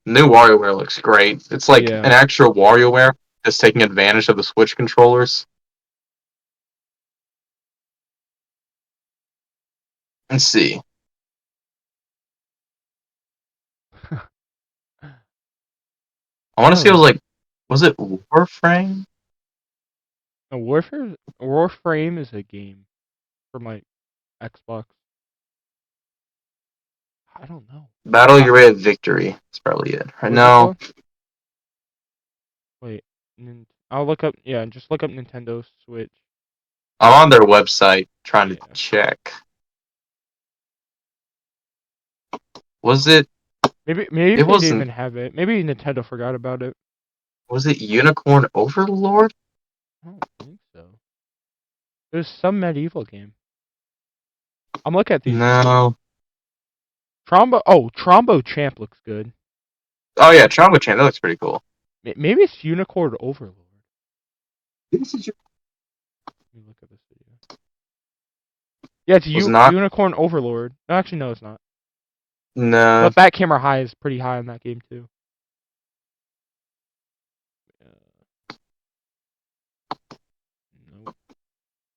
Speaker 2: New WarioWare looks great. It's like
Speaker 1: Yeah.
Speaker 2: an actual WarioWare that's taking advantage of the Switch controllers. Let's see. I want to see. It
Speaker 1: Oh,
Speaker 2: was it Warframe?
Speaker 1: no, Warframe is a game for my Xbox. I don't know.
Speaker 2: Battle
Speaker 1: Uh,
Speaker 2: Your Way to Victory. That's probably it. Right
Speaker 1: what's it
Speaker 2: now,
Speaker 1: called? Wait. I'll look up. Yeah, just look up Nintendo Switch.
Speaker 2: I'm on their website trying to
Speaker 1: Yeah.
Speaker 2: check. Was it?
Speaker 1: Maybe
Speaker 2: It
Speaker 1: they didn't
Speaker 2: wasn't.
Speaker 1: even have it. Maybe Nintendo forgot about it.
Speaker 2: Was it Unicorn Overlord?
Speaker 1: I don't think so. There's some medieval game. I'm looking at these videos.
Speaker 2: No.
Speaker 1: Trombo Champ looks good.
Speaker 2: Oh yeah, Trauma Chain. That looks pretty cool.
Speaker 1: Maybe it's Unicorn Overlord.
Speaker 2: This is
Speaker 1: Let me look at this video. Yeah, it's
Speaker 2: was not.
Speaker 1: Unicorn Overlord. No, actually, no, it's not.
Speaker 2: No.
Speaker 1: But that camera high is pretty high in that game too.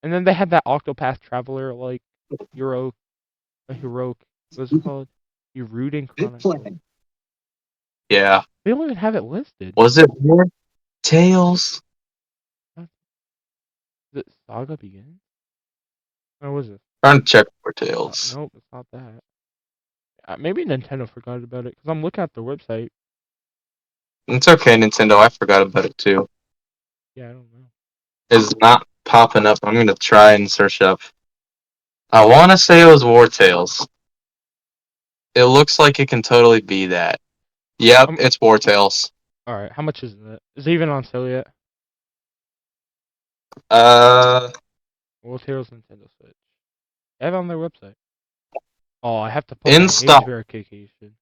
Speaker 1: And then they had that Octopath Traveler like hero, a heroic. What's it called? Eroding Chronicle.
Speaker 2: Yeah.
Speaker 1: They don't even have it listed.
Speaker 2: Was it War Tales?
Speaker 1: Is it Saga Begins? Or was it?
Speaker 2: Trying to check War Tales.
Speaker 1: Nope, it's not that. Maybe Nintendo forgot about it because I'm looking at their website.
Speaker 2: It's okay, Nintendo. I forgot about it too.
Speaker 1: Yeah, I don't know.
Speaker 2: It's not popping up. I'm gonna try and search up. I want to say it was War Tales. It looks like it can totally be that. Yep, it's War Tales.
Speaker 1: All right, how much is it? Is it even on sale yet?
Speaker 2: Uh,
Speaker 1: World Heroes Nintendo Switch. I have it on their website. Oh, I have to put
Speaker 2: in
Speaker 1: my age
Speaker 2: stock,
Speaker 1: verification.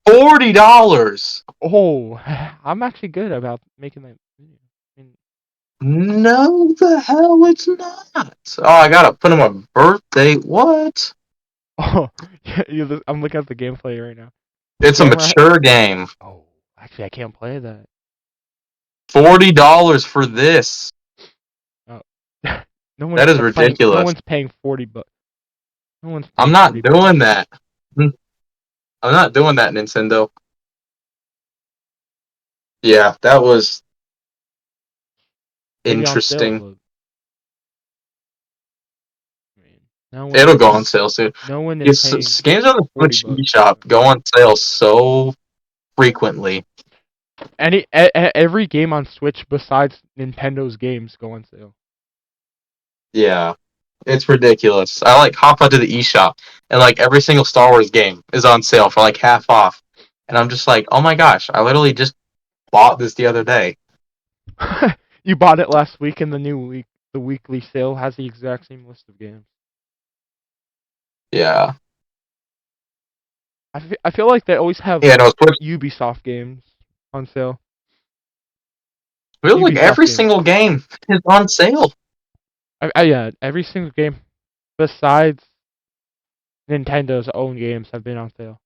Speaker 2: $40.
Speaker 1: Oh, I'm actually good about making that video. I mean,
Speaker 2: No, the hell it's not. Oh, I gotta put in my birthday. What?
Speaker 1: oh, yeah, I'm looking at the gameplay right now. The
Speaker 2: It's a
Speaker 1: camera.
Speaker 2: mature game.
Speaker 1: Oh, actually, I can't play that.
Speaker 2: $40 for this.
Speaker 1: Oh, no
Speaker 2: That
Speaker 1: one's
Speaker 2: is
Speaker 1: playing. No
Speaker 2: ridiculous.
Speaker 1: one's paying 40 bucks. No one's
Speaker 2: I'm
Speaker 1: paying
Speaker 2: not
Speaker 1: 40 bucks
Speaker 2: doing
Speaker 1: for that.
Speaker 2: that. I'm not doing that, Nintendo. Yeah, that was
Speaker 1: Maybe on sale,
Speaker 2: interesting.
Speaker 1: but I mean, no one
Speaker 2: It'll
Speaker 1: is
Speaker 2: go on
Speaker 1: paying.
Speaker 2: sale soon.
Speaker 1: No one is
Speaker 2: Yes,
Speaker 1: paying
Speaker 2: games on the
Speaker 1: 40
Speaker 2: Switch
Speaker 1: bucks for
Speaker 2: eShop
Speaker 1: that.
Speaker 2: go on sale so frequently.
Speaker 1: Every game on Switch besides Nintendo's games go on sale.
Speaker 2: Yeah, it's ridiculous. I like hop onto the eShop and like every single Star Wars game is on sale for like half off, and I'm just like, oh my gosh, I literally just bought this the other day.
Speaker 1: You bought it last week, and the weekly sale has the exact same list of games.
Speaker 2: Yeah,
Speaker 1: I feel like they always have
Speaker 2: yeah. No, Switch.
Speaker 1: Ubisoft games on sale.
Speaker 2: Feels like
Speaker 1: Ubisoft
Speaker 2: every
Speaker 1: games.
Speaker 2: single game is on sale.
Speaker 1: Yeah, every single game besides Nintendo's own games have been on sale.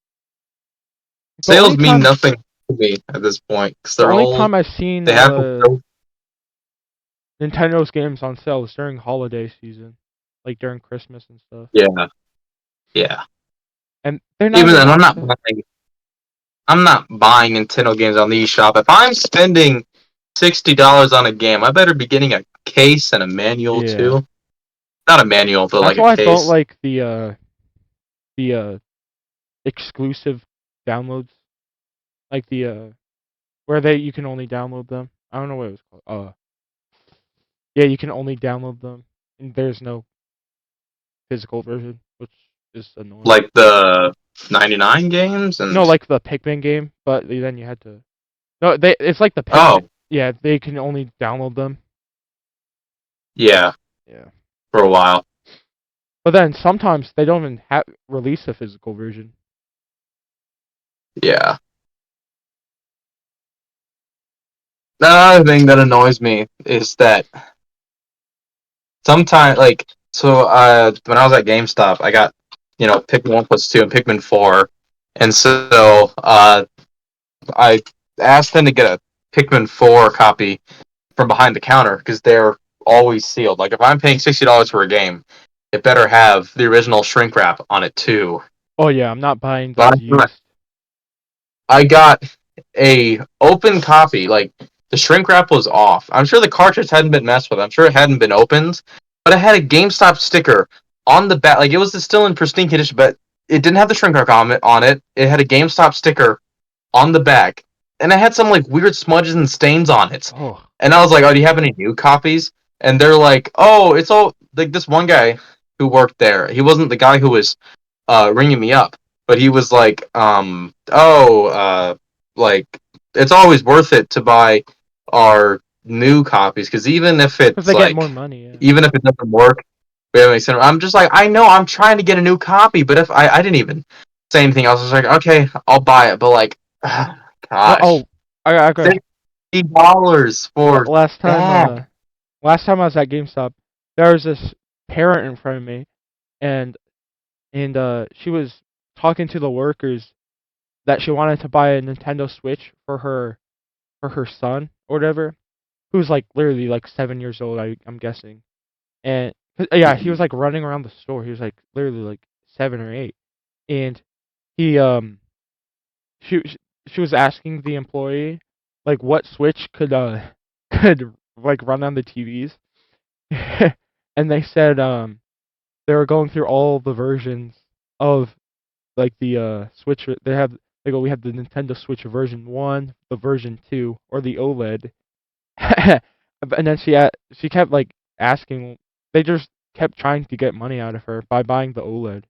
Speaker 1: The
Speaker 2: Sales
Speaker 1: only
Speaker 2: mean
Speaker 1: time
Speaker 2: nothing to me at this point because
Speaker 1: the
Speaker 2: they're
Speaker 1: only
Speaker 2: all
Speaker 1: time I've seen
Speaker 2: they have.
Speaker 1: Nintendo's games on sale is during holiday season, like during Christmas and stuff.
Speaker 2: Yeah, yeah.
Speaker 1: And they're not
Speaker 2: Even
Speaker 1: even
Speaker 2: then,
Speaker 1: on sale.
Speaker 2: I'm not buying Nintendo games on the eShop. If I'm spending $60 on a game, I better be getting a case and a manual
Speaker 1: Yeah.
Speaker 2: too. Not a manual, but
Speaker 1: That's
Speaker 2: like a
Speaker 1: why I don't
Speaker 2: case.
Speaker 1: like the exclusive downloads, like the where they you can only download them. I don't know what it was called. Yeah, you can only download them, and there's no physical version, which is annoying.
Speaker 2: Like the 99 games
Speaker 1: No,
Speaker 2: and
Speaker 1: like the Pikmin game, but then you had to. No, it's like the
Speaker 2: oh,
Speaker 1: Pikmin. Yeah, they can only download them.
Speaker 2: yeah,
Speaker 1: Yeah.
Speaker 2: for a while.
Speaker 1: But then sometimes they don't even release a physical version.
Speaker 2: Yeah. Another thing that annoys me is that sometimes like when I was at GameStop, I got Pikmin 1+2 and Pikmin 4. And so I asked them to get a Pikmin 4 copy from behind the counter because they're always sealed. Like if I'm paying $60 for a game, it better have the original shrink wrap on it too.
Speaker 1: Oh yeah, I'm not buying those
Speaker 2: But
Speaker 1: used.
Speaker 2: I got a open copy. Like the shrink wrap was off. I'm sure the cartridge hadn't been messed with. I'm sure it hadn't been opened, but it had a GameStop sticker on the back. Like it was still in pristine condition, but it didn't have the shrink wrap on it. It had a GameStop sticker on the back, and it had some like weird smudges and stains on it.
Speaker 1: Oh.
Speaker 2: And I was like, "Oh, do you have any new copies?" And they're like, "Oh, it's all like this one guy who worked there. He wasn't the guy who was ringing me up, but he was like, like it's always worth it to buy our new copies because even if
Speaker 1: Because
Speaker 2: it's
Speaker 1: they get more
Speaker 2: like,
Speaker 1: money, yeah.
Speaker 2: even if it doesn't work, I'm just like, I know I'm trying to get a new copy, but if I didn't even say anything, I was just like, okay, I'll buy it, but like,
Speaker 1: No,
Speaker 2: gosh,
Speaker 1: oh, I got
Speaker 2: $60 for
Speaker 1: last time.
Speaker 2: that.
Speaker 1: Last time I was at GameStop, there was this parent in front of me, and she was talking to the workers that she wanted to buy a Nintendo Switch for her son or whatever, who's like literally like 7 years old. I'm guessing, and Yeah, he was like running around the store. He was like literally like 7 or 8, and he she was asking the employee like what switch could like run on the TVs, and they said they were going through all the versions of like the Switch. They have they go we have the Nintendo Switch version 1, the version 2, or the OLED. And then she kept like asking. They just kept trying to get money out of her by buying the OLED,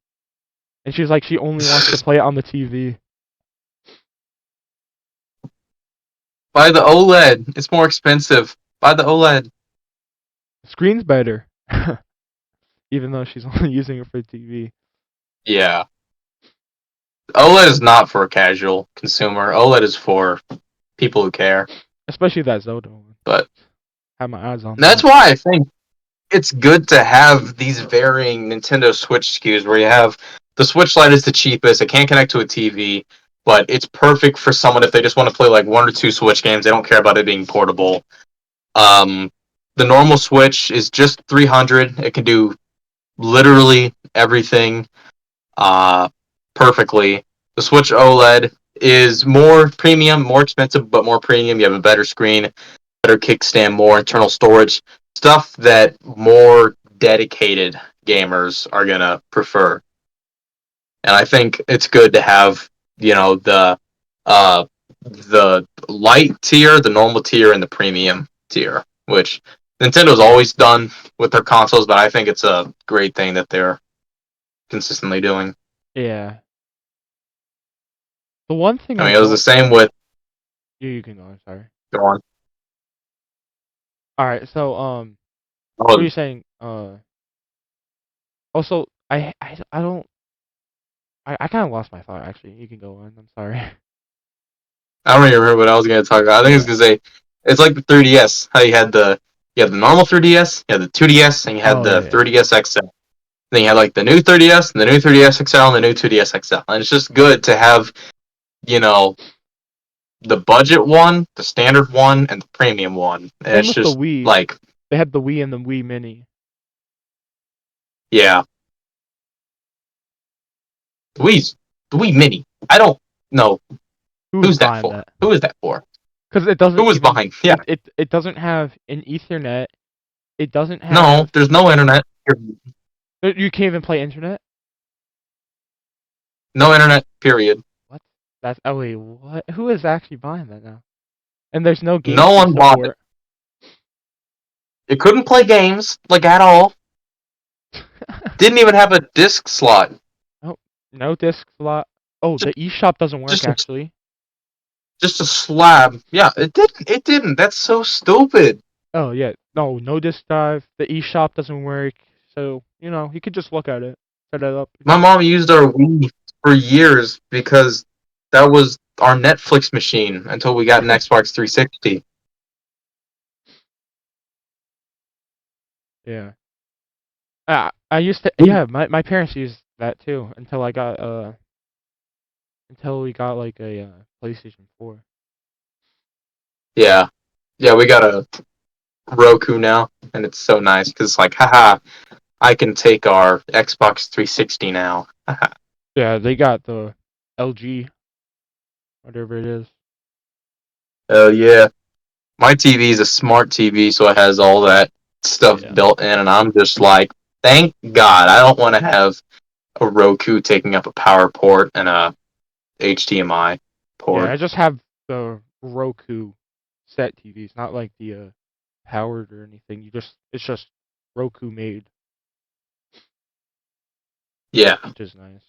Speaker 1: and she's like she only wants to play it on the TV.
Speaker 2: Buy the OLED. It's more expensive. Buy the OLED.
Speaker 1: The screen's better, even though she's only using it for the TV.
Speaker 2: Yeah. OLED is not for a casual consumer. OLED is for people who care.
Speaker 1: Especially that Zelda one.
Speaker 2: But
Speaker 1: Have my eyes on
Speaker 2: that's
Speaker 1: that.
Speaker 2: why I think it's good to have these varying Nintendo Switch SKUs where you have the Switch Lite is the cheapest. It can't connect to a TV, but it's perfect for someone if they just want to play like 1 or 2 Switch games. They don't care about it being portable. Um, the normal Switch is just 300. It can do literally everything uh, perfectly. The Switch OLED is more premium, more expensive, but more premium. You have a better screen, better kickstand, more internal storage, stuff that more dedicated gamers are gonna prefer. And I think it's good to have, you know, uh, the light tier, the normal tier, and the premium tier, which Nintendo's always done with their consoles, but I think it's a great thing that they're consistently doing.
Speaker 1: Yeah. The one thing
Speaker 2: I
Speaker 1: I
Speaker 2: mean, it was the
Speaker 1: don't.
Speaker 2: same with.
Speaker 1: You can go. I'm sorry.
Speaker 2: Go on.
Speaker 1: All right. So what are
Speaker 2: Oh,
Speaker 1: you saying? Also, I don't. I kind of lost my thought actually. You can go on. I'm sorry.
Speaker 2: I don't even remember what I was going to talk about. I think I was
Speaker 1: Yeah.
Speaker 2: going to say it's like the 3DS. How you had the normal 3DS, you had the 2DS, and you had
Speaker 1: Oh
Speaker 2: the
Speaker 1: yeah.
Speaker 2: 3DS XL. Then you had like the new 3DS, and the new 3DS XL, and the new 2DS XL. And it's just good to have, you know, the budget one, the standard one, and the premium one. And
Speaker 1: Same
Speaker 2: it's
Speaker 1: with the
Speaker 2: just
Speaker 1: Wii.
Speaker 2: like,
Speaker 1: They had the Wii and the Wii Mini.
Speaker 2: yeah, the Wii Mini. I don't know
Speaker 1: Who's
Speaker 2: who's that
Speaker 1: buying
Speaker 2: for.
Speaker 1: that?
Speaker 2: Who is that for?
Speaker 1: Because it
Speaker 2: Who
Speaker 1: doesn't
Speaker 2: was
Speaker 1: even
Speaker 2: buying? Yeah,
Speaker 1: it doesn't have an Ethernet. It doesn't
Speaker 2: no,
Speaker 1: have.
Speaker 2: there's no internet.
Speaker 1: You can't even play internet.
Speaker 2: No internet. Period.
Speaker 1: What? That's oh wait, what? Who is actually buying that now? And there's no
Speaker 2: No
Speaker 1: GameCube
Speaker 2: one bought it.
Speaker 1: support.
Speaker 2: It couldn't play games like at all. Didn't even have a disc slot.
Speaker 1: Oh, no disc slot. Oh,
Speaker 2: Just
Speaker 1: the eShop doesn't work
Speaker 2: just a,
Speaker 1: actually.
Speaker 2: just a slab. Yeah, it didn't. It didn't. That's so stupid.
Speaker 1: Oh yeah, no disc drive. The eShop doesn't work. So you could just look at it, set it up.
Speaker 2: My mom used our Wii for years because that was our Netflix machine until we got an Xbox 360.
Speaker 1: Yeah. I used to. Yeah, my parents used that too until we got like a PlayStation 4.
Speaker 2: Yeah, yeah, we got a Roku now, and it's so nice because it's like, haha, I can take our Xbox 360 now.
Speaker 1: Yeah, they got the LG, whatever it is.
Speaker 2: Oh yeah. My TV is a smart TV, so it has all that stuff
Speaker 1: Yeah.
Speaker 2: built in, and I'm just like, thank God, I don't want to have a Roku taking up a power port and a HDMI
Speaker 1: Yeah,
Speaker 2: port.
Speaker 1: I just have the Roku set TVs, not like the powered or anything. It's just Roku made,
Speaker 2: Yeah,
Speaker 1: which is nice.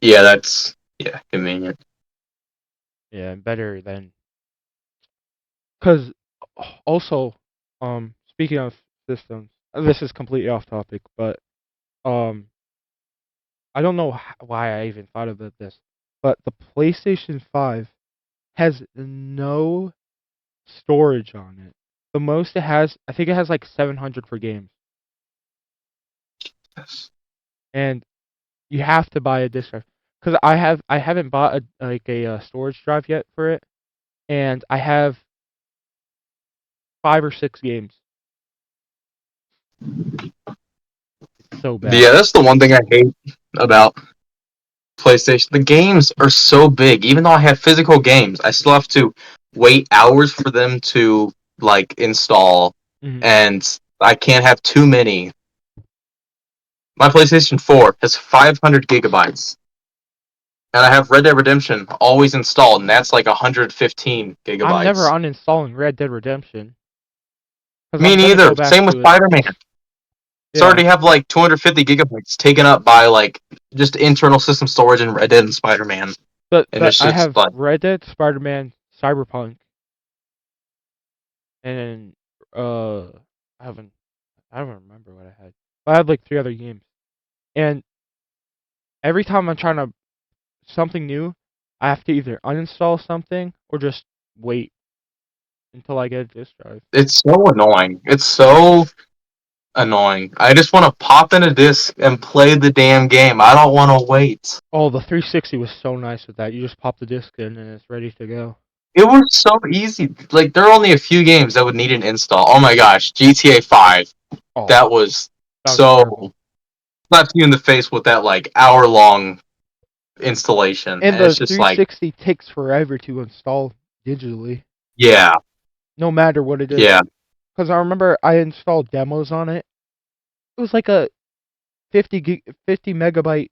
Speaker 2: yeah, that's yeah convenient.
Speaker 1: Yeah, and better than because also speaking of systems, this is completely off topic, but um I don't know why I even thought about this, but the PlayStation 5 has no storage on it. The most it has, I think it has like 700 for games,
Speaker 2: Yes.
Speaker 1: and you have to buy a disc drive. Because I haven't bought a storage drive yet for it, and I have 5 or 6 games. so bad.
Speaker 2: Yeah, that's the one thing I hate about PlayStation. The games are so big. Even though I have physical games, I still have to wait hours for them to like install,
Speaker 1: Mhm.
Speaker 2: and I can't have too many. My PlayStation 4 has 500 gigabytes, and I have Red Dead Redemption always installed, and that's like 115
Speaker 1: I'm never
Speaker 2: gigabytes.
Speaker 1: uninstalling Red Dead Redemption because
Speaker 2: Me
Speaker 1: I'm gonna
Speaker 2: neither.
Speaker 1: go back
Speaker 2: Same with
Speaker 1: to it.
Speaker 2: Spider-Man. It's
Speaker 1: Yeah,
Speaker 2: already have like 250 gigabytes taken up by like just internal system storage in Red Dead and Spider-Man, and
Speaker 1: but
Speaker 2: it's
Speaker 1: I
Speaker 2: just
Speaker 1: have
Speaker 2: like
Speaker 1: Red Dead, Spider-Man, Cyberpunk, and uh, I haven't I don't remember what I had. I had like 3 other games, and every time I'm trying to something new, I have to either uninstall something or just wait until I get a disk drive.
Speaker 2: it's so annoying. It's so annoying. I just want to pop in a disc and play the damn game. I don't want to wait.
Speaker 1: Oh, the 360 was so nice with that. You just pop the disc in and it's ready to go.
Speaker 2: It was so easy. Like there are only a few games that would need an install. Oh my gosh, GTA 5.
Speaker 1: Oh,
Speaker 2: That was
Speaker 1: that was
Speaker 2: so
Speaker 1: incredible.
Speaker 2: slapped you in the face with that like hour long installation,
Speaker 1: And
Speaker 2: and it's
Speaker 1: the
Speaker 2: just like
Speaker 1: 360 takes forever to install digitally,
Speaker 2: yeah,
Speaker 1: no matter what it is.
Speaker 2: yeah.
Speaker 1: Because I remember I installed demos on it. It was like a 50 megabyte,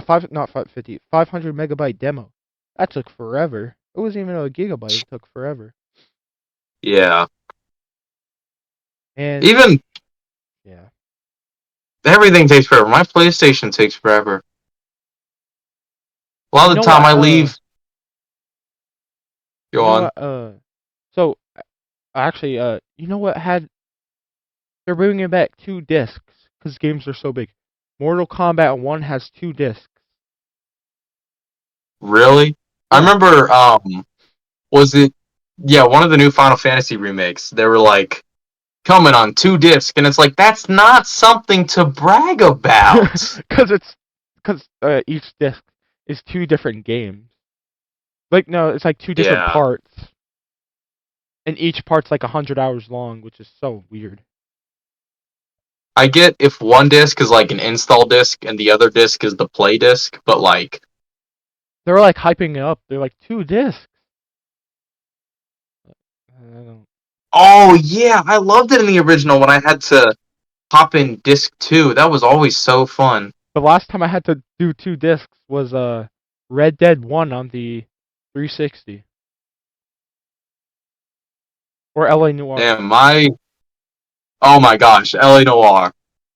Speaker 1: five not 550, 500 megabyte demo. That took forever. It wasn't even a gigabyte. It took forever.
Speaker 2: Yeah.
Speaker 1: And
Speaker 2: Even
Speaker 1: yeah,
Speaker 2: everything takes forever. My PlayStation takes forever. A lot
Speaker 1: you
Speaker 2: of the
Speaker 1: know
Speaker 2: time
Speaker 1: what?
Speaker 2: I leave,
Speaker 1: You
Speaker 2: go
Speaker 1: know
Speaker 2: on.
Speaker 1: what? So actually, you know what had they're bringing back 2 discs because games are so big. Mortal Kombat 1 has 2 discs.
Speaker 2: Really? I
Speaker 1: Yeah,
Speaker 2: remember was it yeah, one of the new Final Fantasy remakes. They were like coming on 2 discs, and it's like that's not something to brag about.
Speaker 1: because each disc is 2 different games. Like no, it's like 2 different
Speaker 2: Yeah.
Speaker 1: parts, and each part's like 100 hours long, which is so weird.
Speaker 2: I get if one disc is like an install disc and the other disc is the play disc, but like
Speaker 1: They were like hyping it up. They're like 2 discs. I don't.
Speaker 2: oh yeah, I loved it in the original when I had to hop in disc 2. That was always so fun.
Speaker 1: The last time I had to do 2 discs was Red Dead 1 on the 360 or LA Noir.
Speaker 2: And my oh my gosh, LA Noir.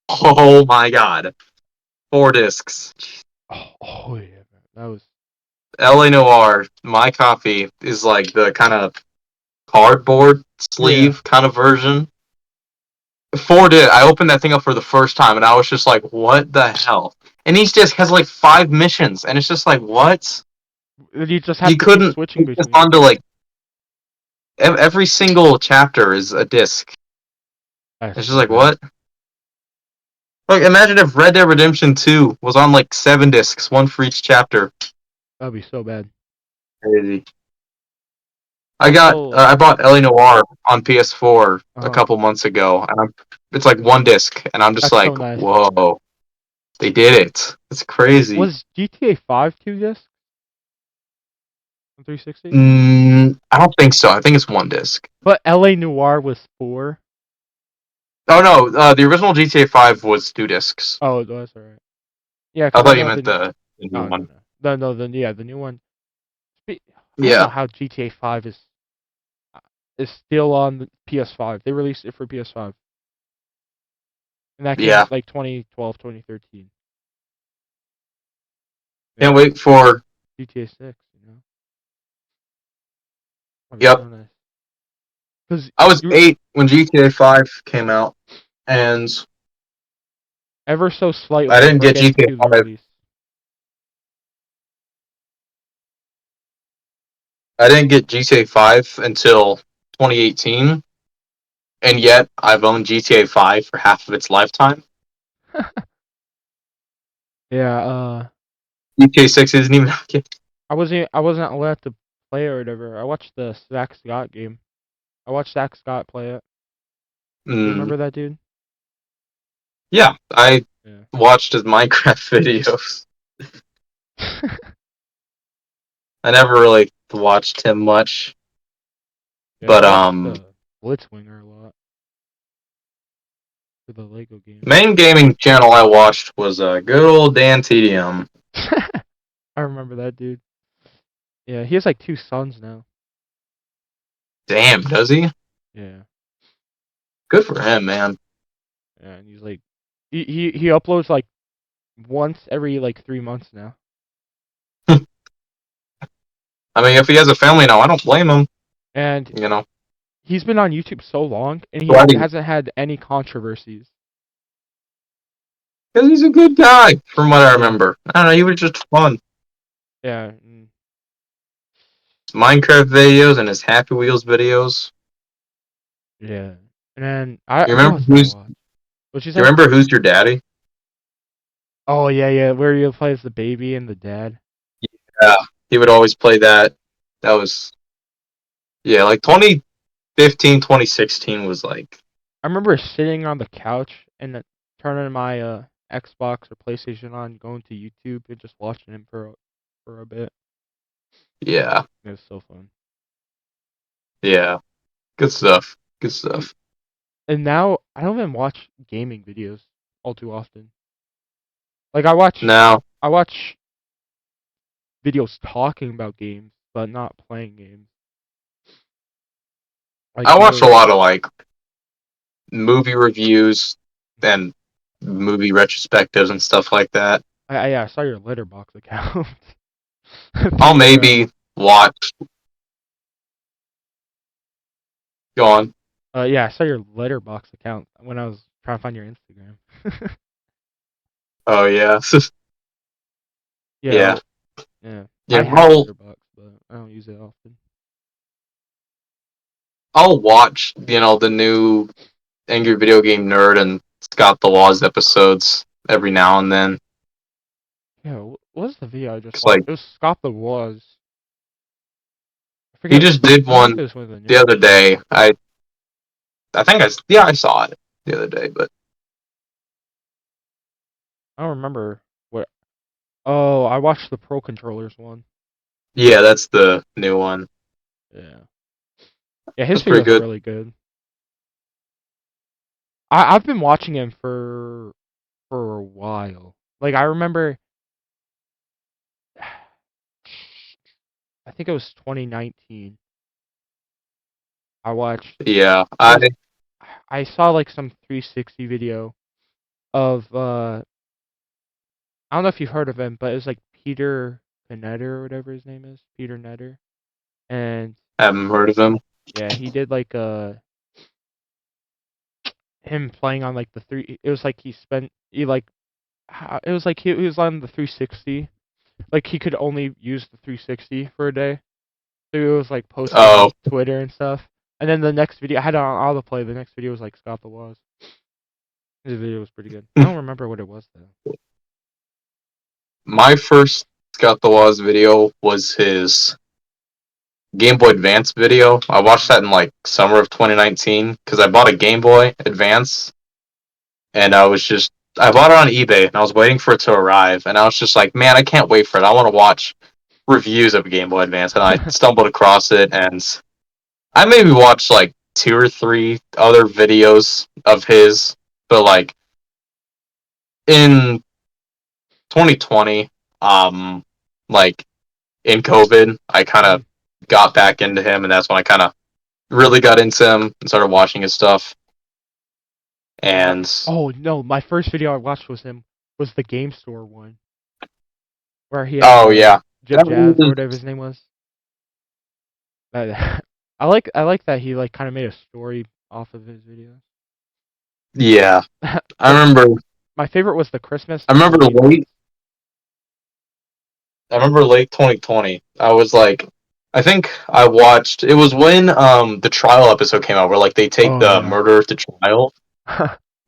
Speaker 2: Oh my god. 4 discs.
Speaker 1: Oh yeah, man. That was
Speaker 2: LA Noir, my copy is like the kind of cardboard
Speaker 1: yeah.
Speaker 2: sleeve kind of version. 4 did. I opened that thing up for the first time and I was just like, what the hell? And each disc has like 5 missions, and it's just like, what?
Speaker 1: You just
Speaker 2: You
Speaker 1: have to keep
Speaker 2: couldn't
Speaker 1: switching
Speaker 2: put this
Speaker 1: between them.
Speaker 2: onto like every single chapter is a disc.
Speaker 1: That's
Speaker 2: It's just
Speaker 1: so
Speaker 2: like,
Speaker 1: bad.
Speaker 2: what? Like, imagine if Red Dead Redemption 2 was on like 7 discs, one for each chapter.
Speaker 1: That'd be so bad.
Speaker 2: Crazy.
Speaker 1: Also,
Speaker 2: I bought LA Noir on PS4 a
Speaker 1: uh,
Speaker 2: couple months ago, and it's like 1 disc, and I'm just
Speaker 1: that's so
Speaker 2: like,
Speaker 1: nice.
Speaker 2: whoa, they did it. It's crazy.
Speaker 1: Was GTA 5 2 discs on 360?
Speaker 2: I don't think so. I think it's 1 disc.
Speaker 1: But LA Noir was 4.
Speaker 2: Oh no, the original GTA 5 was 2 discs.
Speaker 1: Oh, that's alright. Yeah,
Speaker 2: I
Speaker 1: because I
Speaker 2: thought you
Speaker 1: know
Speaker 2: meant the new
Speaker 1: oh no
Speaker 2: one.
Speaker 1: no the new one. I don't know
Speaker 2: Yeah,
Speaker 1: how GTA 5 is still on the PS5. They released it for PS5, and that came
Speaker 2: yeah.
Speaker 1: like 2012, 2013.
Speaker 2: Can't
Speaker 1: Yeah,
Speaker 2: wait for.
Speaker 1: GTA 6. You know, that'd be
Speaker 2: Yep,
Speaker 1: so nice. Cause
Speaker 2: I was
Speaker 1: you
Speaker 2: 8 when GTA 5 came out, and
Speaker 1: ever so
Speaker 2: I
Speaker 1: slightly
Speaker 2: didn't
Speaker 1: we're
Speaker 2: get
Speaker 1: getting to the
Speaker 2: GTA 5.
Speaker 1: release.
Speaker 2: I didn't get GTA 5 until 2018, and yet I've owned GTA 5 for half of its lifetime.
Speaker 1: Yeah,
Speaker 2: GTA 6 isn't even out yet.
Speaker 1: I wasn't allowed to play or whatever. I watched the Zach Scott game. I watched Zach Scott play it. You
Speaker 2: Mm,
Speaker 1: remember that dude?
Speaker 2: yeah, I
Speaker 1: Yeah.
Speaker 2: watched his Minecraft videos. I never really watched him much,
Speaker 1: Yeah, I
Speaker 2: but
Speaker 1: watched Blitzwinger a lot for the Lego games.
Speaker 2: main gaming channel I watched was good old Dan TDM.
Speaker 1: I remember that dude. Yeah, he has like two sons now.
Speaker 2: Damn, does he?
Speaker 1: Yeah,
Speaker 2: Good for him, man.
Speaker 1: yeah, and he's like, he uploads like once every like 3 months now.
Speaker 2: I mean, if he has a family now, I don't blame him.
Speaker 1: And
Speaker 2: You know,
Speaker 1: he's been on YouTube so long, and he
Speaker 2: because
Speaker 1: hasn't had any controversies.
Speaker 2: he's a good guy, from what I
Speaker 1: Yeah,
Speaker 2: remember. I don't know, he was just fun.
Speaker 1: yeah,
Speaker 2: His Minecraft videos and his Happy Wheels videos.
Speaker 1: yeah. And then
Speaker 2: You
Speaker 1: what
Speaker 2: remember
Speaker 1: else did I watch? What'd you
Speaker 2: you
Speaker 1: say?
Speaker 2: remember Who's Your Daddy?
Speaker 1: Oh yeah, yeah, where you play as the baby and the dad.
Speaker 2: Yeah, he would always play that. That was yeah, like 2015, 2016 was like
Speaker 1: I remember sitting on the couch and turning my Xbox or PlayStation on, going to YouTube and just watching him for a bit.
Speaker 2: yeah,
Speaker 1: It was so fun.
Speaker 2: yeah, good stuff. Good stuff.
Speaker 1: And now I don't even watch gaming videos all too often. Like
Speaker 2: Now
Speaker 1: I watch videos talking about games, but not playing games. Like
Speaker 2: I
Speaker 1: the
Speaker 2: watch a
Speaker 1: other,
Speaker 2: lot of like movie reviews and movie retrospectives and stuff like that.
Speaker 1: yeah, I saw your Letterbox account
Speaker 2: I'll
Speaker 1: through
Speaker 2: maybe watch. Go on.
Speaker 1: yeah, I saw your Letterbox account when I was trying to find your Instagram.
Speaker 2: Oh yeah,
Speaker 1: Yeah,
Speaker 2: yeah,
Speaker 1: yeah.
Speaker 2: yeah.
Speaker 1: I have Letterbox, but I don't use it often.
Speaker 2: I'll watch. The new Angry Video Game Nerd and Scott the Laws episodes every now and then.
Speaker 1: Yeah, what was the video I just
Speaker 2: It's
Speaker 1: watched?
Speaker 2: like
Speaker 1: It was Scott the Was. I
Speaker 2: he
Speaker 1: forget.
Speaker 2: just did
Speaker 1: I don't know if
Speaker 2: one
Speaker 1: it was one of the
Speaker 2: the
Speaker 1: newer
Speaker 2: other
Speaker 1: ones.
Speaker 2: day. I think I saw it the other day, but
Speaker 1: I don't remember what. Oh, I watched the Pro Controllers one.
Speaker 2: yeah, that's the new one.
Speaker 1: Yeah, yeah. His
Speaker 2: That's pretty
Speaker 1: videos are
Speaker 2: good.
Speaker 1: really good. I've been watching him for a while. Like I remember, I think it was 2019. I watched.
Speaker 2: Yeah,
Speaker 1: It was. I saw like some 360 video of I don't know if you've heard of him, but it was like Peter Netter or whatever his name is, Peter Netter, and
Speaker 2: haven't heard of him.
Speaker 1: yeah, he did like him playing on like the three. It was like he like it was like he was on the 360. Like he could only use the 360 for a day, so he was like posting on
Speaker 2: Oh,
Speaker 1: Twitter and stuff. And then the next video I had it on autoplay. The next video was like Scott the Was. His video was pretty good. I don't remember what it was though.
Speaker 2: my first Scott the Laws video was his Game Boy Advance video. I watched that in like summer of 2019 because I bought a Game Boy Advance and I bought it on eBay and I was waiting for it to arrive and I was just like, man, I can't wait for it. I want to watch reviews of Game Boy Advance and I stumbled across it and I maybe watched like two or three other videos of his, but like in 2020, like in COVID, I kind of
Speaker 1: Mhm.
Speaker 2: got back into him and that's when I kind of really got into him and started watching his stuff.
Speaker 1: What?
Speaker 2: And
Speaker 1: Oh no, my first video I watched was the game store one where he had
Speaker 2: oh yeah, that
Speaker 1: Jazz or
Speaker 2: was
Speaker 1: whatever his name was. I like that he like kind of made a story off of his videos.
Speaker 2: yeah. I
Speaker 1: Like
Speaker 2: remember
Speaker 1: my favorite was the Christmas
Speaker 2: I remember
Speaker 1: themed ones.
Speaker 2: late I remember late 2020. I was like, I think I watched. It was when the trial episode came out, where like they take
Speaker 1: Oh
Speaker 2: the
Speaker 1: yeah.
Speaker 2: murderer to trial,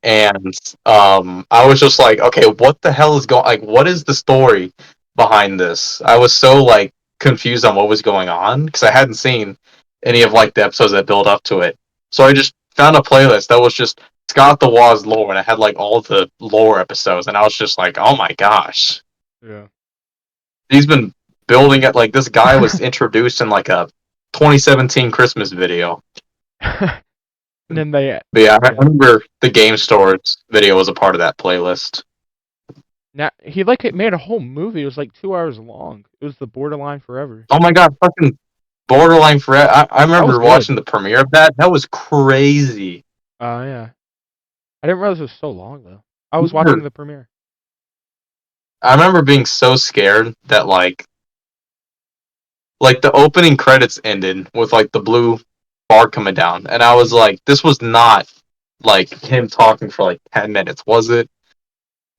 Speaker 2: and I was just like, okay, what the hell is going? Like, what is the story behind this? I was so like confused on what was going on because I hadn't seen any of like the episodes that build up to it. So I just found a playlist that was just Scott the Woz lore, and I had like all the lore episodes, and I was just like, oh my gosh,
Speaker 1: Yeah.
Speaker 2: he's been building it. Like this guy was introduced in like a 2017 Christmas video.
Speaker 1: And then they,
Speaker 2: But yeah, I
Speaker 1: yeah.
Speaker 2: remember the game stores video was a part of that playlist.
Speaker 1: Now he like it made a whole movie. It was like 2 hours long. It was the Borderline Forever.
Speaker 2: Oh my god, fucking Borderline Forever. I
Speaker 1: That was
Speaker 2: remember
Speaker 1: good.
Speaker 2: watching the premiere of that. That was crazy.
Speaker 1: Yeah. I didn't realize it was so long though. I
Speaker 2: I
Speaker 1: was watching
Speaker 2: remember,
Speaker 1: the premiere.
Speaker 2: I remember being so scared that like the opening credits ended with like the blue bar coming down, and I was like, this was not like him talking for like 10 minutes, was it?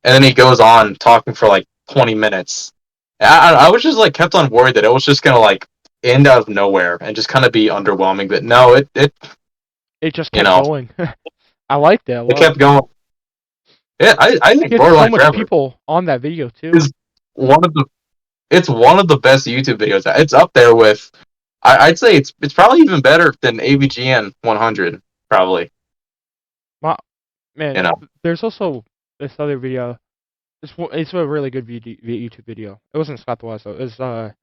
Speaker 2: And then he goes on talking for like 20 minutes. I was just like kept on worried that it was just gonna like end out of nowhere and just kind of be underwhelming. But no, it
Speaker 1: It just
Speaker 2: you
Speaker 1: kept
Speaker 2: know
Speaker 1: going. I liked it a
Speaker 2: it
Speaker 1: lot.
Speaker 2: kept going. Yeah, I
Speaker 1: It
Speaker 2: think
Speaker 1: gets so
Speaker 2: Borderline
Speaker 1: much
Speaker 2: Forever
Speaker 1: people on that video too.
Speaker 2: is one of the it's one of the best YouTube videos. It's up there with I'd say it's probably even better than AVGN 100 probably.
Speaker 1: My, man,
Speaker 2: You know,
Speaker 1: there's also this other video. It's a really good YouTube video. It wasn't Scott the Wise though. It was his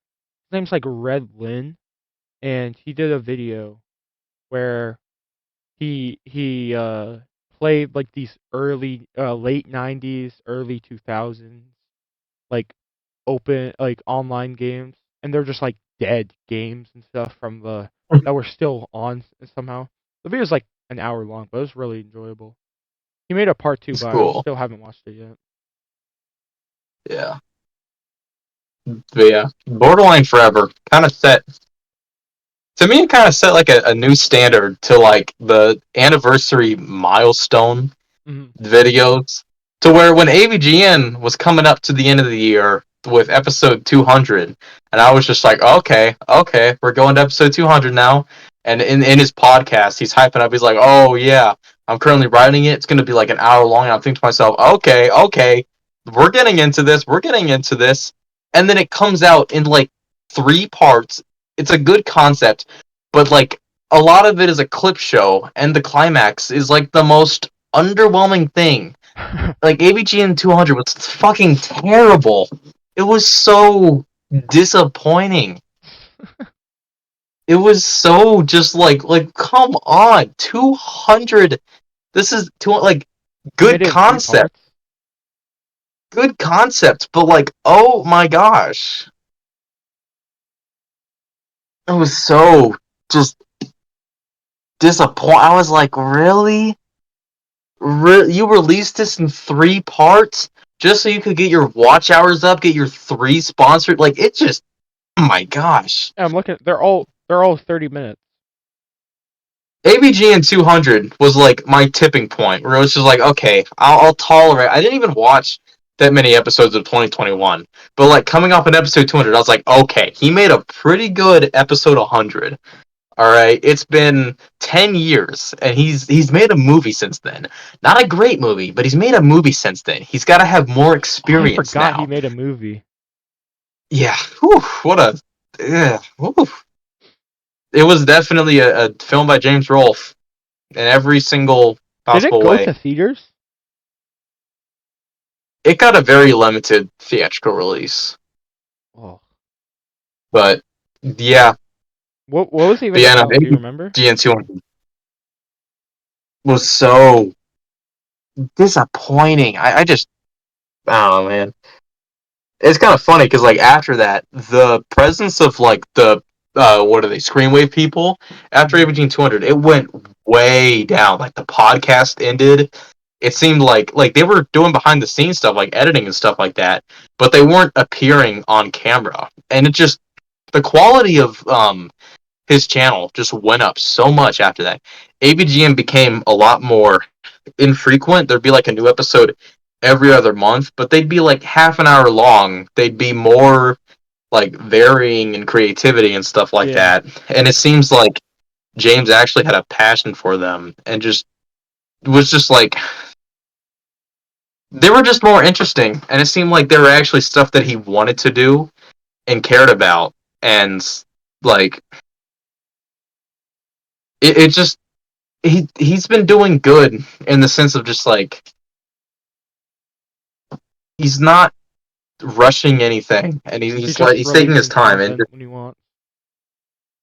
Speaker 1: name's like Red Lynn, and he did a video where he played like these early late 90s, early 2000s like open like online games, and they're just like dead games and stuff from the that were still on somehow. The video's like an hour long, but it was really enjoyable. He made a part 2,
Speaker 2: it's
Speaker 1: but I
Speaker 2: cool.
Speaker 1: still haven't watched it yet.
Speaker 2: Yeah, but yeah, Borderline Forever kind of set to me. It kind of set like a new standard to like the anniversary milestone
Speaker 1: Hmm.
Speaker 2: videos to where when AVGN was coming up to the end of the year with episode 200, and I was just like, okay, we're going to episode 200 now. And in his podcast, he's hyping up. He's like, oh yeah, I'm currently writing it. It's going to be like an hour long. And I'm thinking to myself, okay, we're getting into this. We're getting into this. And then it comes out in like 3 parts. It's a good concept, but like a lot of it is a clip show, and the climax is like the most underwhelming thing. Like AVGN 200 was fucking terrible. It was so disappointing. It was so just like come on, 200. This is like
Speaker 1: They made
Speaker 2: good
Speaker 1: it in three
Speaker 2: concept,
Speaker 1: parts.
Speaker 2: good concept, but like oh my gosh, it was so just disappointing. I was like, really? You released this in 3 parts just so you could get your watch hours up, get your 3 sponsored. Like it just, oh my gosh.
Speaker 1: Yeah, I'm looking. They're all 30 minutes.
Speaker 2: AVG and 200 was like my tipping point where it was just like, okay, I'll tolerate. I didn't even watch that many episodes of 2021, but like coming off an episode 200, I was like, okay, he made a pretty good episode 100. All right, it's been 10 years, and he's made a movie since then. Not a great movie, but he's made a movie since then. He's got to have more
Speaker 1: I
Speaker 2: experience
Speaker 1: forgot he
Speaker 2: now.
Speaker 1: made a movie.
Speaker 2: Yeah, whew, what a, whew. It was definitely a film by James Rolfe in every single
Speaker 1: Did it
Speaker 2: possible
Speaker 1: go
Speaker 2: way.
Speaker 1: to theaters?
Speaker 2: It got a very limited theatrical release,
Speaker 1: Oh,
Speaker 2: but yeah,
Speaker 1: what was it
Speaker 2: but
Speaker 1: even
Speaker 2: yeah, no,
Speaker 1: about? Do you remember?
Speaker 2: GN200 was so disappointing. I just, oh man. It's kind of funny because like after that, the presence of like the what are they, Screenwave people after
Speaker 1: Hmm.
Speaker 2: AVG 200, it went way down. Like the podcast ended. It seemed like they were doing behind the scenes stuff, like editing and stuff like that, but they weren't appearing on camera. And it just the quality of his channel just went up so much after that. AVGM became a lot more infrequent. There'd be like a new episode every other month, but they'd be like half an hour long. They'd be more like varying in creativity and stuff like
Speaker 1: Yeah.
Speaker 2: that. And it seems like James actually had a passion for them and just was just like they were just more interesting, and it seemed like they were actually stuff that he wanted to do and cared about, and like it just he's been doing good in the sense of just like he's not rushing anything, and
Speaker 1: He's
Speaker 2: he's like
Speaker 1: just
Speaker 2: he's taking his
Speaker 1: releasing
Speaker 2: time, and
Speaker 1: content when he wants.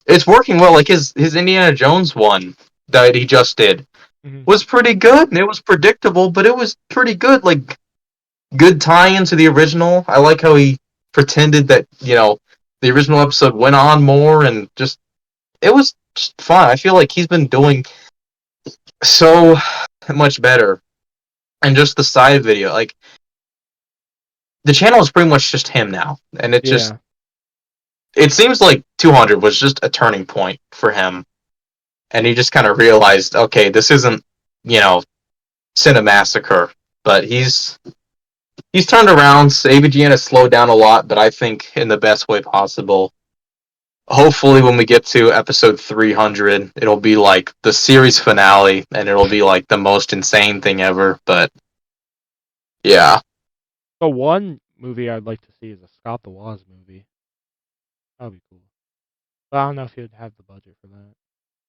Speaker 2: it's working well. Like his Indiana Jones one that he just did
Speaker 1: Hmm.
Speaker 2: was pretty good, and it was predictable, but it was pretty good. Like good tie-in to the original. I like how he pretended that the original episode went on more, and just it was just fun. I feel like he's been doing so much better, and just the side video, like the channel is pretty much just him now, and
Speaker 1: Yeah.
Speaker 2: it seems like 200 was just a turning point for him, and he just kind of realized, okay, this isn't you know Cinemassacre, but he's turned around. ABGN has slowed down a lot, but I think in the best way possible. Hopefully, when we get to episode 300, it'll be like the series finale, and it'll be like the most insane thing ever. But yeah,
Speaker 1: The one movie I'd like to see is a Scott the Woz movie. That'd be cool. But I don't know if he'd have the budget for that.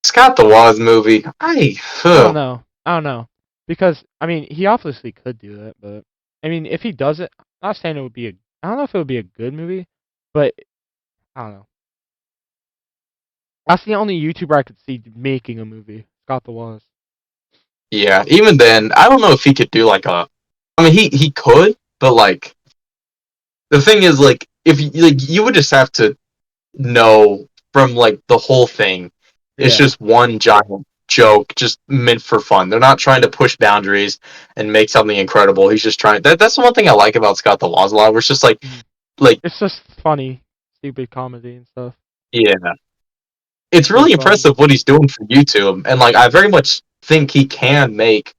Speaker 2: Scott the Woz movie.
Speaker 1: I don't know. I don't know. Because, I mean, he obviously could do that, but, I mean, if he does it, I'm not saying it would be a, I don't know if it would be a good movie, but, I don't know. That's the only YouTuber I could see making a movie. Scott the Woz.
Speaker 2: Yeah, even then, I don't know if he could do like a. I mean, he could, but like the thing is, like if like you would just have to know from like the whole thing, it's
Speaker 1: Yeah.
Speaker 2: just one giant joke, just meant for fun. They're not trying to push boundaries and make something incredible. He's just trying. That's the one thing I like about Scott the Woz a lot. Where it's just
Speaker 1: Mhm.
Speaker 2: like
Speaker 1: It's just funny, stupid comedy and stuff.
Speaker 2: yeah, it's
Speaker 1: Pretty
Speaker 2: really
Speaker 1: fun.
Speaker 2: impressive what he's doing for YouTube, and like I very much think he can make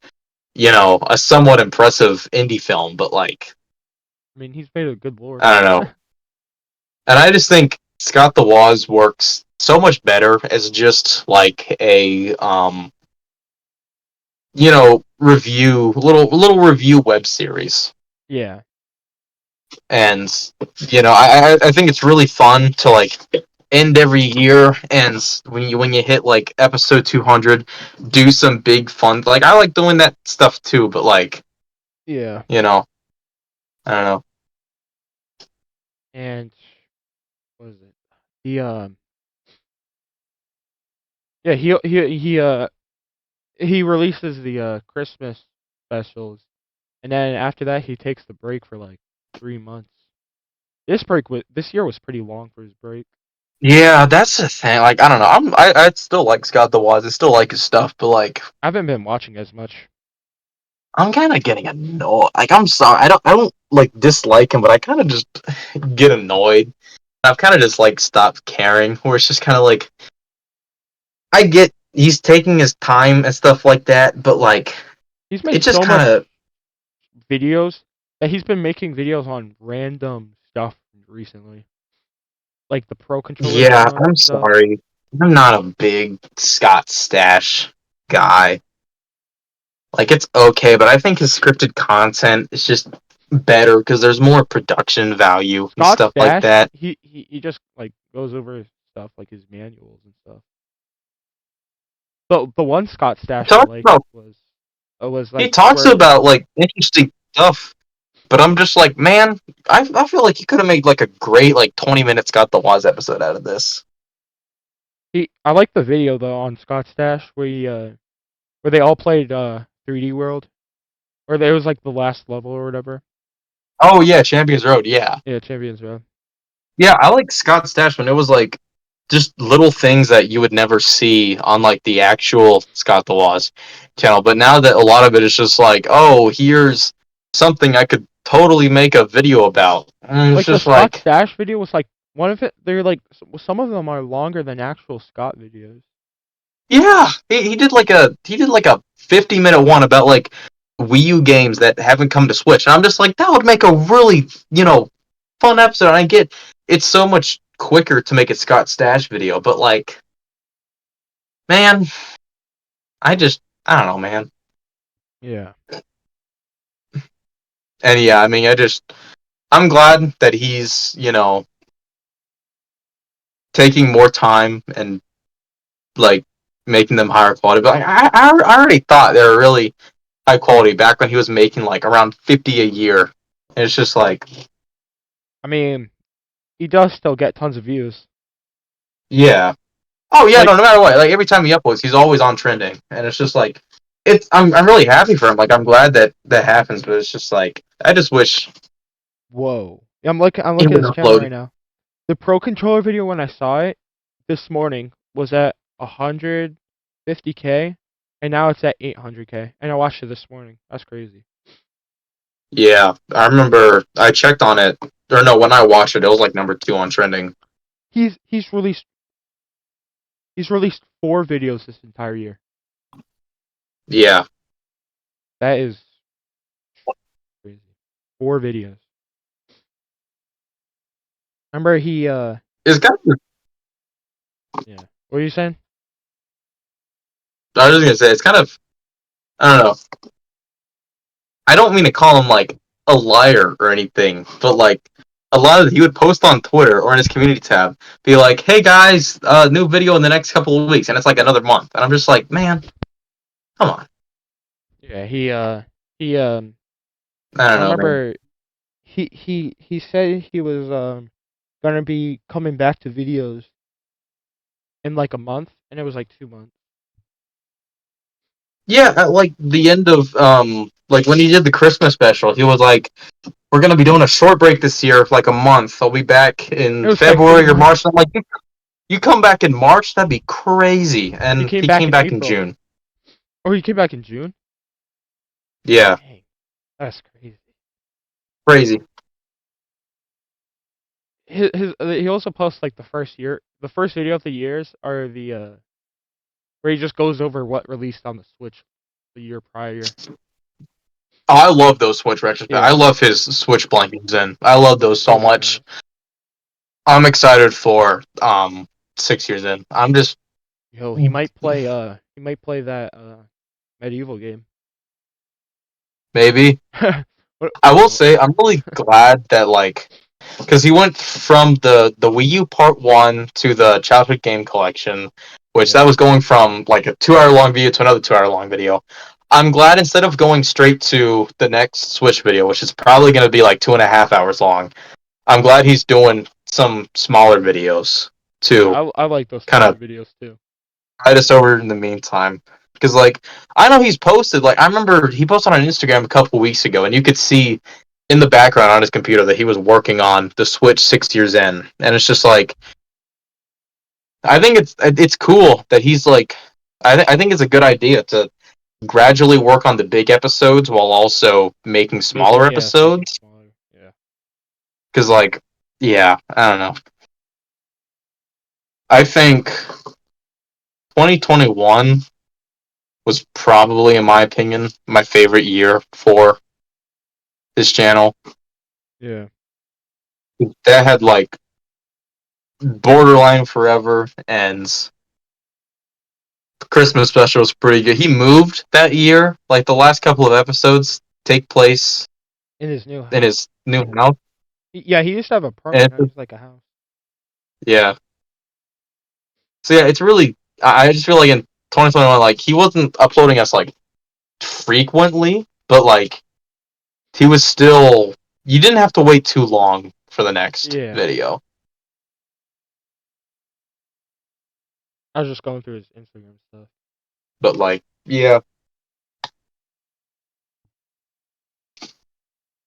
Speaker 2: a somewhat impressive indie film, but like
Speaker 1: I mean, he's made a good lore.
Speaker 2: I don't know. And I just think Scott the Woz works so much better as just like a little review web series.
Speaker 1: Yeah.
Speaker 2: And I think it's really fun to like end every year, and when you hit like episode 200, do some big fun, like I like doing that stuff too, but like
Speaker 1: Yeah.
Speaker 2: you know I don't know.
Speaker 1: And, what is it? He, yeah, he releases the Christmas specials, and then after that he takes the break for like 3 months. This year was pretty long for his break.
Speaker 2: Yeah, that's the thing. Like, I don't know. I still like Scott the Woz. I still like his stuff, but like,
Speaker 1: I haven't been watching as much.
Speaker 2: I'm kind of getting annoyed. Like, I'm sorry. I don't like dislike him, but I kind of just get annoyed. I've kind of just like stopped caring. Where it's just kind of like, I get he's taking his time and stuff like that, but like,
Speaker 1: He's
Speaker 2: it
Speaker 1: made
Speaker 2: just
Speaker 1: so
Speaker 2: kind
Speaker 1: much
Speaker 2: of
Speaker 1: videos that he's been making videos on random stuff recently, like the Pro Controller
Speaker 2: yeah.
Speaker 1: gun
Speaker 2: I'm
Speaker 1: stuff.
Speaker 2: sorry. I'm not a big Scott Stash guy. Like it's okay, but I think his scripted content is just better because there's more production value and
Speaker 1: Scott
Speaker 2: stuff like
Speaker 1: Stash,
Speaker 2: that.
Speaker 1: he just like goes over his stuff like his manuals and stuff. But the one Scott
Speaker 2: He
Speaker 1: Stash I
Speaker 2: talks
Speaker 1: liked
Speaker 2: about
Speaker 1: was
Speaker 2: he
Speaker 1: like
Speaker 2: talks
Speaker 1: where
Speaker 2: about like interesting stuff, but I'm just like, man, I feel like he could have made like a great like 20 minute Scott the Waz episode out of this.
Speaker 1: he I like the video though on Scott Stash where they all played 3D World, or it was like the last level or whatever.
Speaker 2: Oh yeah, Champions Road, yeah.
Speaker 1: Yeah, Champions Road.
Speaker 2: Yeah, I like Scott Stash when it was like just little things that you would never see on like the actual Scott the Woz channel. But now that a lot of it is just like, oh, here's something I could totally make a video about. And it's
Speaker 1: Like the
Speaker 2: just
Speaker 1: Scott
Speaker 2: like,
Speaker 1: Stash video was like one of it. They're like some of them are longer than actual Scott videos.
Speaker 2: yeah, he did like a 50-minute one about like Wii U games that haven't come to Switch. And I'm just like, that would make a really, fun episode. And I get it's so much quicker to make a Scott Stash video, but like, man, I don't know, man.
Speaker 1: Yeah.
Speaker 2: And yeah, I mean, I'm glad that he's, taking more time and like making them higher quality. But like, I already thought they were really high quality back when he was making like around 50 a year. And it's just like,
Speaker 1: I mean, he does still get tons of views.
Speaker 2: yeah. Oh yeah,
Speaker 1: Like,
Speaker 2: no matter what, like every time he uploads, he's always on trending, and it's just like, I'm really happy for him. Like I'm glad that that happens, but it's just like I just wish
Speaker 1: whoa. I'm looking
Speaker 2: he
Speaker 1: at
Speaker 2: would
Speaker 1: his channel right
Speaker 2: upload.
Speaker 1: now. The Pro Controller video when I saw it this morning was at 150K, and now it's at 800K. And I watched it this morning. That's crazy.
Speaker 2: Yeah, I remember I checked on it, or no, when I watched it, it was like number 2 on trending.
Speaker 1: He's he's released he's released 4 videos this entire year.
Speaker 2: Yeah,
Speaker 1: That is crazy. 4 videos. Remember he
Speaker 2: it's kind of.
Speaker 1: yeah. What are you saying?
Speaker 2: I was just gonna say it's kind of. I don't know. I don't mean to call him like a liar or anything, but like a lot of he would post on Twitter or in his community tab, be like, "Hey guys, new video in the next couple of weeks," and it's like another month, and I'm just like, man, come on.
Speaker 1: Yeah, he
Speaker 2: I don't
Speaker 1: I
Speaker 2: know, man.
Speaker 1: remember he said he was gonna be coming back to videos in like a month, and it was like 2 months.
Speaker 2: Yeah, at like the end of like when he did the Christmas special, he was like, "We're gonna be doing a short break this year for like a month. I'll be back
Speaker 1: It
Speaker 2: in
Speaker 1: was like
Speaker 2: February or
Speaker 1: 8 months.
Speaker 2: March." I'm like, "You come back in March? That'd be crazy."
Speaker 1: He
Speaker 2: And
Speaker 1: came
Speaker 2: he
Speaker 1: back
Speaker 2: came
Speaker 1: in
Speaker 2: back in
Speaker 1: April.
Speaker 2: June.
Speaker 1: Oh, he came back in June?
Speaker 2: Yeah,
Speaker 1: Dang, that's crazy.
Speaker 2: crazy.
Speaker 1: His he also posts like the first video of the years are the where he just goes over what released on the Switch the year prior.
Speaker 2: Oh, I love those Switch retrospect. I
Speaker 1: Yeah,
Speaker 2: love his Switch blankings, and I love those so
Speaker 1: those are
Speaker 2: much.
Speaker 1: nice.
Speaker 2: I'm excited for 6 years in. I'm just
Speaker 1: Yo, he might play that medieval game.
Speaker 2: maybe.
Speaker 1: what,
Speaker 2: I will
Speaker 1: what,
Speaker 2: say I'm really glad that like because he went from the Wii U Part One to the Childhood Game Collection, which that
Speaker 1: yeah.
Speaker 2: was going from like a 2 hour long video to another 2 hour long video. I'm glad instead of going straight to the next Switch video, which is probably going to be like 2.5 hours long, I'm glad he's doing some smaller videos
Speaker 1: Yeah,
Speaker 2: to
Speaker 1: I like those
Speaker 2: kind
Speaker 1: smaller
Speaker 2: of
Speaker 1: videos too.
Speaker 2: tide us over in the meantime. Because like I know he's posted like I remember he posted on Instagram a couple weeks ago, and you could see in the background on his computer that he was working on the Switch 6 years in, and it's just like I think it's cool that he's like I think it's a good idea to gradually work on the big episodes while also making smaller
Speaker 1: Making
Speaker 2: episodes.
Speaker 1: smaller. Yeah.
Speaker 2: Because like yeah, I don't know. I think 2021 was probably, in my opinion, my favorite year for his channel.
Speaker 1: Yeah.
Speaker 2: That had like Borderline Forever and Christmas special was pretty good. He moved that year. Like the last couple of episodes take place
Speaker 1: In his new
Speaker 2: in
Speaker 1: house.
Speaker 2: his new house.
Speaker 1: Yeah, he used to have an
Speaker 2: And
Speaker 1: apartment. Now he's like a house.
Speaker 2: yeah. So yeah, it's really I just feel like in 2021, like he wasn't uploading us like frequently, but like he was still you didn't have to wait too long for the next
Speaker 1: Yeah.
Speaker 2: video.
Speaker 1: I was just going through his Instagram stuff.
Speaker 2: But like yeah.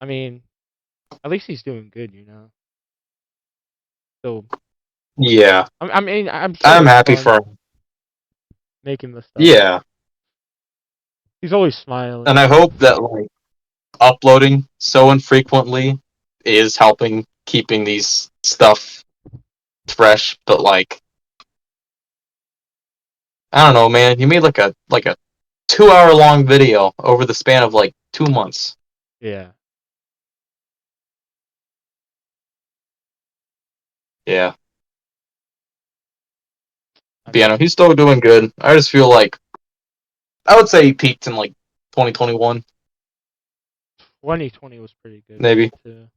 Speaker 1: I mean, at least he's doing good, So,
Speaker 2: Yeah.
Speaker 1: I mean, I'm sure
Speaker 2: I'm
Speaker 1: it's
Speaker 2: happy
Speaker 1: fun
Speaker 2: for him.
Speaker 1: making the stuff.
Speaker 2: Yeah.
Speaker 1: He's always smiling
Speaker 2: And
Speaker 1: and
Speaker 2: I
Speaker 1: stuff.
Speaker 2: hope that like uploading so infrequently is helping keeping these stuff fresh. But like, I don't know, man. You made like a 2 hour long video over the span of like 2 months.
Speaker 1: Yeah.
Speaker 2: Yeah,
Speaker 1: I
Speaker 2: but yeah, no,
Speaker 1: mean,
Speaker 2: he's still doing good. I just feel like I would say he peaked in like 2021,
Speaker 1: 2020 was pretty good for
Speaker 2: maybe.
Speaker 1: him too.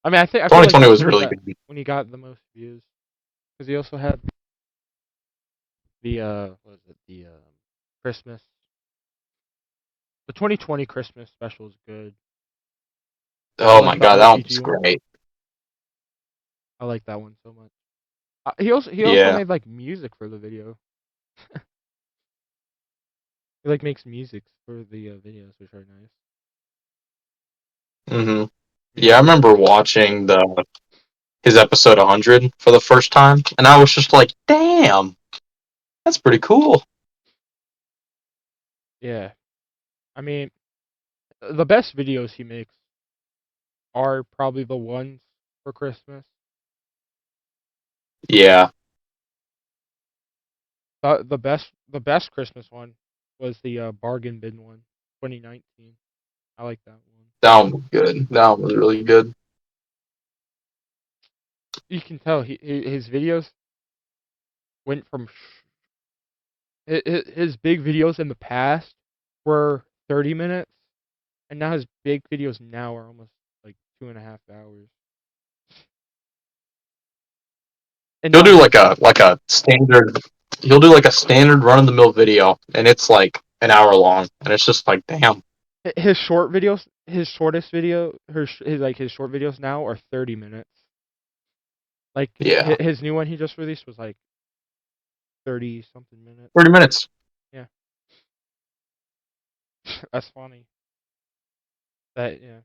Speaker 1: I mean, I feel like
Speaker 2: 2020
Speaker 1: that's
Speaker 2: was
Speaker 1: when he
Speaker 2: really
Speaker 1: got
Speaker 2: good.
Speaker 1: when he got the most views because he also had The what was it? The Christmas, the 2020 Christmas special is good. I
Speaker 2: Oh
Speaker 1: like
Speaker 2: my
Speaker 1: the
Speaker 2: god, that
Speaker 1: RPG
Speaker 2: one's
Speaker 1: one.
Speaker 2: great.
Speaker 1: I like that one so much. He also
Speaker 2: Yeah.
Speaker 1: made like music for the video. He like makes music for the videos, which are nice.
Speaker 2: hmm
Speaker 1: Yeah,
Speaker 2: Yeah, I remember watching the his episode 100 for the first time, and I was just like, "Damn, that's pretty cool."
Speaker 1: yeah. I mean, the best videos he makes are probably the ones for Christmas.
Speaker 2: Yeah,
Speaker 1: The best Christmas one was the bargain bin one, 2019. I like that one.
Speaker 2: that one was good. That one was really good.
Speaker 1: You can tell his videos went from his big videos in the past were 30 minutes, and now his big videos now are almost like 2.5 hours. And
Speaker 2: He'll
Speaker 1: now
Speaker 2: do
Speaker 1: his
Speaker 2: like a standard. He'll do like a standard run of the mill video, and it's like an hour long, and it's just like, damn.
Speaker 1: his short videos, his shortest video, his short videos now are 30 minutes. Like
Speaker 2: Yeah,
Speaker 1: his new one he just released was like 30 something minutes.
Speaker 2: 30 minutes.
Speaker 1: Yeah, that's funny. That yeah,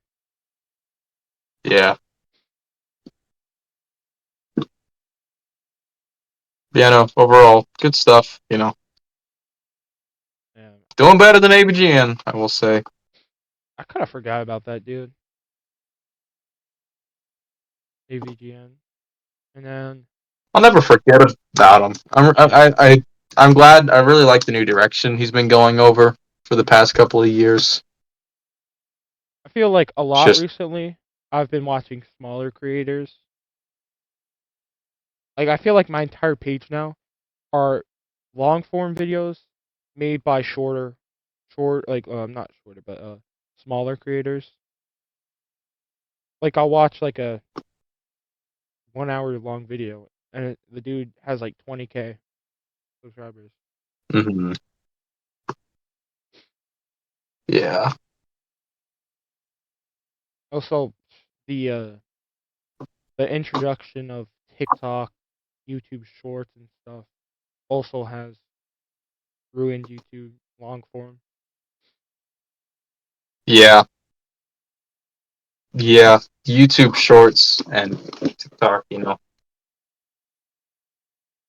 Speaker 2: Yeah, yeah. No, overall, good stuff.
Speaker 1: yeah.
Speaker 2: Doing better than ABGN, I will say.
Speaker 1: I kind of forgot about that dude, AVGN, and then
Speaker 2: I'll never forget about him. I'm glad. I really like the new direction he's been going over for the past couple of years.
Speaker 1: I feel like a
Speaker 2: It's
Speaker 1: lot
Speaker 2: just
Speaker 1: recently. I've been watching smaller creators. Like I feel like my entire page now are long form videos made by not shorter, but smaller creators. Like I'll watch like a 1 hour long video, and the dude has like 20K subscribers.
Speaker 2: mhm. Yeah,
Speaker 1: Also, the uh, the introduction of TikTok, YouTube Shorts, and stuff also has ruined YouTube long form.
Speaker 2: yeah, yeah. YouTube Shorts and TikTok.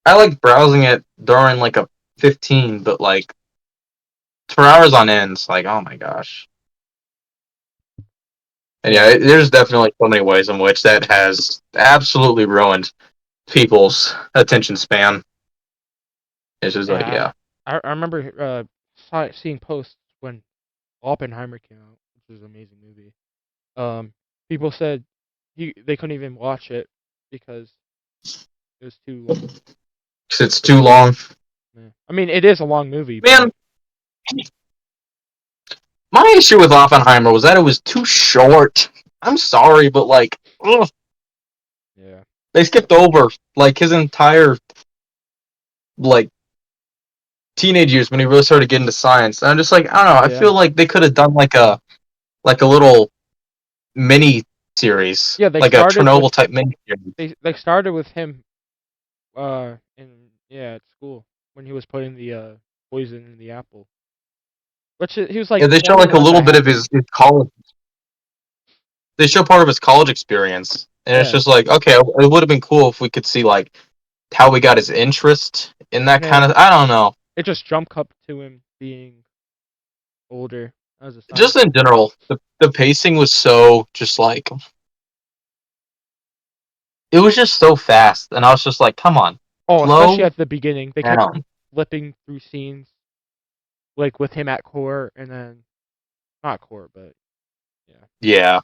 Speaker 2: I like browsing it during like a 15, but like for hours on end. It's like, oh my gosh. And yeah,
Speaker 1: Yeah,
Speaker 2: there's definitely so many ways in which that has absolutely ruined people's attention span. It's just like,
Speaker 1: yeah.
Speaker 2: yeah.
Speaker 1: I remember seeing posts when Oppenheimer came out, which is an amazing movie. People said they couldn't even watch it because it was too long.
Speaker 2: 'Cause it's too long.
Speaker 1: Yeah. I mean, it is a long movie,
Speaker 2: Man,
Speaker 1: but
Speaker 2: my issue with Oppenheimer was that it was too short. I'm sorry, but like, ugh,
Speaker 1: yeah,
Speaker 2: they skipped over like his entire like teenage years when he really started getting into science. And I'm just like, I don't know. I
Speaker 1: yeah,
Speaker 2: feel like they could have done like a little mini series,
Speaker 1: yeah. They
Speaker 2: like a
Speaker 1: started with
Speaker 2: Chernobyl type mini series.
Speaker 1: they started with him in at school when he was putting the poison in the apple. Which he was
Speaker 2: Yeah,
Speaker 1: like
Speaker 2: they show like a
Speaker 1: 21
Speaker 2: little
Speaker 1: that
Speaker 2: bit of
Speaker 1: happened.
Speaker 2: his college. They show part of his college experience, and it's
Speaker 1: Yeah,
Speaker 2: just like, okay, it would have been cool if we could see like how we got his interest in that
Speaker 1: and
Speaker 2: kind
Speaker 1: then
Speaker 2: of. I don't know.
Speaker 1: it just jump cut to him being older as a
Speaker 2: Just in
Speaker 1: scientist.
Speaker 2: general, the pacing was so just like it was just so fast, and I was just like, come on,
Speaker 1: Oh, especially
Speaker 2: slow
Speaker 1: at the beginning, they kept
Speaker 2: down.
Speaker 1: flipping through scenes like with him at core, and then not core, but yeah,
Speaker 2: Yeah,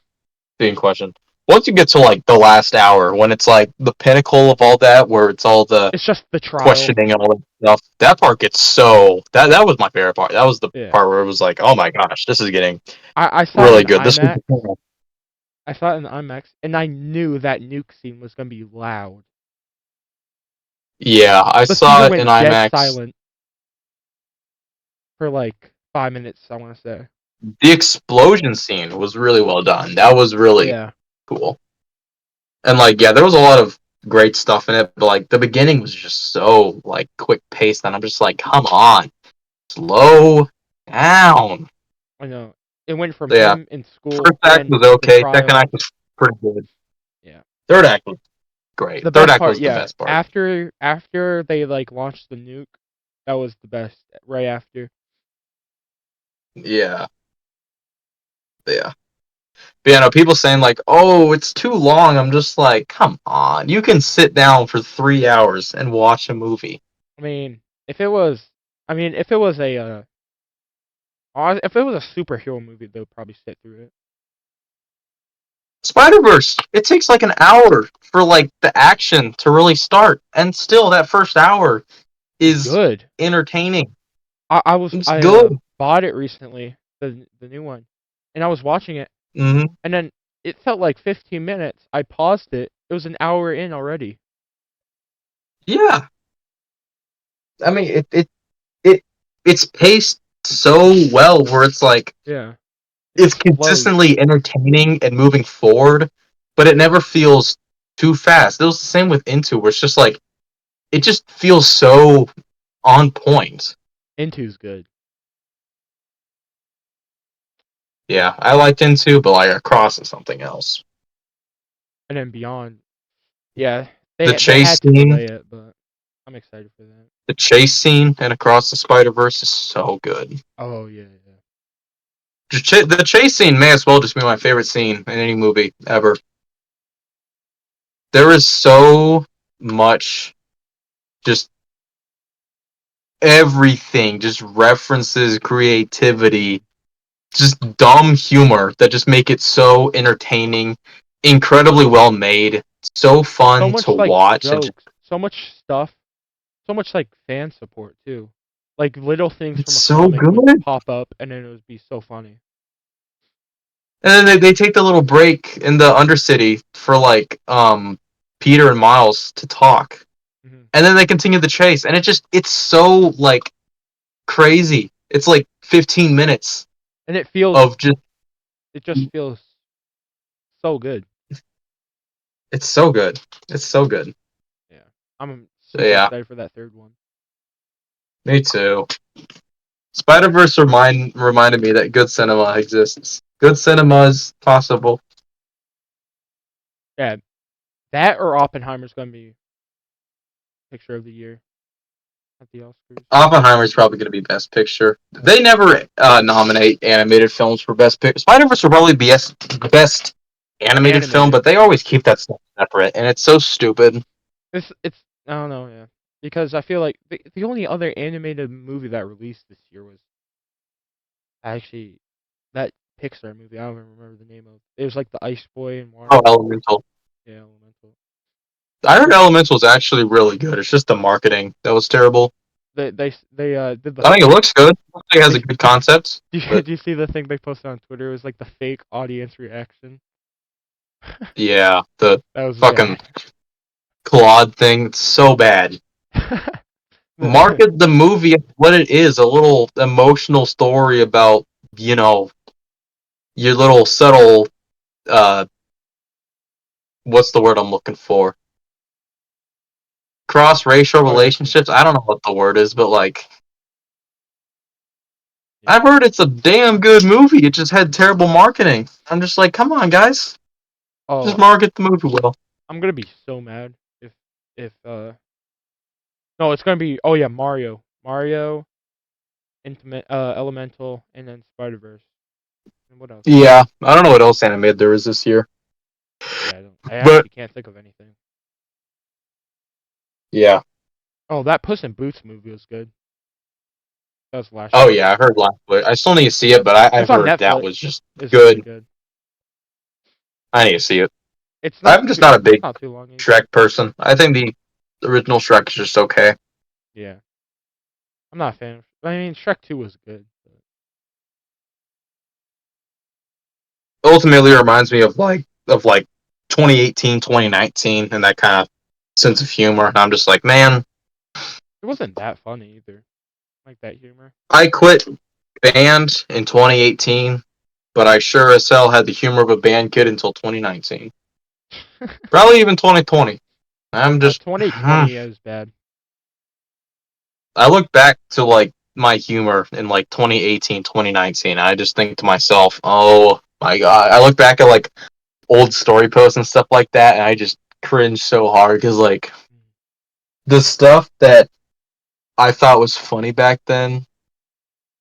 Speaker 2: being questioned. Once you get to like the last hour, when it's like the pinnacle of all that, where it's all the
Speaker 1: it's just the trial.
Speaker 2: questioning and all that stuff, that part gets so that was my favorite part. That was the
Speaker 1: Yeah,
Speaker 2: part where it was like, oh my gosh, this is getting
Speaker 1: I saw it
Speaker 2: really
Speaker 1: in
Speaker 2: good. This
Speaker 1: IMAX.
Speaker 2: was
Speaker 1: I saw it in IMAX, and I knew that nuke scene was gonna be loud.
Speaker 2: Yeah, I
Speaker 1: The
Speaker 2: saw
Speaker 1: theater
Speaker 2: it in
Speaker 1: went dead
Speaker 2: IMAX.
Speaker 1: silent for like 5 minutes, I want to say.
Speaker 2: The explosion scene was really well done. That was really
Speaker 1: Yeah,
Speaker 2: cool. And like, yeah, there was a lot of great stuff in it, but like the beginning was just so like quick paced, and I'm just like, come on, slow down.
Speaker 1: I know. It went from
Speaker 2: So, yeah,
Speaker 1: him in school
Speaker 2: first
Speaker 1: and
Speaker 2: act
Speaker 1: then
Speaker 2: was
Speaker 1: the
Speaker 2: okay. Second
Speaker 1: trial.
Speaker 2: act was pretty good.
Speaker 1: Yeah.
Speaker 2: Third act was great.
Speaker 1: The
Speaker 2: Third
Speaker 1: best
Speaker 2: act
Speaker 1: part,
Speaker 2: was the
Speaker 1: yeah.
Speaker 2: best part.
Speaker 1: After they like launched the nuke, that was the best. Right after.
Speaker 2: Yeah, yeah. But yeah, no, people saying like, "Oh, it's too long." I'm just like, come on, you can sit down for 3 hours and watch a movie.
Speaker 1: I mean, if it was, if it was if it was a superhero movie, they'll probably sit through it.
Speaker 2: Spider Verse, it takes like an hour for like the action to really start, and still that first hour
Speaker 1: It's
Speaker 2: is
Speaker 1: good.
Speaker 2: entertaining. It's
Speaker 1: I
Speaker 2: good.
Speaker 1: bought it recently, the new one, and I was watching it,
Speaker 2: Hmm.
Speaker 1: and then it felt like 15 minutes. I paused it. It was an hour in already.
Speaker 2: Yeah, I mean it it's paced so well where it's like
Speaker 1: Yeah, it
Speaker 2: it's
Speaker 1: just flows.
Speaker 2: consistently entertaining and moving forward, but it never feels too fast. It was the same with Into, where it's just like it just feels so on point.
Speaker 1: Into's good,
Speaker 2: Yeah, I liked Into, but like Across is something else.
Speaker 1: and then Beyond. Yeah,
Speaker 2: The
Speaker 1: they
Speaker 2: chase
Speaker 1: had to
Speaker 2: scene,
Speaker 1: delay it, but I'm excited for that.
Speaker 2: the chase scene and Across the Spider Verse is so good.
Speaker 1: Oh yeah, yeah.
Speaker 2: The chase scene may as well just be my favorite scene in any movie ever. There is so much, just everything, just references, creativity, just dumb humor that just make it so entertaining, incredibly well made, so
Speaker 1: So
Speaker 2: fun to
Speaker 1: much like
Speaker 2: watch, and just,
Speaker 1: jokes, so much stuff, so much like fan support too. Like little things
Speaker 2: it's
Speaker 1: from a
Speaker 2: so
Speaker 1: comic would
Speaker 2: good.
Speaker 1: pop up, and then it would be so funny.
Speaker 2: And then they take the little break in the Undercity for like Peter and Miles to talk,
Speaker 1: Hmm.
Speaker 2: and then they continue the chase, and it's so like crazy. It's like 15 minutes
Speaker 1: And
Speaker 2: of just
Speaker 1: it just feels so good.
Speaker 2: it's so good. It's so good.
Speaker 1: Yeah, I'm
Speaker 2: So
Speaker 1: super
Speaker 2: yeah,
Speaker 1: excited for that third one.
Speaker 2: me too. Spider Verse reminded me that good cinema exists. Good cinema is possible.
Speaker 1: Yeah, that or Oppenheimer's gonna be picture of the year at the Oscars.
Speaker 2: Oppenheimer's probably going to be Best Picture. They never nominate animated films for Best Picture. Spider Verse will probably be Best Animated Film,
Speaker 1: Animated.
Speaker 2: but they always keep that stuff separate, and it's so stupid.
Speaker 1: It's I don't know, yeah, because I feel like the only other animated movie that released this year was actually that Pixar movie. I don't even remember the name of. It was like the Ice Boy and
Speaker 2: Oh,
Speaker 1: water.
Speaker 2: Elemental.
Speaker 1: Yeah, Elemental.
Speaker 2: I heard Elemental is actually really good. It's just the marketing that was terrible.
Speaker 1: They did the
Speaker 2: I think it
Speaker 1: fake.
Speaker 2: looks good. It has
Speaker 1: They
Speaker 2: a good concept, but
Speaker 1: do you see the thing they posted on Twitter? It was like the fake audience reaction.
Speaker 2: yeah, the
Speaker 1: That was
Speaker 2: fucking
Speaker 1: bad.
Speaker 2: Claude thing, it's so bad. Market the movie as what it is, a little emotional story about, you know, your little subtle what's the word I'm looking for? Cross racial
Speaker 1: Oh yeah, yeah,
Speaker 2: relationships. I don't know what the word is, but like
Speaker 1: yeah.
Speaker 2: I've heard it's a damn good movie. It just had terrible marketing. I'm just like, come on, guys, just
Speaker 1: Oh,
Speaker 2: market the movie well.
Speaker 1: I'm gonna be so mad if no, it's gonna be, oh yeah, Mario, Intimate, Elemental, and then Spider Verse. And what else?
Speaker 2: Yeah, I don't know what else animated there is this year,
Speaker 1: Yeah, I
Speaker 2: but
Speaker 1: actually can't think of anything.
Speaker 2: yeah.
Speaker 1: Oh, that Puss in Boots movie was good. That was last
Speaker 2: Oh
Speaker 1: year.
Speaker 2: yeah, I heard last week. I still need to see it, but I've
Speaker 1: It's on
Speaker 2: heard that
Speaker 1: Netflix.
Speaker 2: was just
Speaker 1: It's really
Speaker 2: good.
Speaker 1: good.
Speaker 2: I need to see it.
Speaker 1: It's not
Speaker 2: I'm just
Speaker 1: too.
Speaker 2: not a
Speaker 1: It's
Speaker 2: big
Speaker 1: not too long either.
Speaker 2: Shrek person. I think the original Shrek is just okay.
Speaker 1: Yeah, I'm not a fan. I mean, Shrek 2 was good. But
Speaker 2: Ultimately, it reminds me of like 2018, 2019, and that kind of sense of humor. And I'm just like, man,
Speaker 1: It wasn't that funny either. Like that humor.
Speaker 2: I quit band in 2018, but I sure as hell had the humor of a band kid until 2019. Probably even 2020. I'm just,
Speaker 1: 2020 is bad.
Speaker 2: I look back to like my humor in like 2018, 2019. I just think to myself, oh my god. I look back at like old story posts and stuff like that, and I just cringe so hard because like the stuff that I thought was funny back then,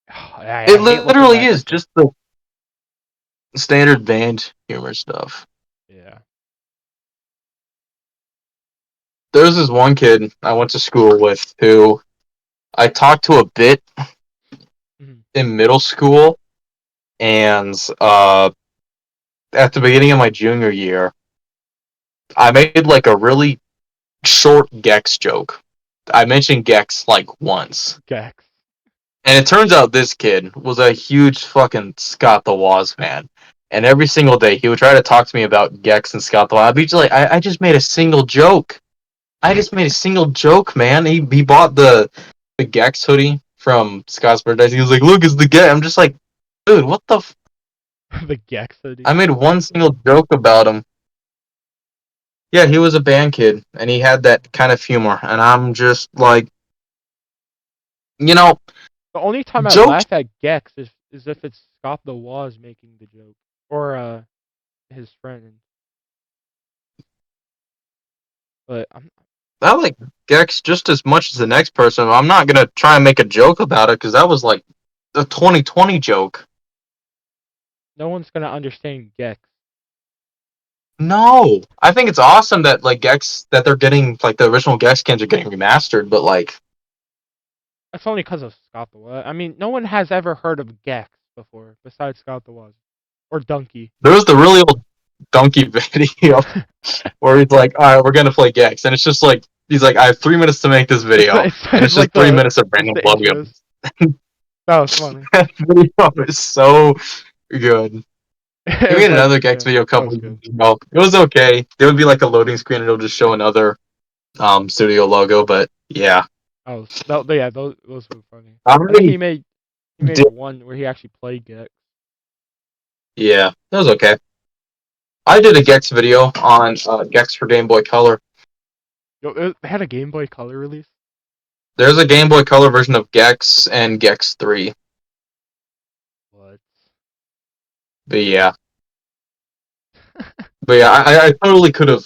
Speaker 1: I
Speaker 2: it
Speaker 1: hate looking
Speaker 2: literally
Speaker 1: back
Speaker 2: is
Speaker 1: at that.
Speaker 2: just the standard band humor stuff.
Speaker 1: Yeah.
Speaker 2: There was this one kid I went to school with who I talked to a bit
Speaker 1: Mhm.
Speaker 2: in middle school, and at the beginning of my junior year, I made like a really short Gex joke. I mentioned Gex like once.
Speaker 1: Gex.
Speaker 2: And it turns out this kid was a huge fucking Scott the Woz fan. And every single day he would try to talk to me about Gex and Scott the Woz. I'd be just like, I just made a single joke. I just made a single joke, man. He bought the Gex hoodie from Scott's birthday. He was like, look, it's the Gex. I'm just like, dude, what the
Speaker 1: The Gex hoodie.
Speaker 2: I made one single joke about him. Yeah, he was a band kid, and he had that kind of humor. And I'm just like, you know,
Speaker 1: The only time I
Speaker 2: jokes.
Speaker 1: laugh at Gex is if it's Scott the Woz making the joke. Or his friend. But
Speaker 2: I like Gex just as much as the next person. I'm not gonna try and make a joke about it because that was like a 2020 joke.
Speaker 1: no one's gonna understand Gex.
Speaker 2: No, I think it's awesome that like Gex that they're getting like the original Gex skins are getting remastered, but like
Speaker 1: That's only because of Scott the Woz. I mean, no one has ever heard of Gex before, besides Scott the Woz. Or Donkey.
Speaker 2: there was the really old Donkey video where he's like, "All right, we're gonna play Gex," and it's just like he's like, "I have 3 minutes to make this video," and
Speaker 1: It's
Speaker 2: it's just
Speaker 1: like
Speaker 2: 3 minutes of
Speaker 1: it's
Speaker 2: random
Speaker 1: the intros.
Speaker 2: logos.
Speaker 1: That was funny.
Speaker 2: That video is so good. He
Speaker 1: It was
Speaker 2: made
Speaker 1: like,
Speaker 2: another Gex
Speaker 1: yeah,
Speaker 2: video a
Speaker 1: that
Speaker 2: couple
Speaker 1: was
Speaker 2: years
Speaker 1: good.
Speaker 2: ago. It was okay. There would be like a loading screen and it'll just show another studio logo, but yeah.
Speaker 1: Yeah, those were funny.
Speaker 2: I
Speaker 1: I think
Speaker 2: really
Speaker 1: he made
Speaker 2: did.
Speaker 1: one where he actually played Gex.
Speaker 2: Yeah, that was okay. I did a Gex video on Gex for Game Boy Color.
Speaker 1: Yo, they had a Game Boy Color release.
Speaker 2: There's a Game Boy Color version of Gex and Gex 3.
Speaker 1: What?
Speaker 2: But yeah. But yeah, I totally could have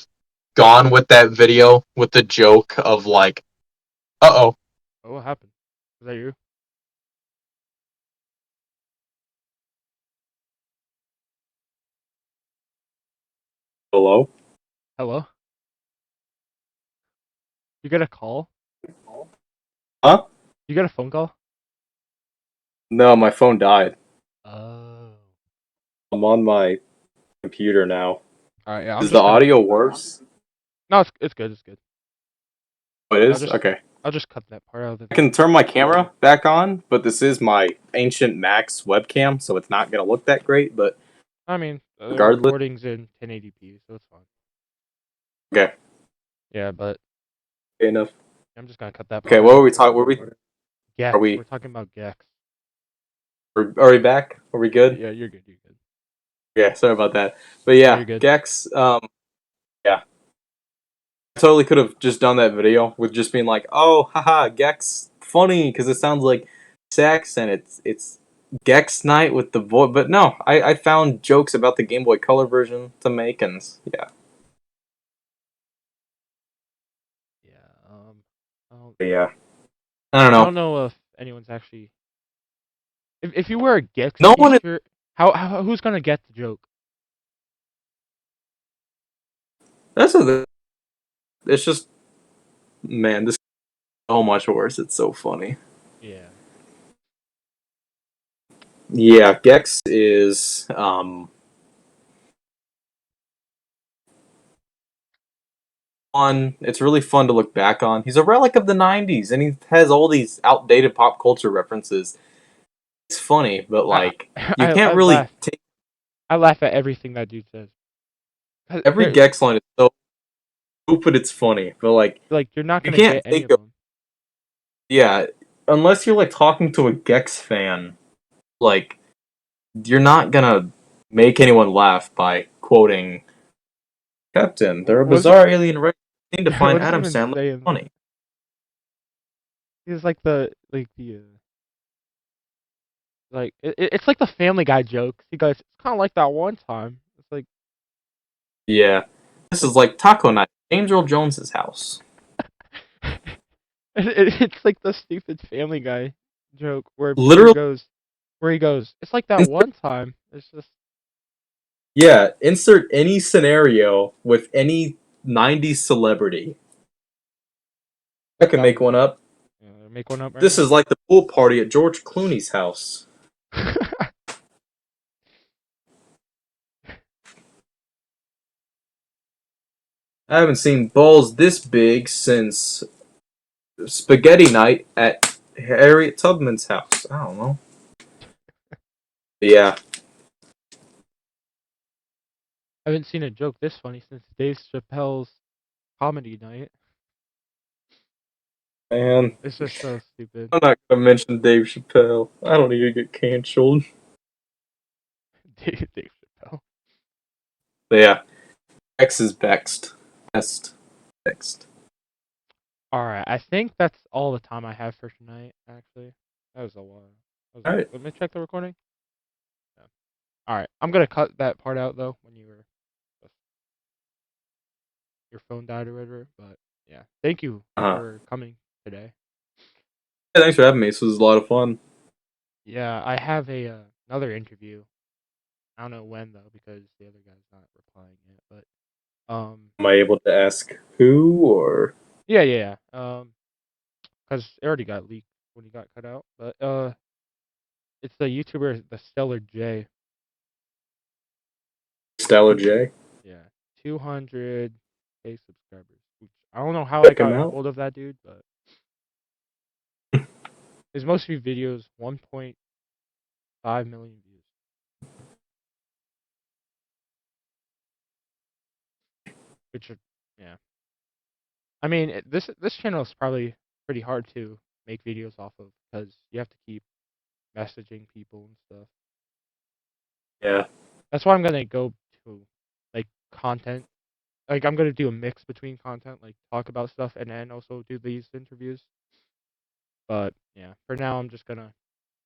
Speaker 2: gone with that video with the joke of like, uh-oh.
Speaker 1: Oh, what happened? Was that you?
Speaker 2: Hello?
Speaker 1: Hello? You got a call?
Speaker 2: Huh?
Speaker 1: You got a phone call?
Speaker 2: No, my phone died.
Speaker 1: Oh.
Speaker 2: I'm on my computer now.
Speaker 1: All right, yeah. I'm
Speaker 2: Is the
Speaker 1: just gonna.
Speaker 2: audio worse?
Speaker 1: No, it's good. It's good.
Speaker 2: Oh, it
Speaker 1: I'll
Speaker 2: is?
Speaker 1: just
Speaker 2: Okay.
Speaker 1: I'll just cut that part out of the
Speaker 2: I can
Speaker 1: video.
Speaker 2: turn my camera back on, but this is my ancient Max webcam, so it's not going to look that great, but
Speaker 1: I mean, the
Speaker 2: regardless.
Speaker 1: recording's in 1080p, so it's fine.
Speaker 2: Okay.
Speaker 1: Yeah, but
Speaker 2: Okay, enough.
Speaker 1: I'm just gonna cut that
Speaker 2: Okay,
Speaker 1: part
Speaker 2: what
Speaker 1: out.
Speaker 2: were we talking? Are
Speaker 1: Gex.
Speaker 2: we
Speaker 1: We're talking about Gex.
Speaker 2: are we back? Are we good?
Speaker 1: Yeah, you're good. You're good.
Speaker 2: Yeah, sorry about that. But
Speaker 1: No,
Speaker 2: yeah,
Speaker 1: you're good.
Speaker 2: Gex, yeah. I totally could have just done that video with just being like, "Oh, haha, Gex funny" because it sounds like sex and it's Gex night with the boy, but no, I found jokes about the Game Boy Color version to make and yeah.
Speaker 1: Yeah. I don't,
Speaker 2: Yeah. I don't
Speaker 1: I
Speaker 2: know.
Speaker 1: don't know if anyone's actually. If you wear a Gex
Speaker 2: No one is
Speaker 1: T-shirt, who's gonna get the joke?
Speaker 2: that's a it's just man, this is so much worse. It's so funny.
Speaker 1: Yeah.
Speaker 2: Yeah, Gex is fun. It's really fun to look back on. He's a relic of the '90s, and he has all these outdated pop culture references. It's funny, but
Speaker 1: I
Speaker 2: like you can't
Speaker 1: I
Speaker 2: really
Speaker 1: laugh.
Speaker 2: take
Speaker 1: I laugh at everything that dude says.
Speaker 2: every
Speaker 1: They're
Speaker 2: Gex line is so stupid. It's funny, but like
Speaker 1: like you're not
Speaker 2: you
Speaker 1: gonna
Speaker 2: can't
Speaker 1: get any
Speaker 2: think
Speaker 1: of
Speaker 2: of
Speaker 1: them.
Speaker 3: Yeah, unless you're like talking to a Gex fan, like you're not gonna make anyone laugh by quoting Captain. They're a
Speaker 1: What is it?
Speaker 3: bizarre alien race seem to
Speaker 1: Yeah,
Speaker 3: find
Speaker 1: what is he
Speaker 3: Adam
Speaker 1: even
Speaker 3: Sandler
Speaker 1: saying
Speaker 3: funny.
Speaker 1: though? He's like the like it's like the Family Guy jokes. He goes, it's kind of like that one time. It's
Speaker 3: Yeah, this
Speaker 1: like
Speaker 3: is like taco night, James Earl Jones's house.
Speaker 1: it's like the stupid Family Guy joke
Speaker 3: Literally,
Speaker 1: where he goes, it's like that
Speaker 3: insert,
Speaker 1: one time. It's just
Speaker 3: yeah. Insert any scenario with any '90s celebrity. I can
Speaker 1: that
Speaker 3: make
Speaker 1: would
Speaker 3: one up.
Speaker 1: make one up right
Speaker 3: This
Speaker 1: now.
Speaker 3: is like the pool party at George Clooney's house. I haven't seen balls this big since spaghetti night at Harriet Tubman's house. I don't know. But yeah,
Speaker 1: I haven't seen a joke this funny since Dave Chappelle's comedy night.
Speaker 3: man.
Speaker 1: It's just so stupid.
Speaker 3: I'm not gonna mention Dave Chappelle. I don't need to get canceled.
Speaker 1: Dave Chappelle.
Speaker 3: But yeah, X is Best. Best. Next.
Speaker 1: All right, I think that's all the time I have for tonight. Actually, that was a while. That was a,
Speaker 3: Alright.
Speaker 1: let me check the recording. Yeah. All right, I'm gonna cut that part out though when your phone died or whatever. But yeah, thank you
Speaker 3: Uh-huh.
Speaker 1: for coming today.
Speaker 3: Yeah, thanks for having me. This was a lot of fun.
Speaker 1: Yeah, I have another interview. I don't know when though because the other guy's not replying yet. But
Speaker 3: Am I able to ask who or
Speaker 1: yeah. Because it already got leaked when he got cut out. But it's the YouTuber the Stellar J.
Speaker 3: Stellar J?
Speaker 1: Yeah, 200K subscribers. Which I don't know how I
Speaker 3: Check him
Speaker 1: got a
Speaker 3: out.
Speaker 1: hold of that dude, but his most viewed videos 1.5 million views. Which are, yeah. I mean, this channel is probably pretty hard to make videos off of because you have to keep messaging people and stuff.
Speaker 3: Yeah.
Speaker 1: That's why I'm gonna go to like content. Like I'm gonna do a mix between content, like talk about stuff and then also do these interviews. But yeah, for now I'm just gonna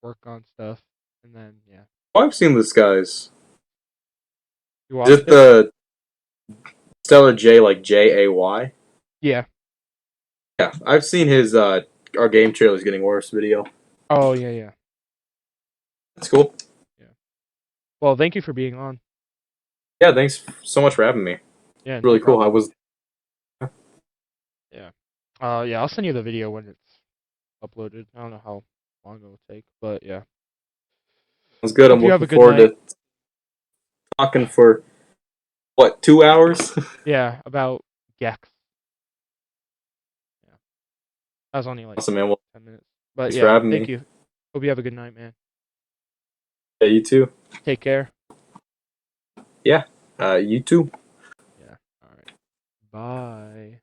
Speaker 1: work on stuff and then yeah.
Speaker 3: Oh, I've seen this guy's.
Speaker 1: You
Speaker 3: Is
Speaker 1: watched
Speaker 3: it
Speaker 1: it?
Speaker 3: the Stellar J like Jay?
Speaker 1: Yeah.
Speaker 3: Yeah, I've seen his our game trailer's getting worse video.
Speaker 1: Oh yeah.
Speaker 3: That's cool.
Speaker 1: Yeah. Well, thank you for being on.
Speaker 3: Yeah, thanks so much for having me.
Speaker 1: Yeah, no
Speaker 3: Really cool. I
Speaker 1: problem.
Speaker 3: was
Speaker 1: Yeah. Yeah, I'll send you the video when it's uploaded. I don't know how long it will take, but yeah.
Speaker 3: good. I'm
Speaker 1: Hope you have
Speaker 3: looking
Speaker 1: a good
Speaker 3: forward
Speaker 1: night.
Speaker 3: to talking for what, 2 hours?
Speaker 1: Yeah, about Gex. Yeah. That was only like
Speaker 3: Awesome, man. Well,
Speaker 1: 10 minutes. But
Speaker 3: thanks for
Speaker 1: yeah,
Speaker 3: having
Speaker 1: thank
Speaker 3: me.
Speaker 1: you. Hope you have a good night, man.
Speaker 3: Yeah, you too.
Speaker 1: Take care.
Speaker 3: Yeah, you too.
Speaker 1: Yeah. All right. Bye.